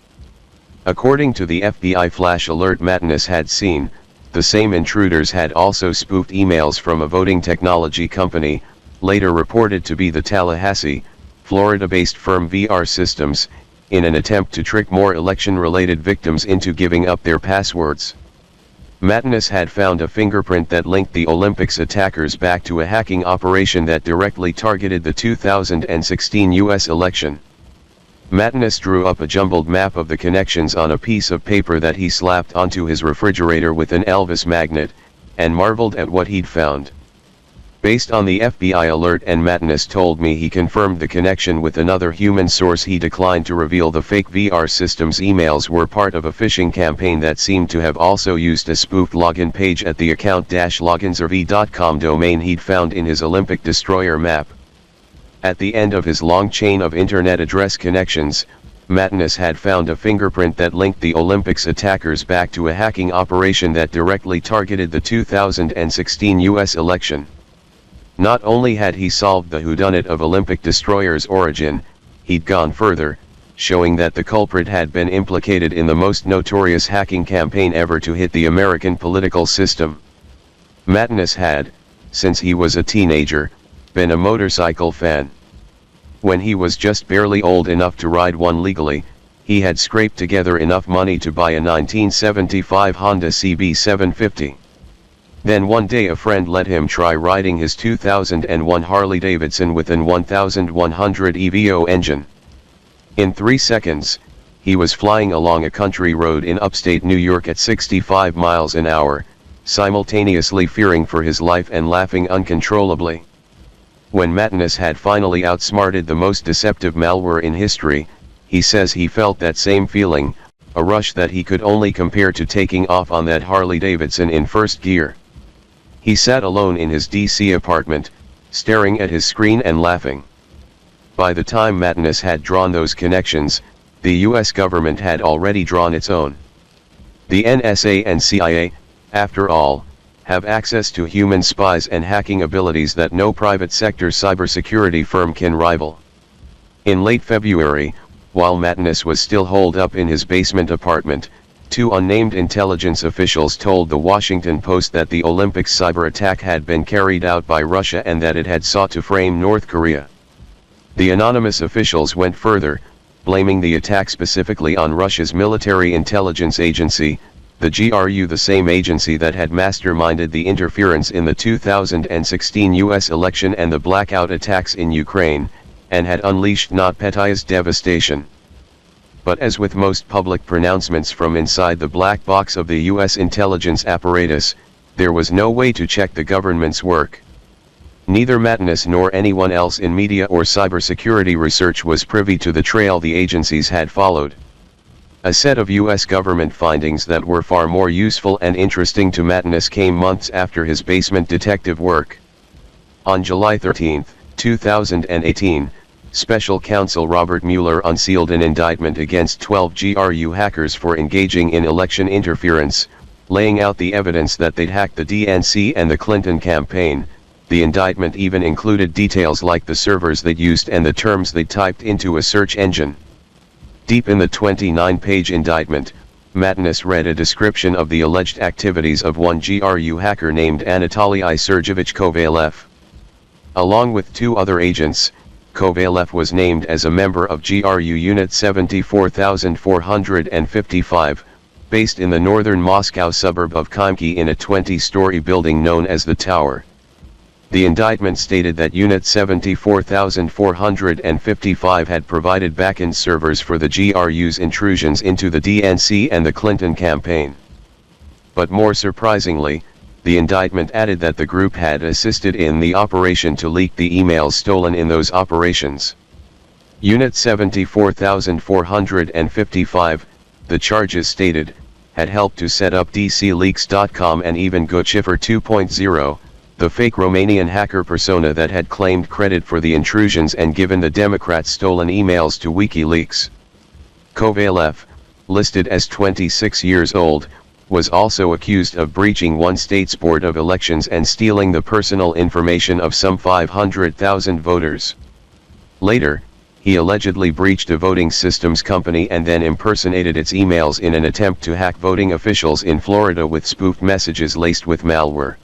According to the FBI flash alert Matinus had seen, the same intruders had also spoofed emails from a voting technology company, later reported to be the Tallahassee, Florida-based firm VR Systems, in an attempt to trick more election-related victims into giving up their passwords. Matinus had found a fingerprint that linked the Olympics attackers back to a hacking operation that directly targeted the 2016 U.S. election. Matinus drew up a jumbled map of the connections on a piece of paper that he slapped onto his refrigerator with an Elvis magnet, and marveled at what he'd found. Based on the FBI alert, and Matinus told me he confirmed the connection with another human source, he declined to reveal the fake VR Systems emails were part of a phishing campaign that seemed to have also used a spoofed login page at the account-loginserv.com domain he'd found in his Olympic Destroyer map. At the end of his long chain of internet address connections, Mattis had found a fingerprint that linked the Olympics attackers back to a hacking operation that directly targeted the 2016 US election. Not only had he solved the whodunit of Olympic destroyer's origin, he'd gone further, showing that the culprit had been implicated in the most notorious hacking campaign ever to hit the American political system. Mattis had, since he was a teenager, been a motorcycle fan. When he was just barely old enough to ride one legally, he had scraped together enough money to buy a 1975 Honda CB750. Then one day a friend let him try riding his 2001 Harley-Davidson with an 1100 EVO engine. In 3 seconds, he was flying along a country road in upstate New York at 65 miles an hour, simultaneously fearing for his life and laughing uncontrollably. When Mattis had finally outsmarted the most deceptive malware in history, he says he felt that same feeling, a rush that he could only compare to taking off on that Harley-Davidson in first gear. He sat alone in his DC apartment, staring at his screen and laughing. By the time Mattis had drawn those connections, the US government had already drawn its own. The NSA and CIA, after all, have access to human spies and hacking abilities that no private sector cybersecurity firm can rival. In late February, while Mattis was still holed up in his basement apartment, 2 unnamed intelligence officials told the Washington Post that the Olympics cyber attack had been carried out by Russia and that it had sought to frame North Korea. The anonymous officials went further, blaming the attack specifically on Russia's military intelligence agency, the GRU, the same agency that had masterminded the interference in the 2016 US election and the blackout attacks in Ukraine, and had unleashed NotPetya's devastation. But as with most public pronouncements from inside the black box of the US intelligence apparatus, there was no way to check the government's work. Neither Mattis nor anyone else in media or cybersecurity research was privy to the trail the agencies had followed. A set of US government findings that were far more useful and interesting to Mattis came months after his basement detective work. On July 13, 2018, Special Counsel Robert Mueller unsealed an indictment against 12 GRU hackers for engaging in election interference, laying out the evidence that they'd hacked the DNC and the Clinton campaign. The indictment even included details like the servers they'd used and the terms they'd typed into a search engine. Deep in the 29-page indictment, Mattis read a description of the alleged activities of one GRU hacker named Anatoly Sergeyevich Kovalev. Along with 2 other agents, Kovalev was named as a member of GRU Unit 74455, based in the northern Moscow suburb of Khimki in a 20-story building known as the Tower. The indictment stated that Unit 74455 had provided backend servers for the GRU's intrusions into the DNC and the Clinton campaign. But more surprisingly, the indictment added that the group had assisted in the operation to leak the emails stolen in those operations. Unit 74455, the charges stated, had helped to set up DCLeaks.com and even GoChiffer 2.0, the fake Romanian hacker persona that had claimed credit for the intrusions and given the Democrats stolen emails to WikiLeaks. Kovalev, listed as 26 years old, was also accused of breaching one state's Board of Elections and stealing the personal information of some 500,000 voters. Later, he allegedly breached a voting systems company and then impersonated its emails in an attempt to hack voting officials in Florida with spoofed messages laced with malware.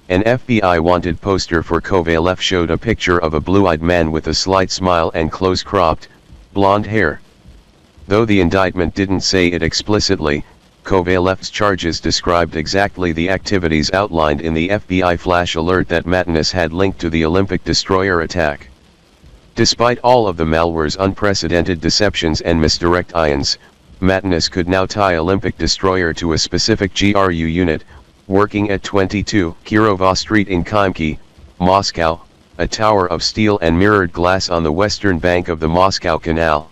An FBI wanted poster for Kovalev showed a picture of a blue-eyed man with a slight smile and close-cropped, blonde hair. Though the indictment didn't say it explicitly, Kovalev's charges described exactly the activities outlined in the FBI flash alert that Mattis had linked to the Olympic destroyer attack. Despite all of the malware's unprecedented deceptions and misdirect ions, Mattis could now tie Olympic destroyer to a specific GRU unit, working at 22 Kirova Street in Khimki, Moscow, a tower of steel and mirrored glass on the western bank of the Moscow Canal.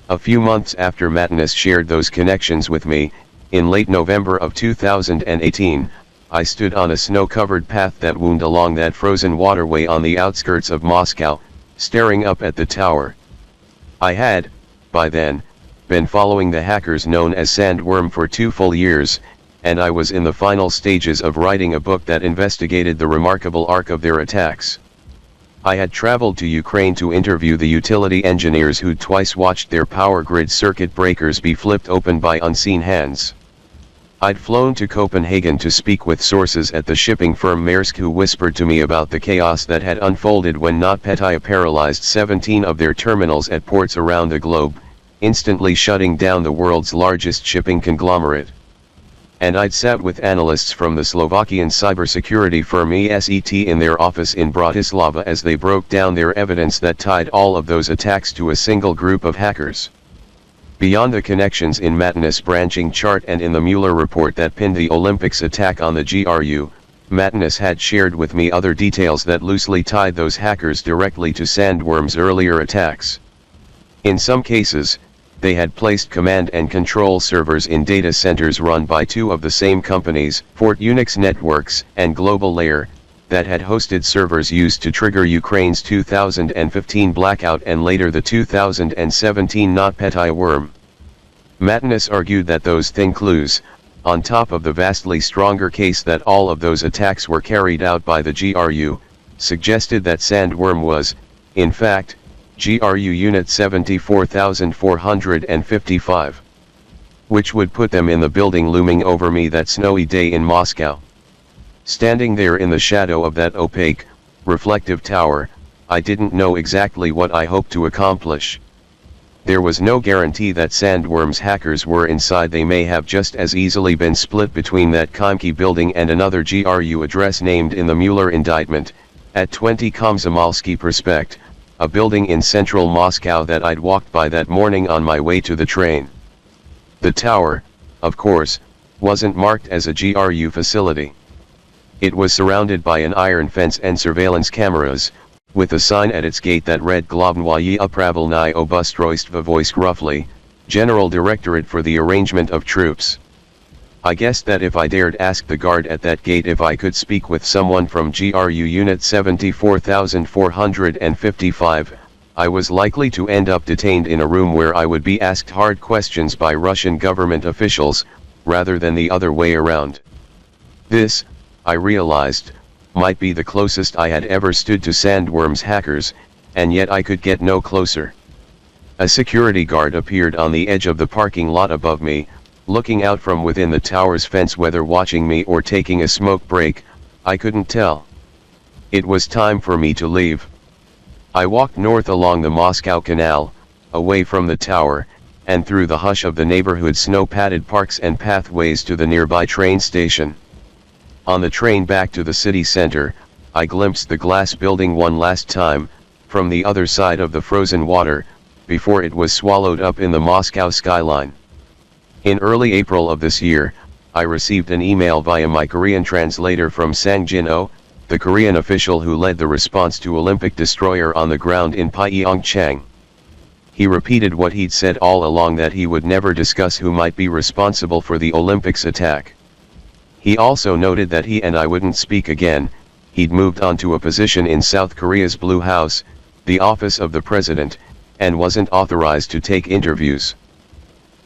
A few months after Mattis shared those connections with me, in late November of 2018, I stood on a snow-covered path that wound along that frozen waterway on the outskirts of Moscow, staring up at the tower. I had, by then, been following the hackers known as Sandworm for 2 full years, and I was in the final stages of writing a book that investigated the remarkable arc of their attacks. I had traveled to Ukraine to interview the utility engineers who'd twice watched their power grid circuit breakers be flipped open by unseen hands. I'd flown to Copenhagen to speak with sources at the shipping firm Maersk who whispered to me about the chaos that had unfolded when NotPetya paralyzed 17 of their terminals at ports around the globe, instantly shutting down the world's largest shipping conglomerate. And I'd sat with analysts from the Slovakian cybersecurity firm ESET in their office in Bratislava as they broke down their evidence that tied all of those attacks to a single group of hackers. Beyond the connections in Mattinus' branching chart and in the Mueller report that pinned the Olympics attack on the GRU, Mattinus had shared with me other details that loosely tied those hackers directly to Sandworm's earlier attacks. In some cases, they had placed command and control servers in data centers run by 2 of the same companies, Fort Unix Networks and Global Layer, that had hosted servers used to trigger Ukraine's 2015 blackout and later the 2017 NotPetya worm. Mattinus argued that those thin clues, on top of the vastly stronger case that all of those attacks were carried out by the GRU, suggested that Sandworm was, in fact, GRU Unit 74455, which would put them in the building looming over me that snowy day in Moscow. Standing there in the shadow of that opaque, reflective tower, I didn't know exactly what I hoped to accomplish. There was no guarantee that Sandworm's hackers were inside. They may have just as easily been split between that Khimki building and another GRU address named in the Mueller indictment, at 20 Komsomolsky Prospect, a building in central Moscow that I'd walked by that morning on my way to the train. The tower, of course, wasn't marked as a GRU facility. It was surrounded by an iron fence and surveillance cameras, with a sign at its gate that read Globnoye Upravilnye Obustroystvo Voisk roughly, General Directorate for the Arrangement of Troops. I guessed that if I dared ask the guard at that gate if I could speak with someone from GRU Unit 74455, I was likely to end up detained in a room where I would be asked hard questions by Russian government officials, rather than the other way around. This, I realized, might be the closest I had ever stood to Sandworm's hackers, and yet I could get no closer. A security guard appeared on the edge of the parking lot above me, looking out from within the tower's fence, whether watching me or taking a smoke break, I couldn't tell. It was time for me to leave. I walked north along the Moscow Canal, away from the tower, and through the hush of the neighborhood's snow-padded parks and pathways to the nearby train station. On the train back to the city center, I glimpsed the glass building one last time, from the other side of the frozen water, before it was swallowed up in the Moscow skyline. In early April of this year, I received an email via my Korean translator from Sang Jin-oh, the Korean official who led the response to Olympic destroyer on the ground in Pyeongchang. He repeated what he'd said all along, that he would never discuss who might be responsible for the Olympics attack. He also noted that he and I wouldn't speak again. He'd moved on to a position in South Korea's Blue House, the office of the president, and wasn't authorized to take interviews.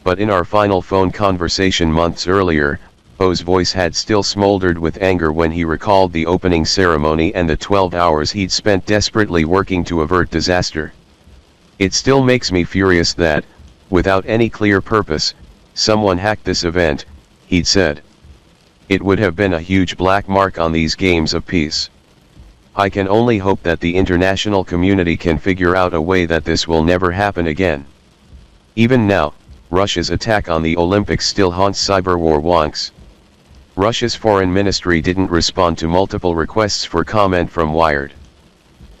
But in our final phone conversation months earlier, Oh's voice had still smoldered with anger when he recalled the opening ceremony and the 12 hours he'd spent desperately working to avert disaster. It still makes me furious that, without any clear purpose, someone hacked this event, he'd said. It would have been a huge black mark on these games of peace. I can only hope that the international community can figure out a way that this will never happen again. Even now, Russia's attack on the Olympics still haunts cyberwar wonks. Russia's foreign ministry didn't respond to multiple requests for comment from Wired.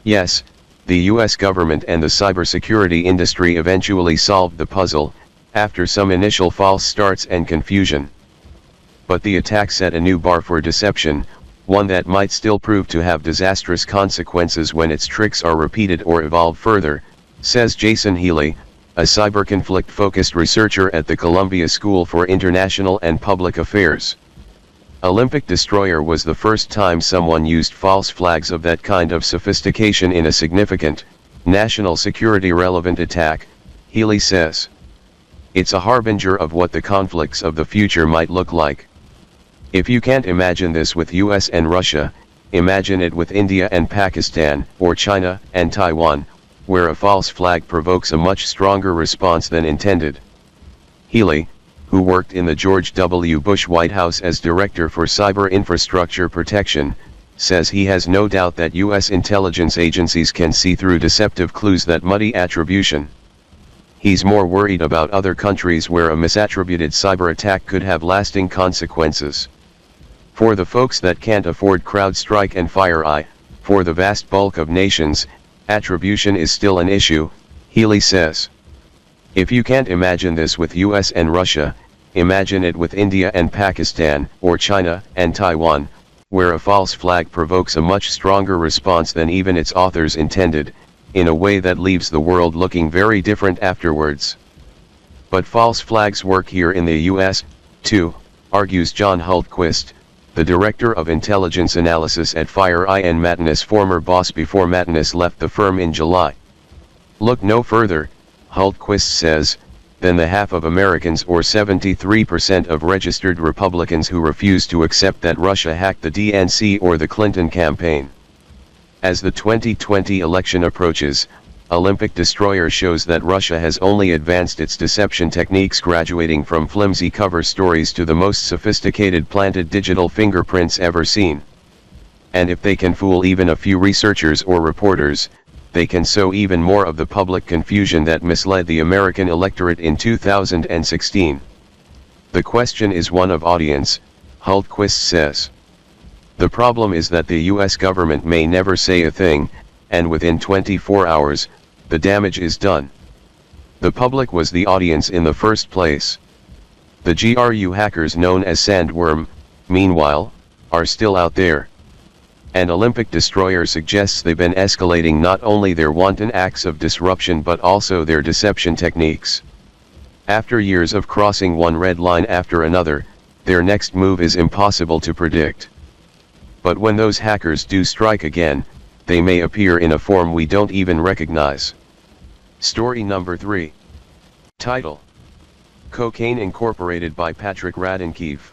Yes, the US government and the cybersecurity industry eventually solved the puzzle, after some initial false starts and confusion. But the attack set a new bar for deception, one that might still prove to have disastrous consequences when its tricks are repeated or evolve further, says Jason Healy, a cyber conflict-focused researcher at the Columbia School for International and Public Affairs. Olympic Destroyer was the first time someone used false flags of that kind of sophistication in a significant, national security relevant attack, Healy says. It's a harbinger of what the conflicts of the future might look like. If you can't imagine this with US and Russia, imagine it with India and Pakistan, or China and Taiwan, where a false flag provokes a much stronger response than intended. Healy, who worked in the George W. Bush White House as Director for Cyber Infrastructure Protection, says he has no doubt that U.S. intelligence agencies can see through deceptive clues that muddy attribution. He's more worried about other countries where a misattributed cyber attack could have lasting consequences. For the folks that can't afford CrowdStrike and FireEye, for the vast bulk of nations, attribution is still an issue, Healy says. If you can't imagine this with US and Russia, imagine it with India and Pakistan, or China and Taiwan, where a false flag provokes a much stronger response than even its authors intended, in a way that leaves the world looking very different afterwards. But false flags work here in the US, too, argues John Hultquist, the Director of Intelligence Analysis at FireEye and Mattinus' former boss before Mattinus left the firm in July. Look no further, Hultquist says, than the half of Americans or 73% of registered Republicans who refuse to accept that Russia hacked the DNC or the Clinton campaign. As the 2020 election approaches, Olympic Destroyer shows that Russia has only advanced its deception techniques, graduating from flimsy cover stories to the most sophisticated planted digital fingerprints ever seen. And if they can fool even a few researchers or reporters, they can sow even more of the public confusion that misled the American electorate in 2016. The question is one of audience, Hultquist says. The problem is that the US government may never say a thing, and within 24 hours, the damage is done. The public was the audience in the first place. The GRU hackers known as Sandworm, meanwhile, are still out there. And Olympic Destroyer suggests they've been escalating not only their wanton acts of disruption but also their deception techniques. After years of crossing one red line after another, their next move is impossible to predict. But when those hackers do strike again, they may appear in a form we don't even recognize. Story number 3. Title: Cocaine Incorporated by Patrick Radinkeefe.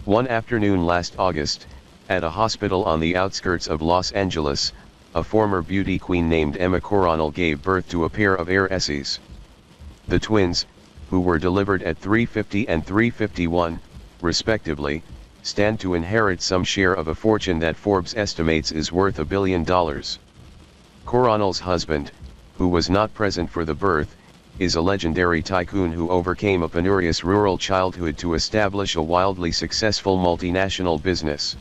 One afternoon last August, at a hospital on the outskirts of Los Angeles, a former beauty queen named Emma Coronel gave birth to a pair of heiresses. The twins, who were delivered at 350 and 351, respectively, stand to inherit some share of a fortune that Forbes estimates is worth $1 billion. Coronel's husband, who was not present for the birth, is a legendary tycoon who overcame a penurious rural childhood to establish a wildly successful multinational business.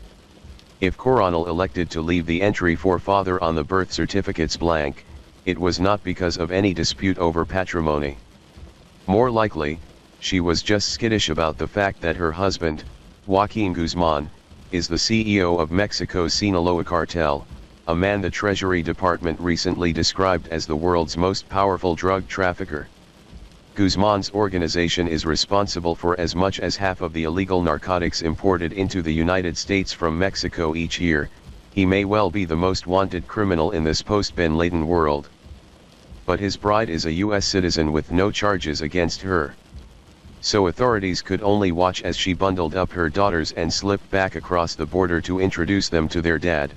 If Coronel elected to leave the entry for father on the birth certificates blank, it was not because of any dispute over patrimony. More likely, she was just skittish about the fact that her husband, Joaquin Guzman, is the CEO of Mexico's Sinaloa cartel, a man the Treasury Department recently described as the world's most powerful drug trafficker. Guzman's organization is responsible for as much as half of the illegal narcotics imported into the United States from Mexico each year. He may well be the most wanted criminal in this post-Bin Laden world. But his bride is a U.S. citizen with no charges against her. So authorities could only watch as she bundled up her daughters and slipped back across the border to introduce them to their dad.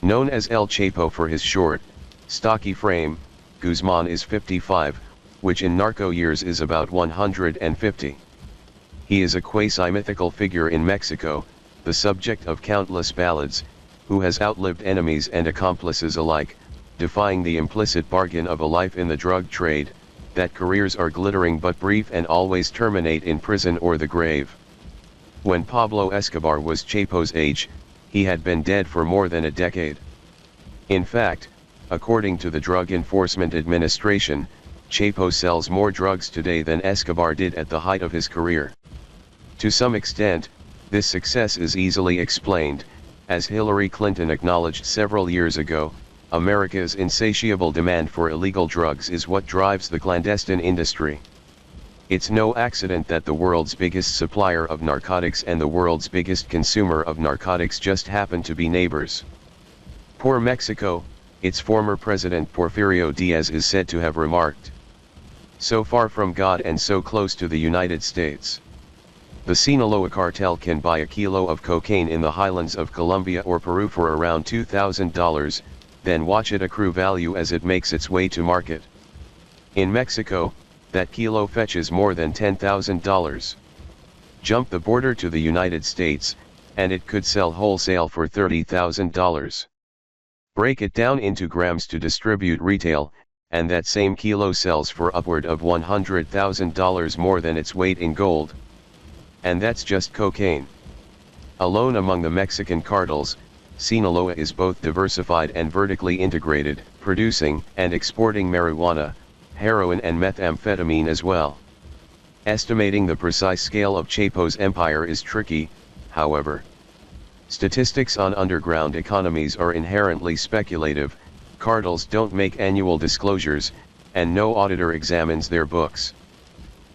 Known as El Chapo for his short, stocky frame, Guzman is 55, which in narco years is about 150. He is a quasi-mythical figure in Mexico, the subject of countless ballads, who has outlived enemies and accomplices alike, defying the implicit bargain of a life in the drug trade, that careers are glittering but brief and always terminate in prison or the grave. When Pablo Escobar was Chapo's age, he had been dead for more than a decade. In fact, according to the Drug Enforcement Administration, Chapo sells more drugs today than Escobar did at the height of his career. To some extent, this success is easily explained, as Hillary Clinton acknowledged several years ago. America's insatiable demand for illegal drugs is what drives the clandestine industry. It's no accident that the world's biggest supplier of narcotics and the world's biggest consumer of narcotics just happen to be neighbors. Poor Mexico, its former president Porfirio Diaz is said to have remarked. So far from God and so close to the United States. The Sinaloa cartel can buy a kilo of cocaine in the highlands of Colombia or Peru for around $2,000, then watch it accrue value as it makes its way to market. In Mexico, that kilo fetches more than $10,000. Jump the border to the United States, and it could sell wholesale for $30,000. Break it down into grams to distribute retail, and that same kilo sells for upward of $100,000 more than its weight in gold. And that's just cocaine. Alone among the Mexican cartels, Sinaloa is both diversified and vertically integrated, producing and exporting marijuana, heroin and methamphetamine as well. Estimating the precise scale of Chapo's empire is tricky, however. Statistics on underground economies are inherently speculative, cartels don't make annual disclosures, and no auditor examines their books.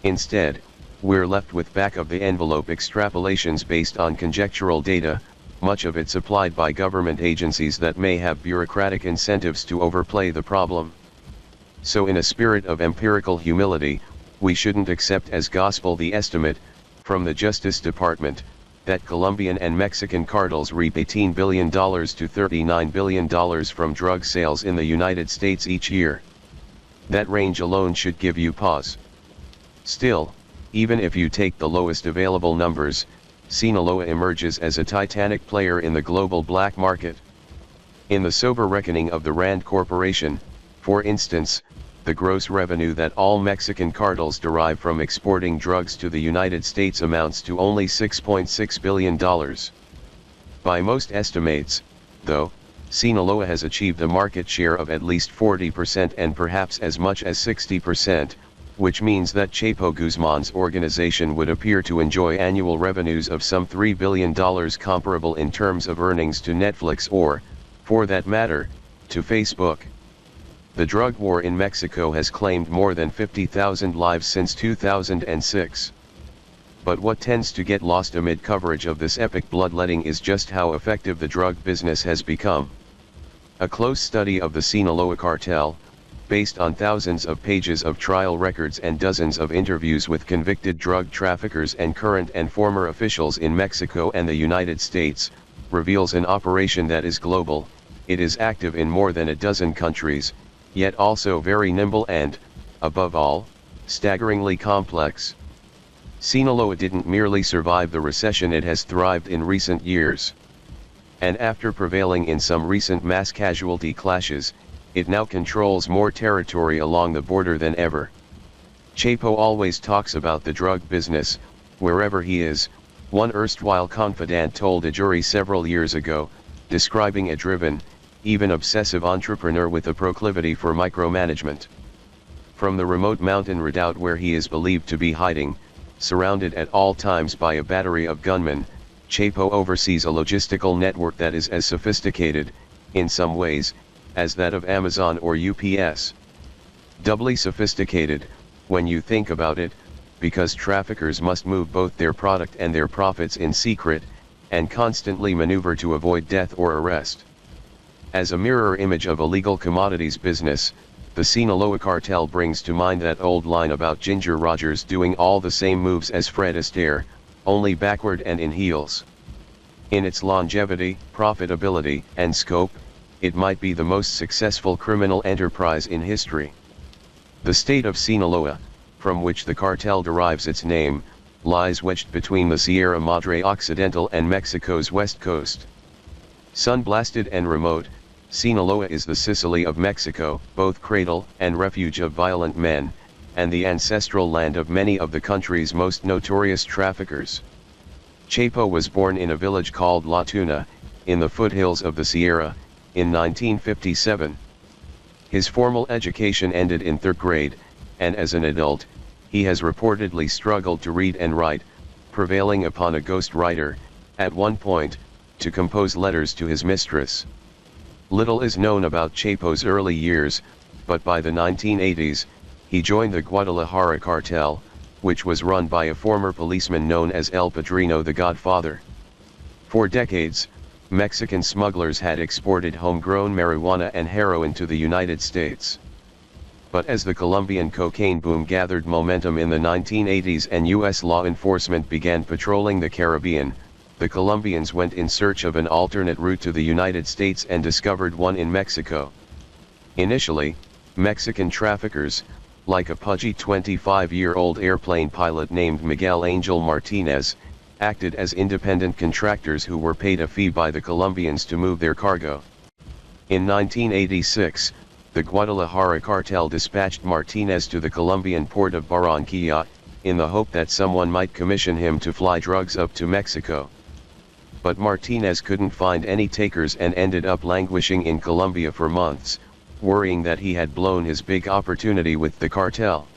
Instead, we're left with back-of-the-envelope extrapolations based on conjectural data, much of it supplied by government agencies that may have bureaucratic incentives to overplay the problem. So in a spirit of empirical humility, we shouldn't accept as gospel the estimate, from the Justice Department, that Colombian and Mexican cartels reap $18 billion to $39 billion from drug sales in the United States each year. That range alone should give you pause. Still, even if you take the lowest available numbers, Sinaloa emerges as a titanic player in the global black market. In the sober reckoning of the Rand Corporation, for instance, the gross revenue that all Mexican cartels derive from exporting drugs to the United States amounts to only $6.6 billion. By most estimates, though, Sinaloa has achieved a market share of at least 40% and perhaps as much as 60%, which means that Chapo Guzman's organization would appear to enjoy annual revenues of some $3 billion comparable in terms of earnings to Netflix or, for that matter, to Facebook. The drug war in Mexico has claimed more than 50,000 lives since 2006. But what tends to get lost amid coverage of this epic bloodletting is just how effective the drug business has become. A close study of the Sinaloa cartel, based on thousands of pages of trial records and dozens of interviews with convicted drug traffickers and current and former officials in Mexico and the United States, reveals an operation that is global. It is active in more than a dozen countries, yet also very nimble and, above all, staggeringly complex. Sinaloa didn't merely survive the recession, it has thrived in recent years. And after prevailing in some recent mass casualty clashes, it now controls more territory along the border than ever. Chapo always talks about the drug business, wherever he is, one erstwhile confidant told a jury several years ago, describing a driven, even obsessive entrepreneur with a proclivity for micromanagement. From the remote mountain redoubt where he is believed to be hiding, surrounded at all times by a battery of gunmen, Chapo oversees a logistical network that is as sophisticated, in some ways, as that of Amazon or UPS. Doubly sophisticated, when you think about it, because traffickers must move both their product and their profits in secret, and constantly maneuver to avoid death or arrest. As a mirror image of illegal commodities business, the Sinaloa cartel brings to mind that old line about Ginger Rogers doing all the same moves as Fred Astaire, only backward and in heels. In its longevity, profitability, and scope, it might be the most successful criminal enterprise in history. The state of Sinaloa, from which the cartel derives its name, lies wedged between the Sierra Madre Occidental and Mexico's west coast. Sun-blasted and remote, Sinaloa is the Sicily of Mexico, both cradle and refuge of violent men, and the ancestral land of many of the country's most notorious traffickers. Chapo was born in a village called La Tuna, in the foothills of the Sierra, in 1957. His formal education ended in 3rd grade, and as an adult, he has reportedly struggled to read and write, prevailing upon a ghostwriter, at one point, to compose letters to his mistress. Little is known about Chapo's early years, but by the 1980s, he joined the Guadalajara cartel, which was run by a former policeman known as El Padrino the Godfather. For decades, Mexican smugglers had exported homegrown marijuana and heroin to the United States. But as the Colombian cocaine boom gathered momentum in the 1980s and U.S. law enforcement began patrolling the Caribbean, the Colombians went in search of an alternate route to the United States and discovered one in Mexico. Initially, Mexican traffickers, like a pudgy 25-year-old airplane pilot named Miguel Angel Martinez, acted as independent contractors who were paid a fee by the Colombians to move their cargo. In 1986, the Guadalajara cartel dispatched Martinez to the Colombian port of Barranquilla, in the hope that someone might commission him to fly drugs up to Mexico. But Martinez couldn't find any takers and ended up languishing in Colombia for months, worrying that he had blown his big opportunity with the cartel.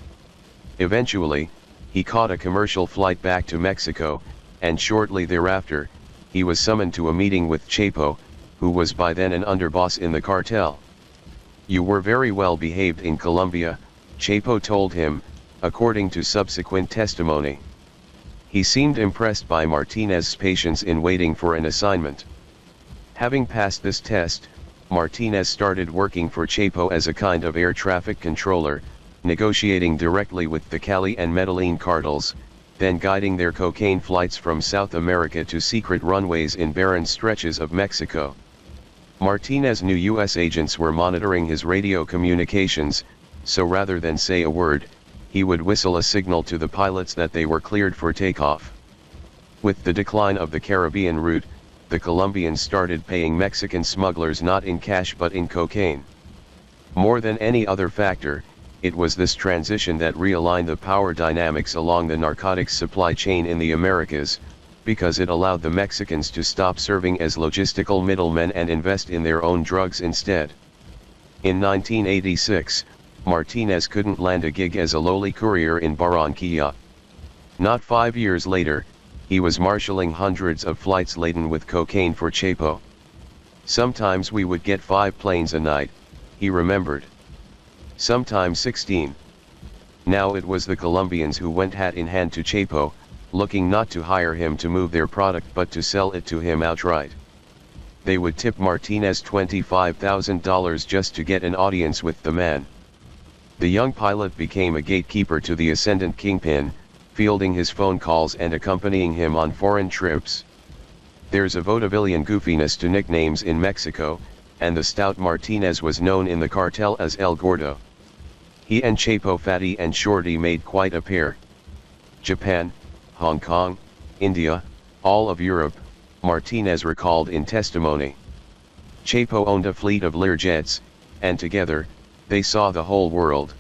Eventually, he caught a commercial flight back to Mexico, and shortly thereafter, he was summoned to a meeting with Chapo, who was by then an underboss in the cartel. "You were very well behaved in Colombia," Chapo told him, according to subsequent testimony. He seemed impressed by Martinez's patience in waiting for an assignment. Having passed this test, Martinez started working for Chapo as a kind of air traffic controller, negotiating directly with the Cali and Medellin cartels, then guiding their cocaine flights from South America to secret runways in barren stretches of Mexico. Martinez knew U.S. agents were monitoring his radio communications, so rather than say a word, he would whistle a signal to the pilots that they were cleared for takeoff. With the decline of the Caribbean route, the Colombians started paying Mexican smugglers not in cash but in cocaine. More than any other factor, it was this transition that realigned the power dynamics along the narcotics supply chain in the Americas, because it allowed the Mexicans to stop serving as logistical middlemen and invest in their own drugs instead. In 1986, Martinez couldn't land a gig as a lowly courier in Barranquilla. Not 5 years later, he was marshalling hundreds of flights laden with cocaine for Chapo. "Sometimes we would get 5 planes a night," he remembered. "Sometimes 16. Now it was the Colombians who went hat in hand to Chapo, looking not to hire him to move their product but to sell it to him outright. They would tip Martinez $25,000 just to get an audience with the man. The young pilot became a gatekeeper to the ascendant kingpin, fielding his phone calls and accompanying him on foreign trips. There's a vaudevillian goofiness to nicknames in Mexico, and the stout Martinez was known in the cartel as El Gordo. He and Chapo Fatty and Shorty made quite a pair. Japan, Hong Kong, India, all of Europe, Martinez recalled in testimony. Chapo owned a fleet of Learjets, and together, they saw the whole world.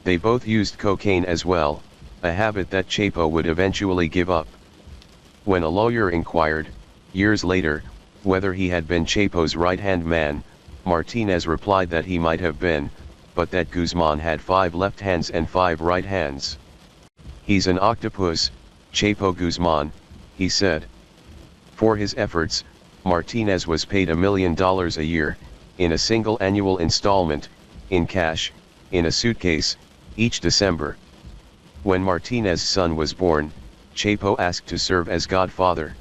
They both used cocaine as well, a habit that Chapo would eventually give up. When a lawyer inquired, years later, whether he had been Chapo's right-hand man, Martinez replied that he might have been, but that Guzman had 5 left hands and 5 right hands. "He's an octopus, Chapo Guzman," he said. For his efforts, Martinez was paid $1 million a year, in a single annual installment, in cash, in a suitcase, each December. When Martinez's son was born, Chapo asked to serve as godfather.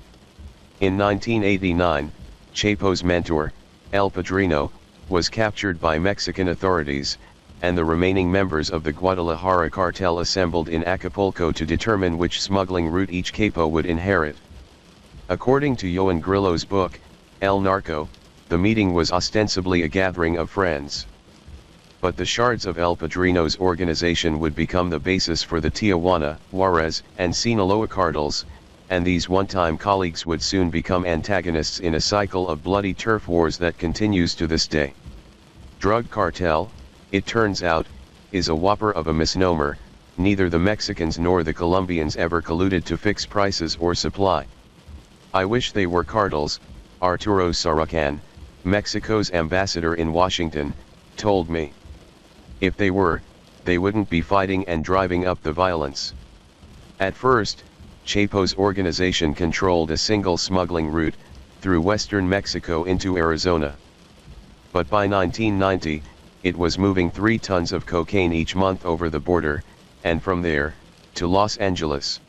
In 1989, Chapo's mentor, El Padrino, was captured by Mexican authorities, and the remaining members of the Guadalajara cartel assembled in Acapulco to determine which smuggling route each capo would inherit. According to Joan Grillo's book, El Narco, the meeting was ostensibly a gathering of friends. But the shards of El Padrino's organization would become the basis for the Tijuana, Juarez, and Sinaloa cartels, and these one-time colleagues would soon become antagonists in a cycle of bloody turf wars that continues to this day. Drug cartel, it turns out, is a whopper of a misnomer. Neither the Mexicans nor the Colombians ever colluded to fix prices or supply. "I wish they were cartels," Arturo Saracan, Mexico's ambassador in Washington, told me. "If they were, they wouldn't be fighting and driving up the violence." At first, Chapo's organization controlled a single smuggling route, through western Mexico into Arizona. But by 1990, it was moving 3 tons of cocaine each month over the border, and from there, to Los Angeles.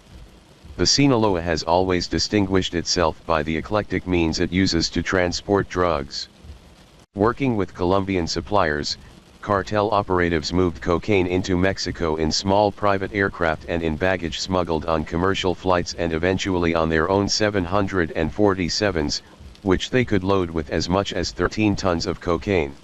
The Sinaloa has always distinguished itself by the eclectic means it uses to transport drugs. Working with Colombian suppliers, cartel operatives moved cocaine into Mexico in small private aircraft and in baggage smuggled on commercial flights and eventually on their own 747s, which they could load with as much as 13 tons of cocaine.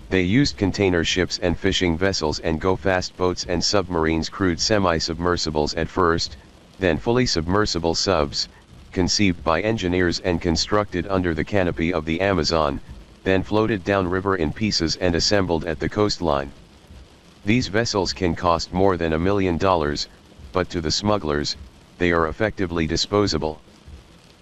They used container ships and fishing vessels and go-fast boats and submarines, crewed semi-submersibles at first, then fully submersible subs, conceived by engineers and constructed under the canopy of the Amazon, then floated downriver in pieces and assembled at the coastline. These vessels can cost more than $1 million, but to the smugglers, they are effectively disposable.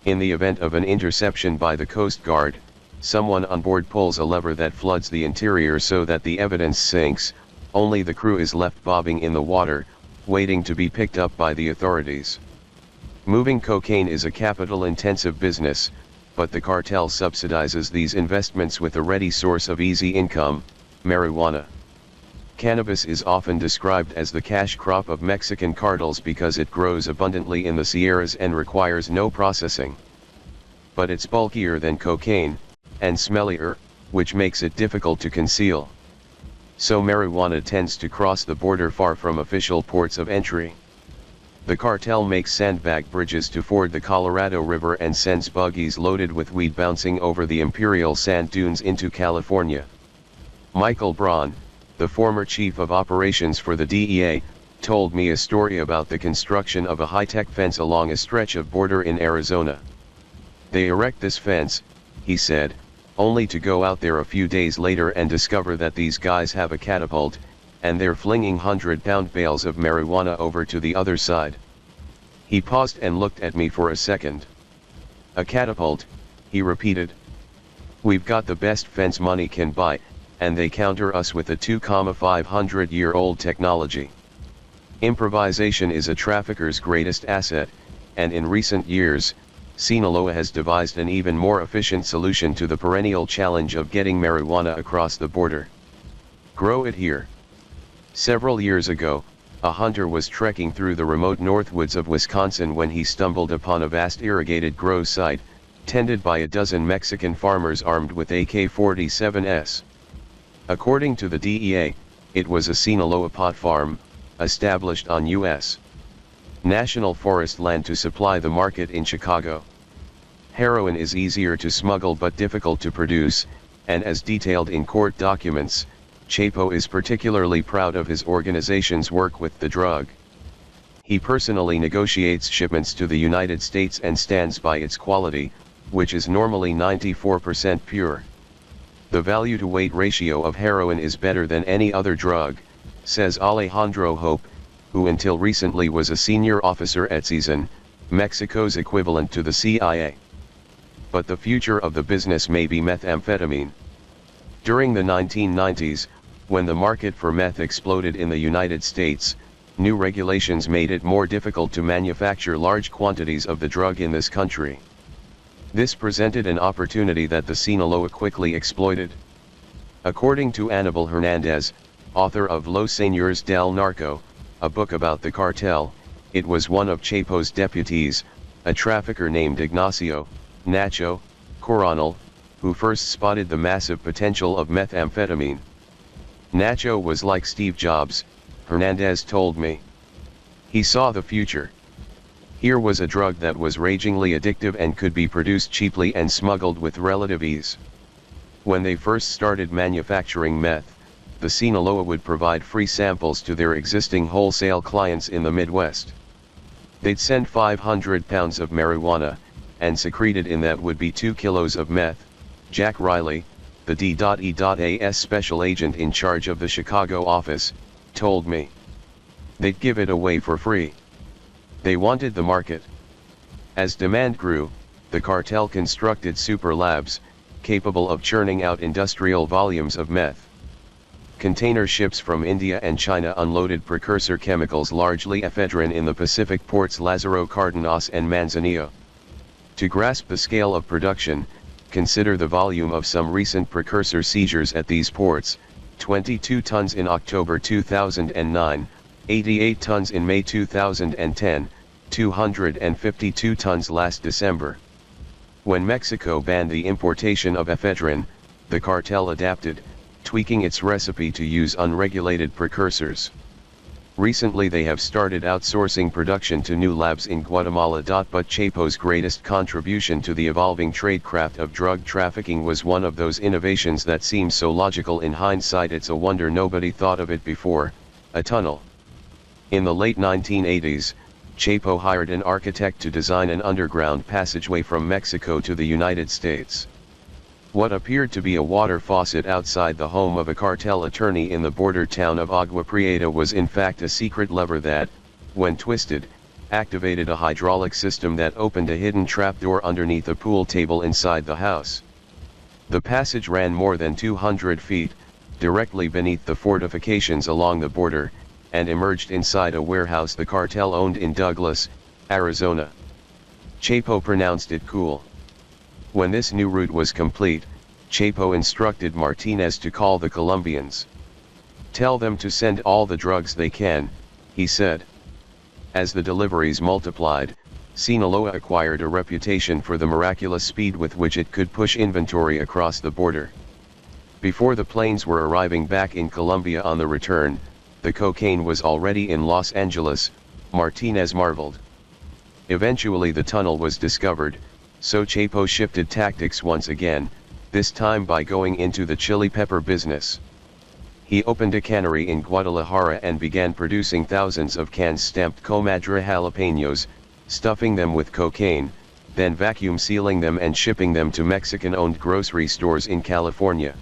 In the event of an interception by the Coast Guard, someone on board pulls a lever that floods the interior so that the evidence sinks, only the crew is left bobbing in the water, waiting to be picked up by the authorities. Moving cocaine is a capital-intensive business, but the cartel subsidizes these investments with a ready source of easy income, marijuana. Cannabis is often described as the cash crop of Mexican cartels because it grows abundantly in the Sierras and requires no processing. But it's bulkier than cocaine, and smellier, which makes it difficult to conceal. So marijuana tends to cross the border far from official ports of entry. The cartel makes sandbag bridges to ford the Colorado River and sends buggies loaded with weed bouncing over the imperial sand dunes into California. Michael Braun, the former chief of operations for the DEA, told me a story about the construction of a high-tech fence along a stretch of border in Arizona. They erect this fence, he said, only to go out there a few days later and discover that these guys have a catapult, and they're flinging 100-pound bales of marijuana over to the other side. He paused and looked at me for a second. A catapult, he repeated. We've got the best fence money can buy, and they counter us with a 2,500-year-old technology. Improvisation is a trafficker's greatest asset, and in recent years, Sinaloa has devised an even more efficient solution to the perennial challenge of getting marijuana across the border. Grow it here. Several years ago, a hunter was trekking through the remote northwoods of Wisconsin when he stumbled upon a vast irrigated grow site, tended by a dozen Mexican farmers armed with AK-47s. According to the DEA, it was a Sinaloa pot farm, established on U.S. national forest land to supply the market in Chicago. Heroin is easier to smuggle but difficult to produce, and as detailed in court documents, Chapo is particularly proud of his organization's work with the drug. He personally negotiates shipments to the United States and stands by its quality, which is normally 94% pure. The value-to-weight ratio of heroin is better than any other drug, says Alejandro Hope, who until recently was a senior officer at CISAN, Mexico's equivalent to the CIA. But the future of the business may be methamphetamine. During the 1990s, when the market for meth exploded in the United States, new regulations made it more difficult to manufacture large quantities of the drug in this country. This presented an opportunity that the Sinaloa quickly exploited. According to Anibal Hernandez, author of Los Señores del Narco, a book about the cartel, it was one of Chapo's deputies, a trafficker named Ignacio Nacho Coronel, who first spotted the massive potential of methamphetamine. Nacho was like Steve Jobs, Hernandez told me. He saw the future. Here was a drug that was ragingly addictive and could be produced cheaply and smuggled with relative ease. When they first started manufacturing meth, the Sinaloa would provide free samples to their existing wholesale clients in the Midwest. They'd send 500 pounds of marijuana, and secreted in that would be 2 kilos of meth, Jack Riley, the D.E.A.'s special agent in charge of the Chicago office, told me. They'd give it away for free. They wanted the market. As demand grew, the cartel constructed super labs, capable of churning out industrial volumes of meth. Container ships from India and China unloaded precursor chemicals, largely ephedrine, in the Pacific ports Lázaro Cárdenas and Manzanillo. To grasp the scale of production, consider the volume of some recent precursor seizures at these ports: 22 tons in October 2009, 88 tons in May 2010, 252 tons last December. When Mexico banned the importation of ephedrine, the cartel adapted, tweaking its recipe to use unregulated precursors. Recently they have started outsourcing production to new labs in Guatemala. But Chapo's greatest contribution to the evolving tradecraft of drug trafficking was one of those innovations that seems so logical in hindsight it's a wonder nobody thought of it before: a tunnel. In the late 1980s, Chapo hired an architect to design an underground passageway from Mexico to the United States. What appeared to be a water faucet outside the home of a cartel attorney in the border town of Agua Prieta was in fact a secret lever that, when twisted, activated a hydraulic system that opened a hidden trapdoor underneath a pool table inside the house. The passage ran more than 200 feet, directly beneath the fortifications along the border, and emerged inside a warehouse the cartel owned in Douglas, Arizona. Chapo pronounced it cool. When this new route was complete, Chapo instructed Martinez to call the Colombians. "Tell them to send all the drugs they can," he said. As the deliveries multiplied, Sinaloa acquired a reputation for the miraculous speed with which it could push inventory across the border. Before the planes were arriving back in Colombia on the return, the cocaine was already in Los Angeles, Martinez marveled. Eventually the tunnel was discovered, so Chapo shifted tactics once again, this time by going into the chili pepper business. He opened a cannery in Guadalajara and began producing thousands of cans stamped Comadre jalapenos, stuffing them with cocaine, then vacuum sealing them and shipping them to Mexican-owned grocery stores in California.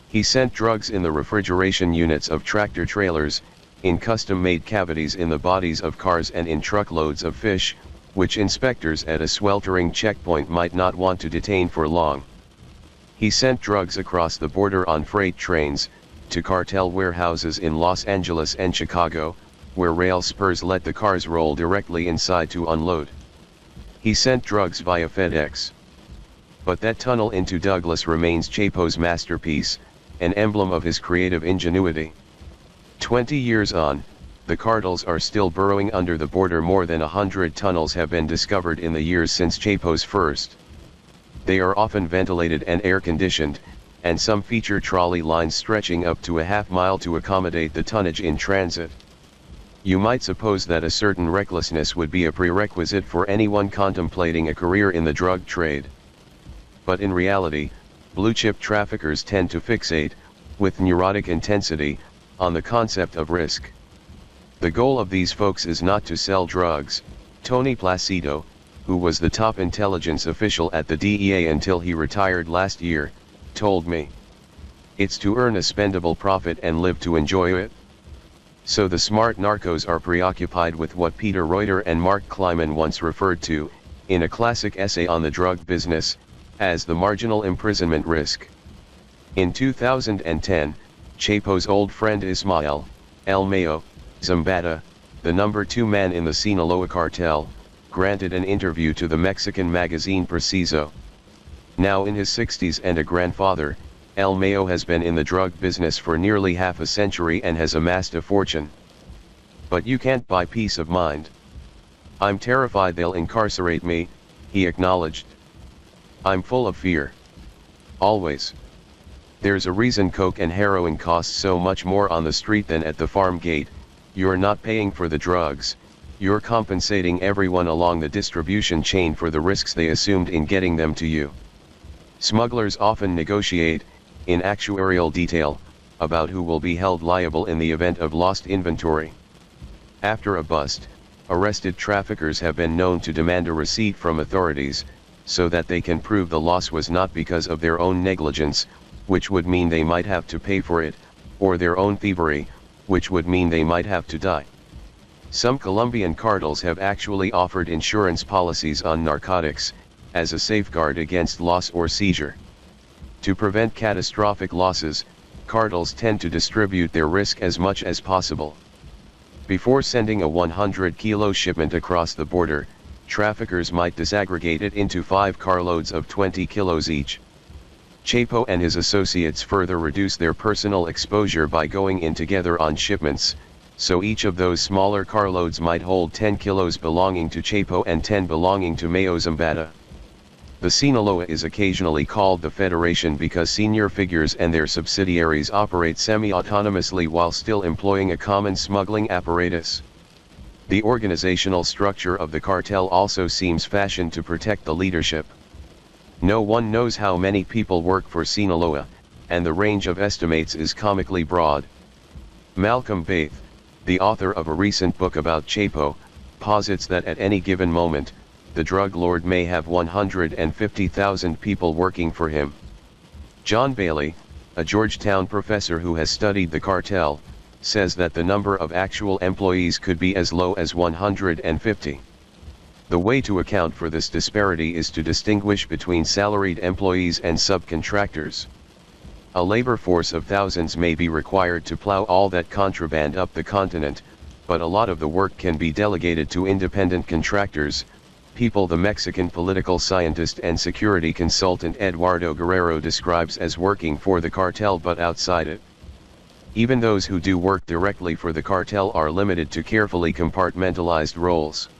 He sent drugs in the refrigeration units of tractor trailers, in custom-made cavities in the bodies of cars and in truckloads of fish, which inspectors at a sweltering checkpoint might not want to detain for long. He sent drugs across the border on freight trains, to cartel warehouses in Los Angeles and Chicago, where rail spurs let the cars roll directly inside to unload. He sent drugs via FedEx. But that tunnel into Douglas remains Chapo's masterpiece, an emblem of his creative ingenuity. 20 years on, the cartels are still burrowing under the border. More than 100 tunnels have been discovered in the years since Chapo's first. They are often ventilated and air-conditioned, and some feature trolley lines stretching up to a half-mile to accommodate the tonnage in transit. You might suppose that a certain recklessness would be a prerequisite for anyone contemplating a career in the drug trade. But in reality, blue-chip traffickers tend to fixate, with neurotic intensity, on the concept of risk. The goal of these folks is not to sell drugs. Tony Placido, who was the top intelligence official at the DEA until he retired last year, told me. It's to earn a spendable profit and live to enjoy it. So the smart narcos are preoccupied with what Peter Reuter and Mark Kleiman once referred to, in a classic essay on the drug business, as the marginal imprisonment risk. In 2010, Chapo's old friend Ismael El Mayo Zambada, the number 2 man in the Sinaloa cartel, granted an interview to the Mexican magazine Preciso. Now in his 60s and a grandfather, El Mayo has been in the drug business for nearly half a century and has amassed a fortune. But you can't buy peace of mind. "I'm terrified they'll incarcerate me," he acknowledged. "I'm full of fear. Always. There's a reason coke and heroin cost so much more on the street than at the farm gate. You're not paying for the drugs, you're compensating everyone along the distribution chain for the risks they assumed in getting them to you. Smugglers often negotiate, in actuarial detail, about who will be held liable in the event of lost inventory. After a bust, arrested traffickers have been known to demand a receipt from authorities, so that they can prove the loss was not because of their own negligence, which would mean they might have to pay for it, or their own thievery, which would mean they might have to die. Some Colombian cartels have actually offered insurance policies on narcotics, as a safeguard against loss or seizure. To prevent catastrophic losses, cartels tend to distribute their risk as much as possible. Before sending a 100-kilo shipment across the border, traffickers might disaggregate it into 5 carloads of 20 kilos each. Chapo and his associates further reduce their personal exposure by going in together on shipments, so each of those smaller carloads might hold 10 kilos belonging to Chapo and 10 belonging to Mayo Zambada. The Sinaloa is occasionally called the Federation because senior figures and their subsidiaries operate semi-autonomously while still employing a common smuggling apparatus. The organizational structure of the cartel also seems fashioned to protect the leadership. No one knows how many people work for Sinaloa, and the range of estimates is comically broad. Malcolm Baith, the author of a recent book about Chapo, posits that at any given moment, the drug lord may have 150,000 people working for him. John Bailey, a Georgetown professor who has studied the cartel, says that the number of actual employees could be as low as 150. The way to account for this disparity is to distinguish between salaried employees and subcontractors. A labor force of thousands may be required to plow all that contraband up the continent, but a lot of the work can be delegated to independent contractors, people the Mexican political scientist and security consultant Eduardo Guerrero describes as working for the cartel but outside it. Even those who do work directly for the cartel are limited to carefully compartmentalized roles.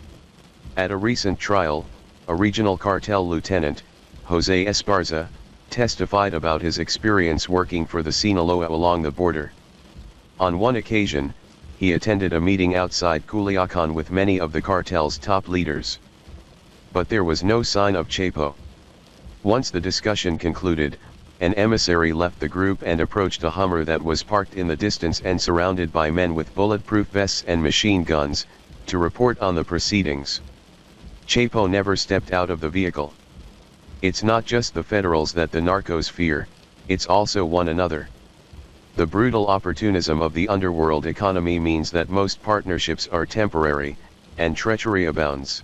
At a recent trial, a regional cartel lieutenant, Jose Esparza, testified about his experience working for the Sinaloa along the border. On one occasion, he attended a meeting outside Culiacan with many of the cartel's top leaders. But there was no sign of Chapo. Once the discussion concluded, an emissary left the group and approached a Hummer that was parked in the distance and surrounded by men with bulletproof vests and machine guns, to report on the proceedings. Chapo never stepped out of the vehicle. It's not just the federals that the narcos fear, it's also one another. The brutal opportunism of the underworld economy means that most partnerships are temporary, and treachery abounds.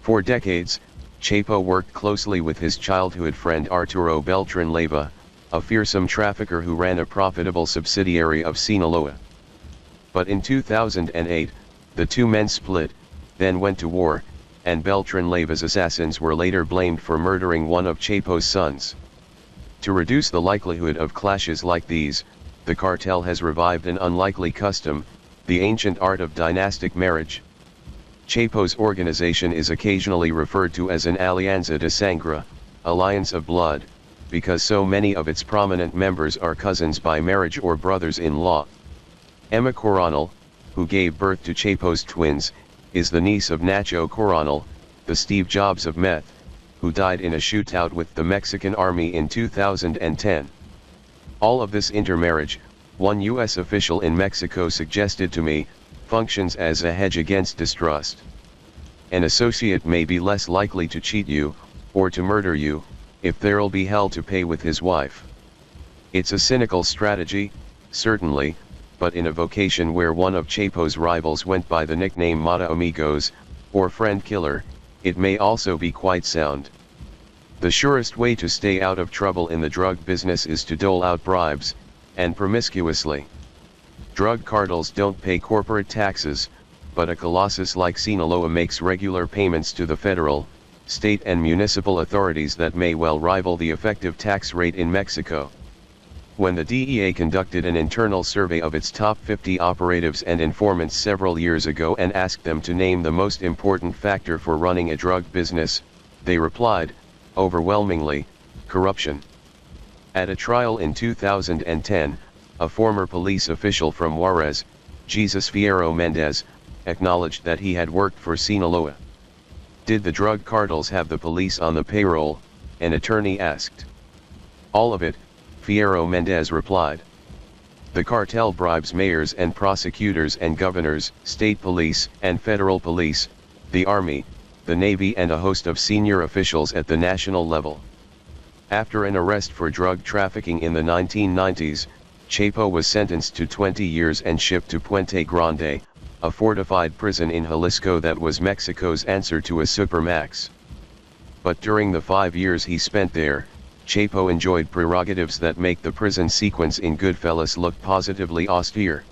For decades, Chapo worked closely with his childhood friend Arturo Beltran Leyva, a fearsome trafficker who ran a profitable subsidiary of Sinaloa. But in 2008, the two men split, then went to war, and Beltran Leyva's assassins were later blamed for murdering one of Chapo's sons. To reduce the likelihood of clashes like these, the cartel has revived an unlikely custom, the ancient art of dynastic marriage. Chapo's organization is occasionally referred to as an alianza de sangre, alliance of blood, because so many of its prominent members are cousins by marriage or brothers-in-law. Emma Coronel, who gave birth to Chapo's twins, is the niece of Nacho Coronel, the Steve Jobs of meth, who died in a shootout with the Mexican army in 2010. All of this intermarriage, one U.S. official in Mexico suggested to me, functions as a hedge against distrust. An associate may be less likely to cheat you, or to murder you, if there'll be hell to pay with his wife. It's a cynical strategy, certainly, but in a vocation where one of Chapo's rivals went by the nickname Mata Amigos, or friend killer, it may also be quite sound. The surest way to stay out of trouble in the drug business is to dole out bribes, and promiscuously. Drug cartels don't pay corporate taxes, but a colossus like Sinaloa makes regular payments to the federal, state and municipal authorities that may well rival the effective tax rate in Mexico. When the DEA conducted an internal survey of its top 50 operatives and informants several years ago and asked them to name the most important factor for running a drug business, they replied, overwhelmingly, corruption. At a trial in 2010, a former police official from Juarez, Jesus Fierro Mendez, acknowledged that he had worked for Sinaloa. Did the drug cartels have the police on the payroll? An attorney asked. All of it, Fierro Mendez replied. The cartel bribes mayors and prosecutors and governors, state police and federal police, the army, the navy and a host of senior officials at the national level. After an arrest for drug trafficking in the 1990s, Chapo was sentenced to 20 years and shipped to Puente Grande, a fortified prison in Jalisco that was Mexico's answer to a supermax. But during the 5 years he spent there, Chapo enjoyed prerogatives that make the prison sequence in Goodfellas look positively austere.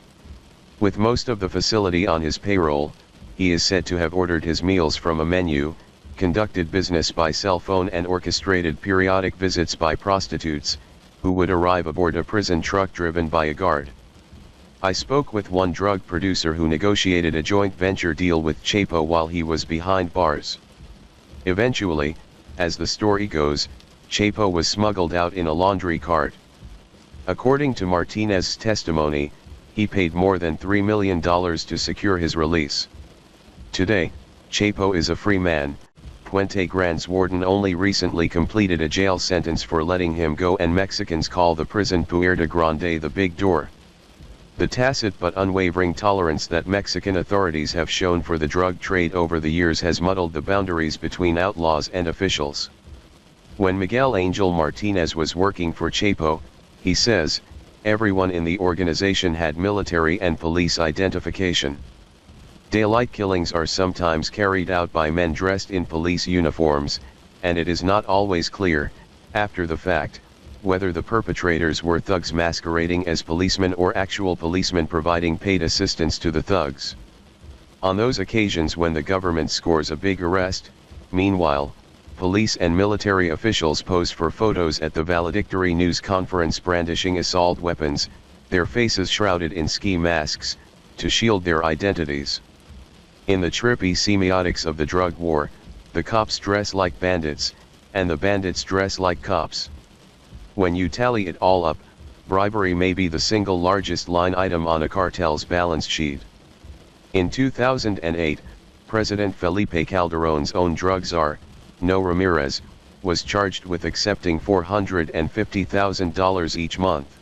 With most of the facility on his payroll, he is said to have ordered his meals from a menu, conducted business by cell phone and orchestrated periodic visits by prostitutes, who would arrive aboard a prison truck driven by a guard. I spoke with one drug producer who negotiated a joint venture deal with Chapo while he was behind bars. Eventually, as the story goes, Chapo was smuggled out in a laundry cart. According to Martinez's testimony, he paid more than $3 million to secure his release. Today, Chapo is a free man. Puente Grande's warden only recently completed a jail sentence for letting him go, and Mexicans call the prison Puerta Grande the Big Door. The tacit but unwavering tolerance that Mexican authorities have shown for the drug trade over the years has muddled the boundaries between outlaws and officials. When Miguel Angel Martinez was working for Chapo, he says, everyone in the organization had military and police identification. Daylight killings are sometimes carried out by men dressed in police uniforms, and it is not always clear, after the fact, whether the perpetrators were thugs masquerading as policemen or actual policemen providing paid assistance to the thugs. On those occasions when the government scores a big arrest, meanwhile, police and military officials pose for photos at the valedictory news conference brandishing assault weapons, their faces shrouded in ski masks, to shield their identities. In the trippy semiotics of the drug war, the cops dress like bandits, and the bandits dress like cops. When you tally it all up, bribery may be the single largest line item on a cartel's balance sheet. In 2008, President Felipe Calderón's own drug czar, No Ramirez, was charged with accepting $450,000 each month.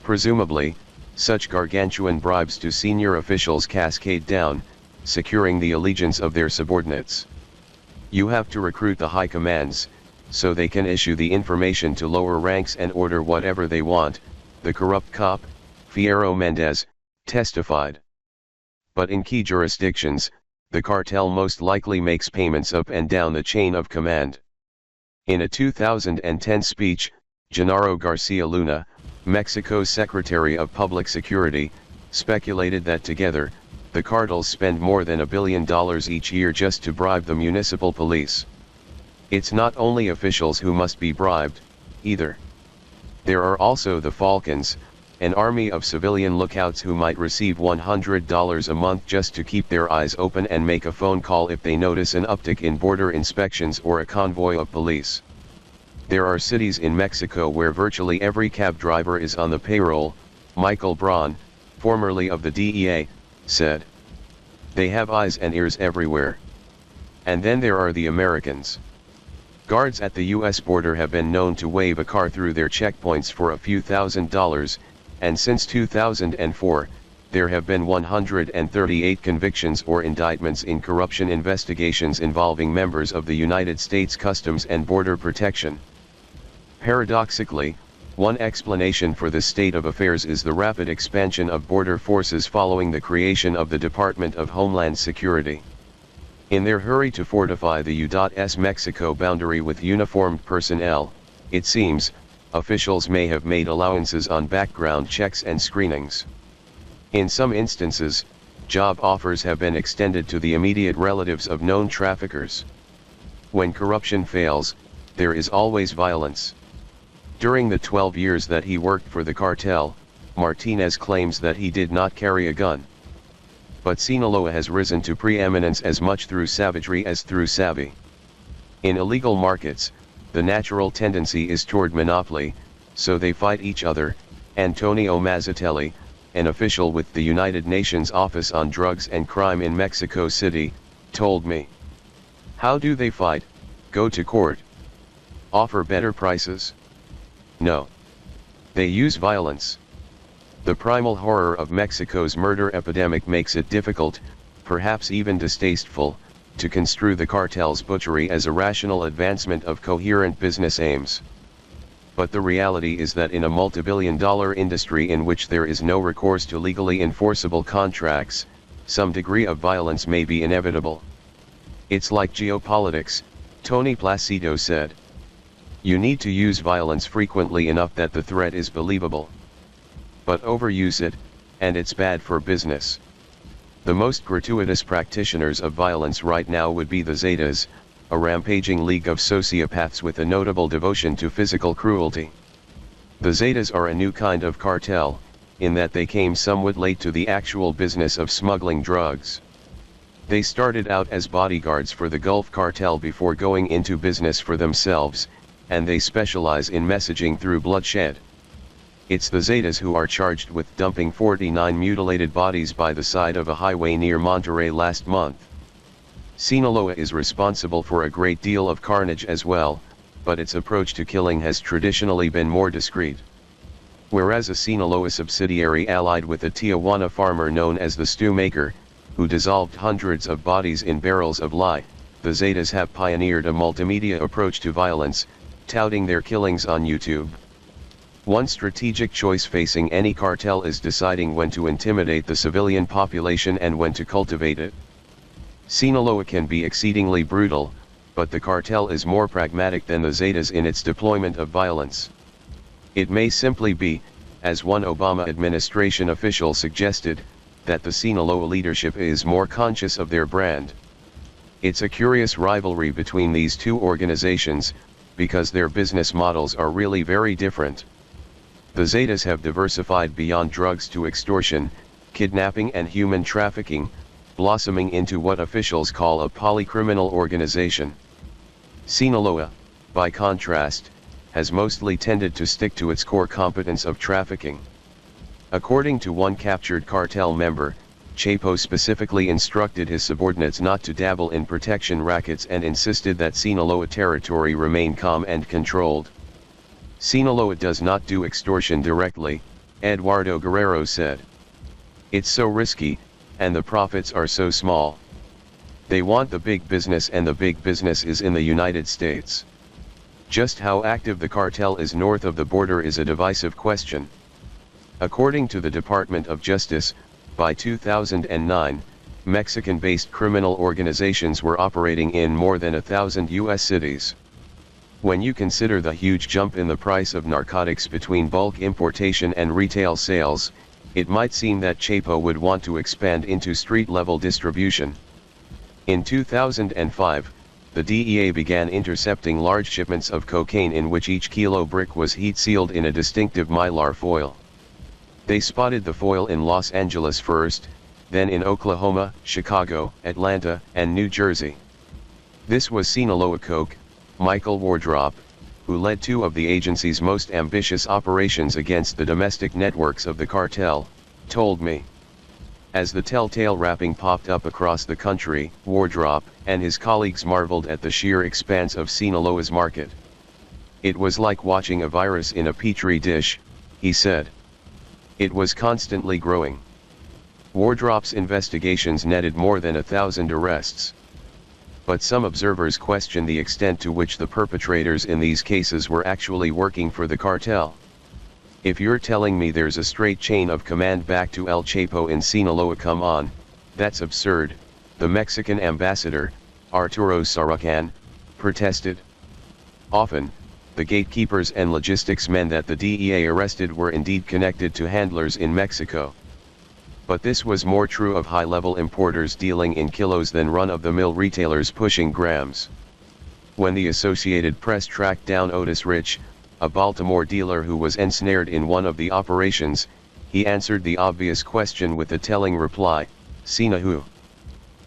Presumably, such gargantuan bribes to senior officials cascade down, securing the allegiance of their subordinates. You have to recruit the high commands, so they can issue the information to lower ranks and order whatever they want, the corrupt cop, Fierro Mendez, testified. But in key jurisdictions, the cartel most likely makes payments up and down the chain of command. In a 2010 speech, Genaro Garcia Luna, Mexico's Secretary of Public Security, speculated that together, the cartels spend more than $1 billion each year just to bribe the municipal police. It's not only officials who must be bribed, either. There are also the Falcons, an army of civilian lookouts who might receive $100 a month just to keep their eyes open and make a phone call if they notice an uptick in border inspections or a convoy of police. There are cities in Mexico where virtually every cab driver is on the payroll, Michael Braun, formerly of the DEA, said. They have eyes and ears everywhere. And then there are the Americans. Guards at the U.S. border have been known to wave a car through their checkpoints for a few $1,000s, and since 2004, there have been 138 convictions or indictments in corruption investigations involving members of the United States Customs and Border Protection. Paradoxically, one explanation for this state of affairs is the rapid expansion of border forces following the creation of the Department of Homeland Security. In their hurry to fortify the U.S. Mexico boundary with uniformed personnel, it seems, officials may have made allowances on background checks and screenings. In some instances, job offers have been extended to the immediate relatives of known traffickers. When corruption fails, there is always violence. During the 12 years that he worked for the cartel, Martinez claims that he did not carry a gun. But Sinaloa has risen to preeminence as much through savagery as through savvy. In illegal markets, the natural tendency is toward monopoly, so they fight each other. Antonio Mazzatelli, an official with the United Nations Office on Drugs and Crime in Mexico City, told me. How do they fight? Go to court? Offer better prices? No. They use violence. The primal horror of Mexico's murder epidemic makes it difficult, perhaps even distasteful, to construe the cartel's butchery as a rational advancement of coherent business aims. But the reality is that in a multi-billion-dollar industry in which there is no recourse to legally enforceable contracts, some degree of violence may be inevitable. It's like geopolitics, Tony Placido said. You need to use violence frequently enough that the threat is believable. But overuse it, and it's bad for business. The most gratuitous practitioners of violence right now would be the Zetas, a rampaging league of sociopaths with a notable devotion to physical cruelty. The Zetas are a new kind of cartel, in that they came somewhat late to the actual business of smuggling drugs. They started out as bodyguards for the Gulf Cartel before going into business for themselves, and they specialize in messaging through bloodshed. It's the Zetas who are charged with dumping 49 mutilated bodies by the side of a highway near Monterey last month. Sinaloa is responsible for a great deal of carnage as well, but its approach to killing has traditionally been more discreet. Whereas a Sinaloa subsidiary allied with a Tijuana farmer known as the Stew Maker, who dissolved hundreds of bodies in barrels of lye, the Zetas have pioneered a multimedia approach to violence, touting their killings on YouTube. One strategic choice facing any cartel is deciding when to intimidate the civilian population and when to cultivate it. Sinaloa can be exceedingly brutal, but the cartel is more pragmatic than the Zetas in its deployment of violence. It may simply be, as one Obama administration official suggested, that the Sinaloa leadership is more conscious of their brand. It's a curious rivalry between these two organizations, because their business models are really very different. The Zetas have diversified beyond drugs to extortion, kidnapping and human trafficking, blossoming into what officials call a polycriminal organization. Sinaloa, by contrast, has mostly tended to stick to its core competence of trafficking. According to one captured cartel member, Chapo specifically instructed his subordinates not to dabble in protection rackets and insisted that Sinaloa territory remain calm and controlled. Sinaloa does not do extortion directly, Eduardo Guerrero said. It's so risky, and the profits are so small. They want the big business, and the big business is in the United States. Just how active the cartel is north of the border is a divisive question. According to the Department of Justice, by 2009, Mexican-based criminal organizations were operating in more than 1,000 U.S. cities. When you consider the huge jump in the price of narcotics between bulk importation and retail sales, it might seem that Chapo would want to expand into street-level distribution. In 2005, the DEA began intercepting large shipments of cocaine in which each kilo brick was heat-sealed in a distinctive mylar foil. They spotted the foil in Los Angeles first, then in Oklahoma, Chicago, Atlanta, and New Jersey. This was Sinaloa Coke, Michael Wardrop, who led two of the agency's most ambitious operations against the domestic networks of the cartel, told me. As the telltale wrapping popped up across the country, Wardrop and his colleagues marveled at the sheer expanse of Sinaloa's market. It was like watching a virus in a petri dish, he said. It was constantly growing. Wardrop's investigations netted more than 1,000 arrests. But some observers question the extent to which the perpetrators in these cases were actually working for the cartel. If you're telling me there's a straight chain of command back to El Chapo in Sinaloa, come on, that's absurd, the Mexican ambassador, Arturo Saracan, protested. Often, the gatekeepers and logistics men that the DEA arrested were indeed connected to handlers in Mexico. But this was more true of high-level importers dealing in kilos than run-of-the-mill retailers pushing grams. When the Associated Press tracked down Otis Rich, a Baltimore dealer who was ensnared in one of the operations, he answered the obvious question with a telling reply, "Sina who?"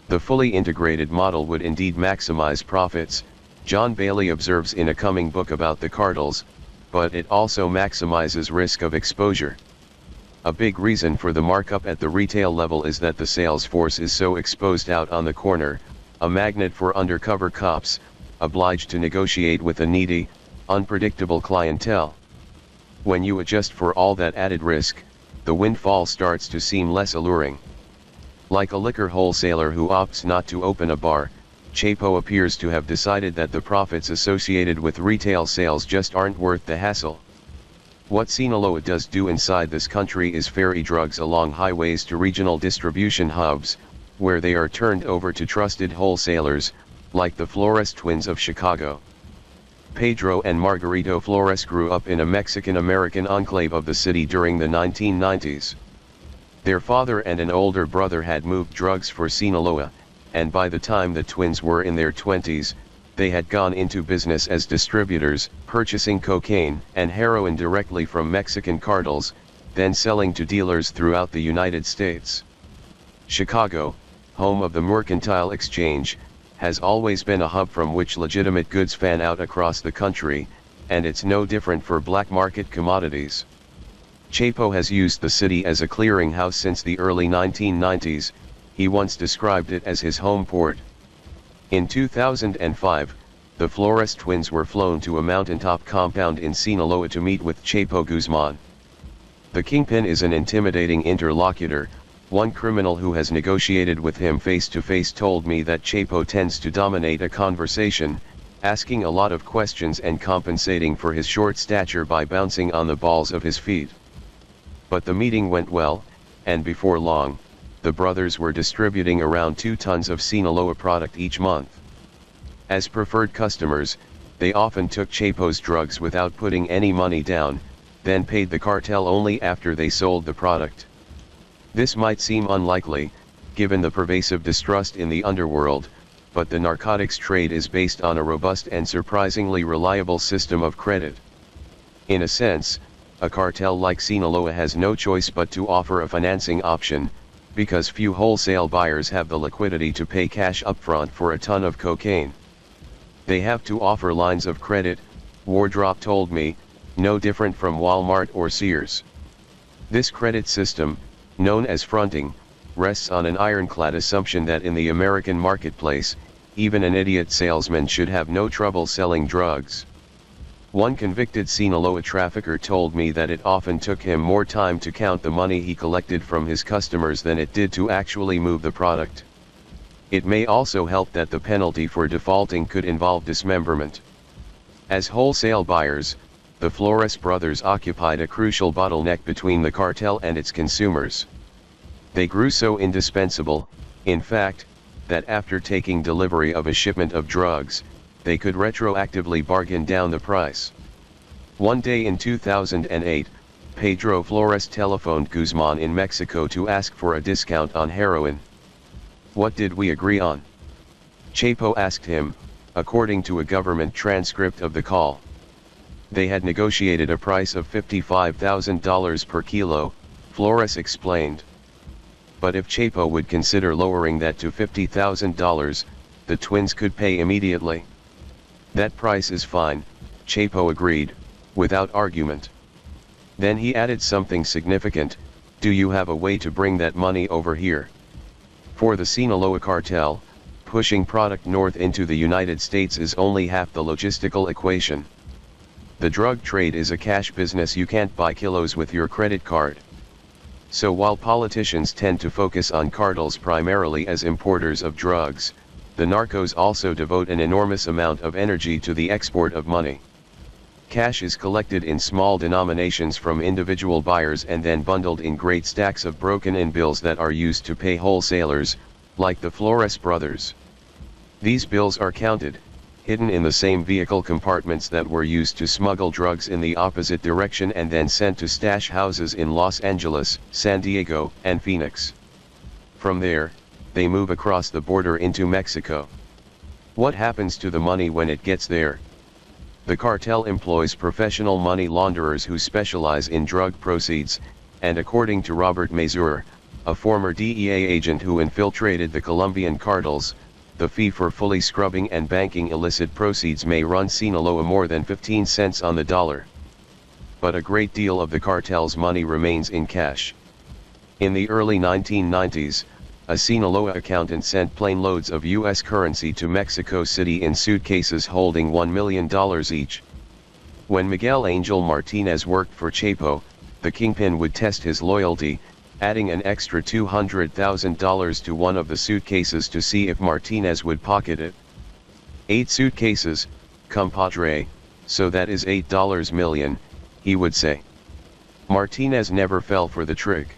The fully integrated model would indeed maximize profits, John Bailey observes in a coming book about the cartels, but it also maximizes risk of exposure. A big reason for the markup at the retail level is that the sales force is so exposed out on the corner, a magnet for undercover cops, obliged to negotiate with a needy, unpredictable clientele. When you adjust for all that added risk, the windfall starts to seem less alluring. Like a liquor wholesaler who opts not to open a bar, Chapo appears to have decided that the profits associated with retail sales just aren't worth the hassle. What Sinaloa does do inside this country is ferry drugs along highways to regional distribution hubs, where they are turned over to trusted wholesalers, like the Flores twins of Chicago. Pedro and Margarito Flores grew up in a Mexican-American enclave of the city during the 1990s. Their father and an older brother had moved drugs for Sinaloa, and by the time the twins were in their 20s, they had gone into business as distributors, purchasing cocaine and heroin directly from Mexican cartels, then selling to dealers throughout the United States. Chicago, home of the Mercantile Exchange, has always been a hub from which legitimate goods fan out across the country, and it's no different for black market commodities. Chapo has used the city as a clearinghouse since the early 1990s, he once described it as his home port. In 2005, the Flores twins were flown to a mountaintop compound in Sinaloa to meet with Chapo Guzman. The kingpin is an intimidating interlocutor. One criminal who has negotiated with him face-to-face told me that Chapo tends to dominate a conversation, asking a lot of questions and compensating for his short stature by bouncing on the balls of his feet. But the meeting went well, and before long, the brothers were distributing around 2 tons of Sinaloa product each month. As preferred customers, they often took Chapo's drugs without putting any money down, then paid the cartel only after they sold the product. This might seem unlikely, given the pervasive distrust in the underworld, but the narcotics trade is based on a robust and surprisingly reliable system of credit. In a sense, a cartel like Sinaloa has no choice but to offer a financing option, because few wholesale buyers have the liquidity to pay cash upfront for a ton of cocaine. They have to offer lines of credit, Wardrop told me, no different from Walmart or Sears. This credit system, known as fronting, rests on an ironclad assumption that in the American marketplace, even an idiot salesman should have no trouble selling drugs. One convicted Sinaloa trafficker told me that it often took him more time to count the money he collected from his customers than it did to actually move the product. It may also help that the penalty for defaulting could involve dismemberment. As wholesale buyers, the Flores brothers occupied a crucial bottleneck between the cartel and its consumers. They grew so indispensable, in fact, that after taking delivery of a shipment of drugs, they could retroactively bargain down the price. One day in 2008, Pedro Flores telephoned Guzman in Mexico to ask for a discount on heroin. "What did we agree on?" Chapo asked him, according to a government transcript of the call. They had negotiated a price of $55,000 per kilo, Flores explained. But if Chapo would consider lowering that to $50,000, the twins could pay immediately. "That price is fine," Chapo agreed, without argument. Then he added something significant: "Do you have a way to bring that money over here?" For the Sinaloa cartel, pushing product north into the United States is only half the logistical equation. The drug trade is a cash business. You can't buy kilos with your credit card. So while politicians tend to focus on cartels primarily as importers of drugs, the narcos also devote an enormous amount of energy to the export of money. Cash is collected in small denominations from individual buyers and then bundled in great stacks of broken-in bills that are used to pay wholesalers, like the Flores brothers. These bills are counted, hidden in the same vehicle compartments that were used to smuggle drugs in the opposite direction and then sent to stash houses in Los Angeles, San Diego, and Phoenix. From there, they move across the border into Mexico. What happens to the money when it gets there? The cartel employs professional money launderers who specialize in drug proceeds, and according to Robert Mazur, a former DEA agent who infiltrated the Colombian cartels, the fee for fully scrubbing and banking illicit proceeds may run Sinaloa more than 15 cents on the dollar. But a great deal of the cartel's money remains in cash. In the early 1990s, a Sinaloa accountant sent plane loads of U.S. currency to Mexico City in suitcases holding $1 million each. When Miguel Angel Martinez worked for Chapo, the kingpin would test his loyalty, adding an extra $200,000 to one of the suitcases to see if Martinez would pocket it. 8 suitcases, compadre, so that is $8 million, he would say. Martinez never fell for the trick.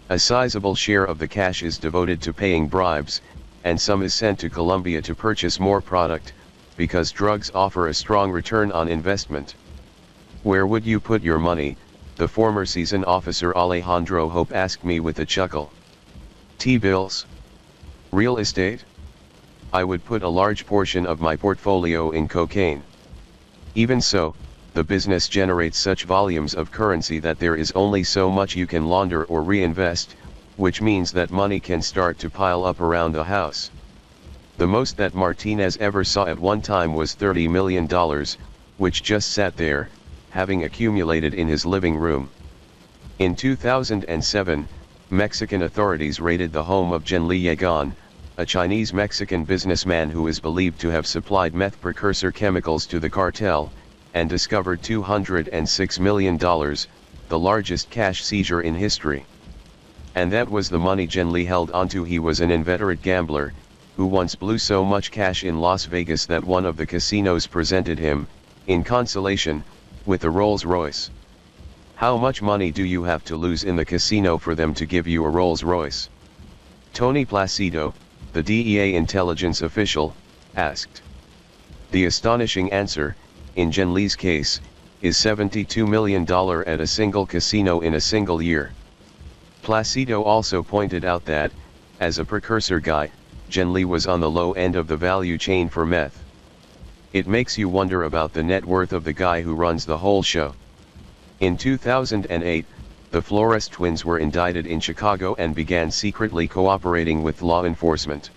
A sizable share of the cash is devoted to paying bribes, and some is sent to Colombia to purchase more product, because drugs offer a strong return on investment. "Where would you put your money?" the former seasoned officer Alejandro Hope asked me with a chuckle. "T-bills? Real estate? I would put a large portion of my portfolio in cocaine." Even so, the business generates such volumes of currency that there is only so much you can launder or reinvest, which means that money can start to pile up around the house. The most that Martinez ever saw at one time was $30 million, which just sat there, having accumulated in his living room. In 2007, Mexican authorities raided the home of Zhenli Yegan, a Chinese-Mexican businessman who is believed to have supplied meth precursor chemicals to the cartel, and discovered $206 million, the largest cash seizure in history. And that was the money Zhenli held onto. He was an inveterate gambler, who once blew so much cash in Las Vegas that one of the casinos presented him, in consolation, with a Rolls-Royce. How much money do you have to lose in the casino for them to give you a Rolls-Royce? Tony Placido, the DEA intelligence official, asked. The astonishing answer, in Zhenli's case, is $72 million at a single casino in a single year. Placido also pointed out that, as a precursor guy, Zhenli was on the low end of the value chain for meth. It makes you wonder about the net worth of the guy who runs the whole show. In 2008, the Flores twins were indicted in Chicago and began secretly cooperating with law enforcement.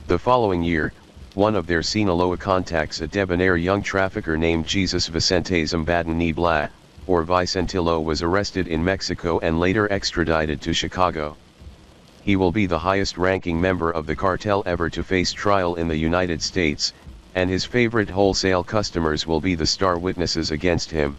The following year, one of their Sinaloa contacts, a debonair young trafficker named Jesus Vicente Zambada Nibla, or Vicentillo, was arrested in Mexico and later extradited to Chicago. He will be the highest-ranking member of the cartel ever to face trial in the United States, and his favorite wholesale customers will be the star witnesses against him.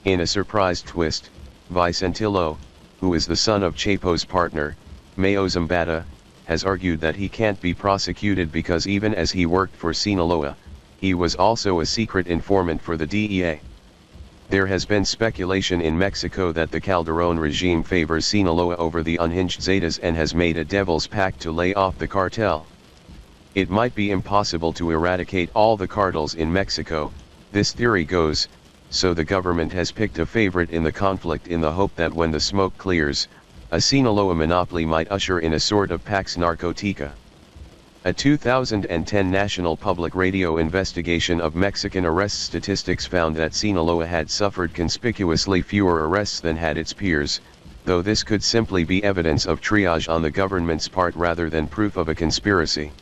In a surprise twist, Vicentillo, who is the son of Chapo's partner, Mayo Zambada, has argued that he can't be prosecuted because even as he worked for Sinaloa, he was also a secret informant for the DEA. There has been speculation in Mexico that the Calderón regime favors Sinaloa over the unhinged Zetas and has made a devil's pact to lay off the cartel. It might be impossible to eradicate all the cartels in Mexico, this theory goes, so the government has picked a favorite in the conflict in the hope that when the smoke clears, a Sinaloa monopoly might usher in a sort of Pax Narcotica. A 2010 National Public Radio investigation of Mexican arrest statistics found that Sinaloa had suffered conspicuously fewer arrests than had its peers, though this could simply be evidence of triage on the government's part rather than proof of a conspiracy.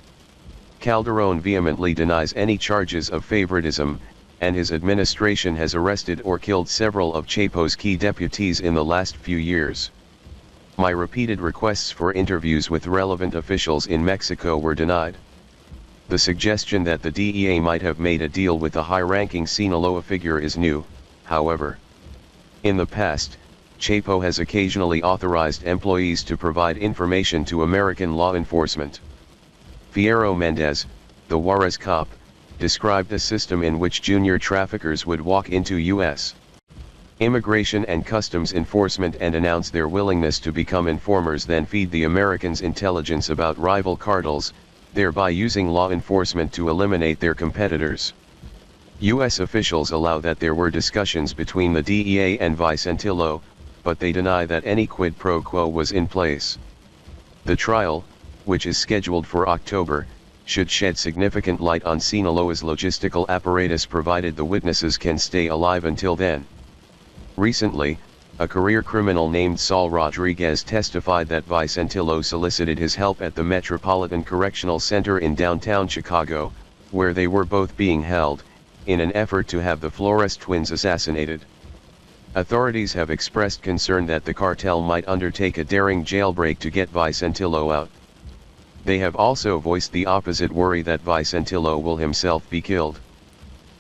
Calderón vehemently denies any charges of favoritism, and his administration has arrested or killed several of Chapo's key deputies in the last few years. My repeated requests for interviews with relevant officials in Mexico were denied. The suggestion that the DEA might have made a deal with a high-ranking Sinaloa figure is new, however. In the past, Chapo has occasionally authorized employees to provide information to American law enforcement. Fierro Mendez, the Juarez cop, described a system in which junior traffickers would walk into U.S. Immigration and Customs Enforcement and announce their willingness to become informers, then feed the Americans intelligence about rival cartels, thereby using law enforcement to eliminate their competitors. U.S. officials allow that there were discussions between the DEA and Vicentillo, but they deny that any quid pro quo was in place. The trial, which is scheduled for October, should shed significant light on Sinaloa's logistical apparatus provided the witnesses can stay alive until then. Recently, a career criminal named Saul Rodriguez testified that Vicentillo solicited his help at the Metropolitan Correctional Center in downtown Chicago, where they were both being held, in an effort to have the Flores twins assassinated. Authorities have expressed concern that the cartel might undertake a daring jailbreak to get Vicentillo out. They have also voiced the opposite worry that Vicentillo will himself be killed.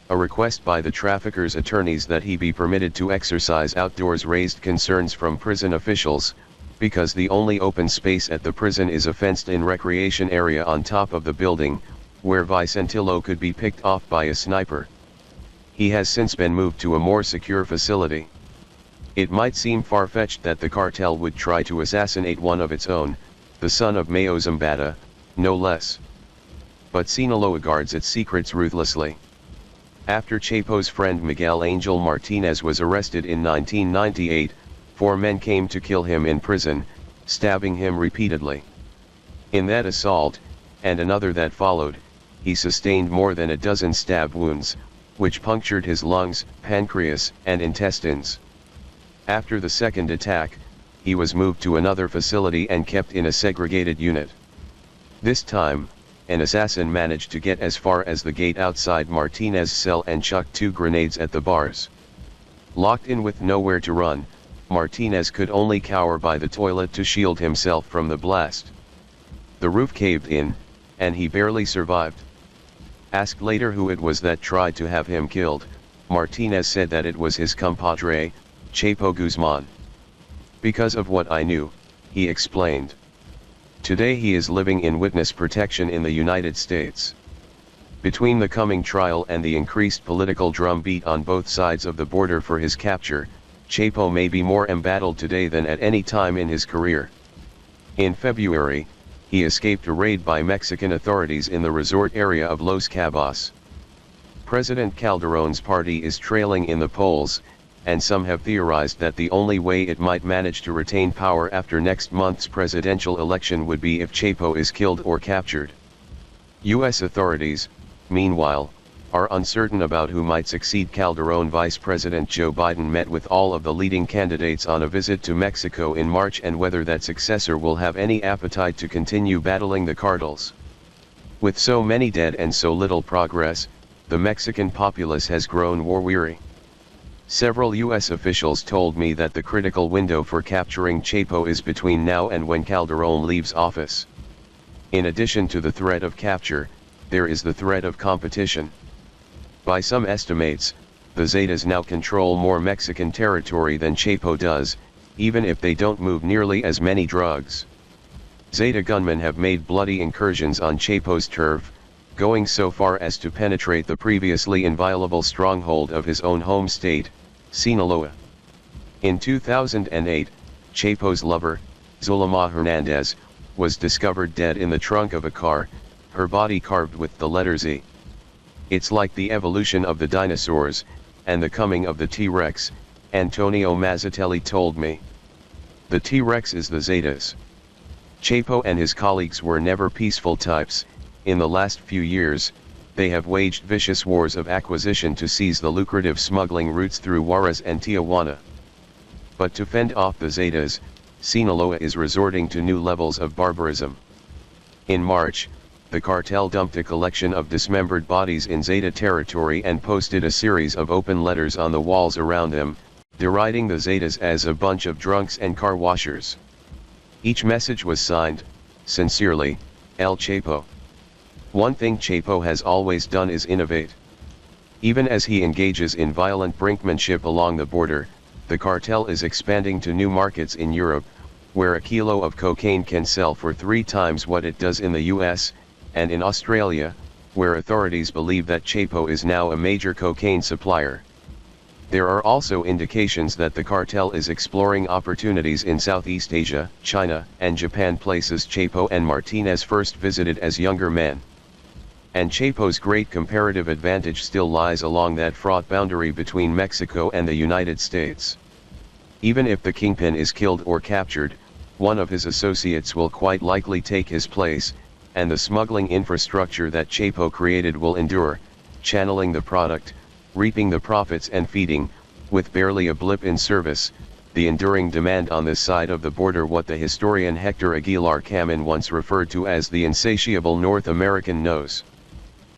A request by the trafficker's attorneys that he be permitted to exercise outdoors raised concerns from prison officials, because the only open space at the prison is a fenced-in recreation area on top of the building, where Vicentillo could be picked off by a sniper. He has since been moved to a more secure facility. It might seem far-fetched that the cartel would try to assassinate one of its own, the son of Mayo Zambada, no less. But Sinaloa guards its secrets ruthlessly. After Chapo's friend Miguel Angel Martinez was arrested in 1998, 4 men came to kill him in prison, stabbing him repeatedly. In that assault, and another that followed, he sustained more than a dozen stab wounds, which punctured his lungs, pancreas, and intestines. After the second attack, he was moved to another facility and kept in a segregated unit. This time, an assassin managed to get as far as the gate outside Martinez's cell and chucked 2 grenades at the bars. Locked in with nowhere to run, Martinez could only cower by the toilet to shield himself from the blast. The roof caved in, and he barely survived. Asked later who it was that tried to have him killed, Martinez said that it was his compadre, Chapo Guzman. Because of what I knew, he explained. Today he is living in witness protection in the United States. Between the coming trial and the increased political drumbeat on both sides of the border for his capture, Chapo may be more embattled today than at any time in his career. In February, he escaped a raid by Mexican authorities in the resort area of Los Cabos. President Calderón's party is trailing in the polls, and some have theorized that the only way it might manage to retain power after next month's presidential election would be if Chapo is killed or captured. U.S. authorities, meanwhile, are uncertain about who might succeed Calderón. Vice President Joe Biden met with all of the leading candidates on a visit to Mexico in March, and whether that successor will have any appetite to continue battling the cartels. With so many dead and so little progress, the Mexican populace has grown war-weary. Several U.S. officials told me that the critical window for capturing Chapo is between now and when Calderón leaves office. In addition to the threat of capture, there is the threat of competition. By some estimates, the Zetas now control more Mexican territory than Chapo does, even if they don't move nearly as many drugs. Zeta gunmen have made bloody incursions on Chapo's turf, going so far as to penetrate the previously inviolable stronghold of his own home state, Sinaloa. In 2008, Chapo's lover, Zulema Hernandez, was discovered dead in the trunk of a car, her body carved with the letter Z. It's like the evolution of the dinosaurs, and the coming of the T-Rex, Antonio Mazzatelli told me. The T-Rex is the Zetas. Chapo and his colleagues were never peaceful types. In the last few years, they have waged vicious wars of acquisition to seize the lucrative smuggling routes through Juarez and Tijuana. But to fend off the Zetas, Sinaloa is resorting to new levels of barbarism. In March, the cartel dumped a collection of dismembered bodies in Zeta territory and posted a series of open letters on the walls around them, deriding the Zetas as a bunch of drunks and car washers. Each message was signed, "Sincerely, El Chapo." One thing Chapo has always done is innovate. Even as he engages in violent brinkmanship along the border, the cartel is expanding to new markets in Europe, where a kilo of cocaine can sell for 3 times what it does in the US, and in Australia, where authorities believe that Chapo is now a major cocaine supplier. There are also indications that the cartel is exploring opportunities in Southeast Asia, China, and Japan, places Chapo and Martinez first visited as younger men. And Chapo's great comparative advantage still lies along that fraught boundary between Mexico and the United States. Even if the kingpin is killed or captured, one of his associates will quite likely take his place, and the smuggling infrastructure that Chapo created will endure, channeling the product, reaping the profits and feeding, with barely a blip in service, the enduring demand on this side of the border, what the historian Hector Aguilar Camin once referred to as the insatiable North American nose.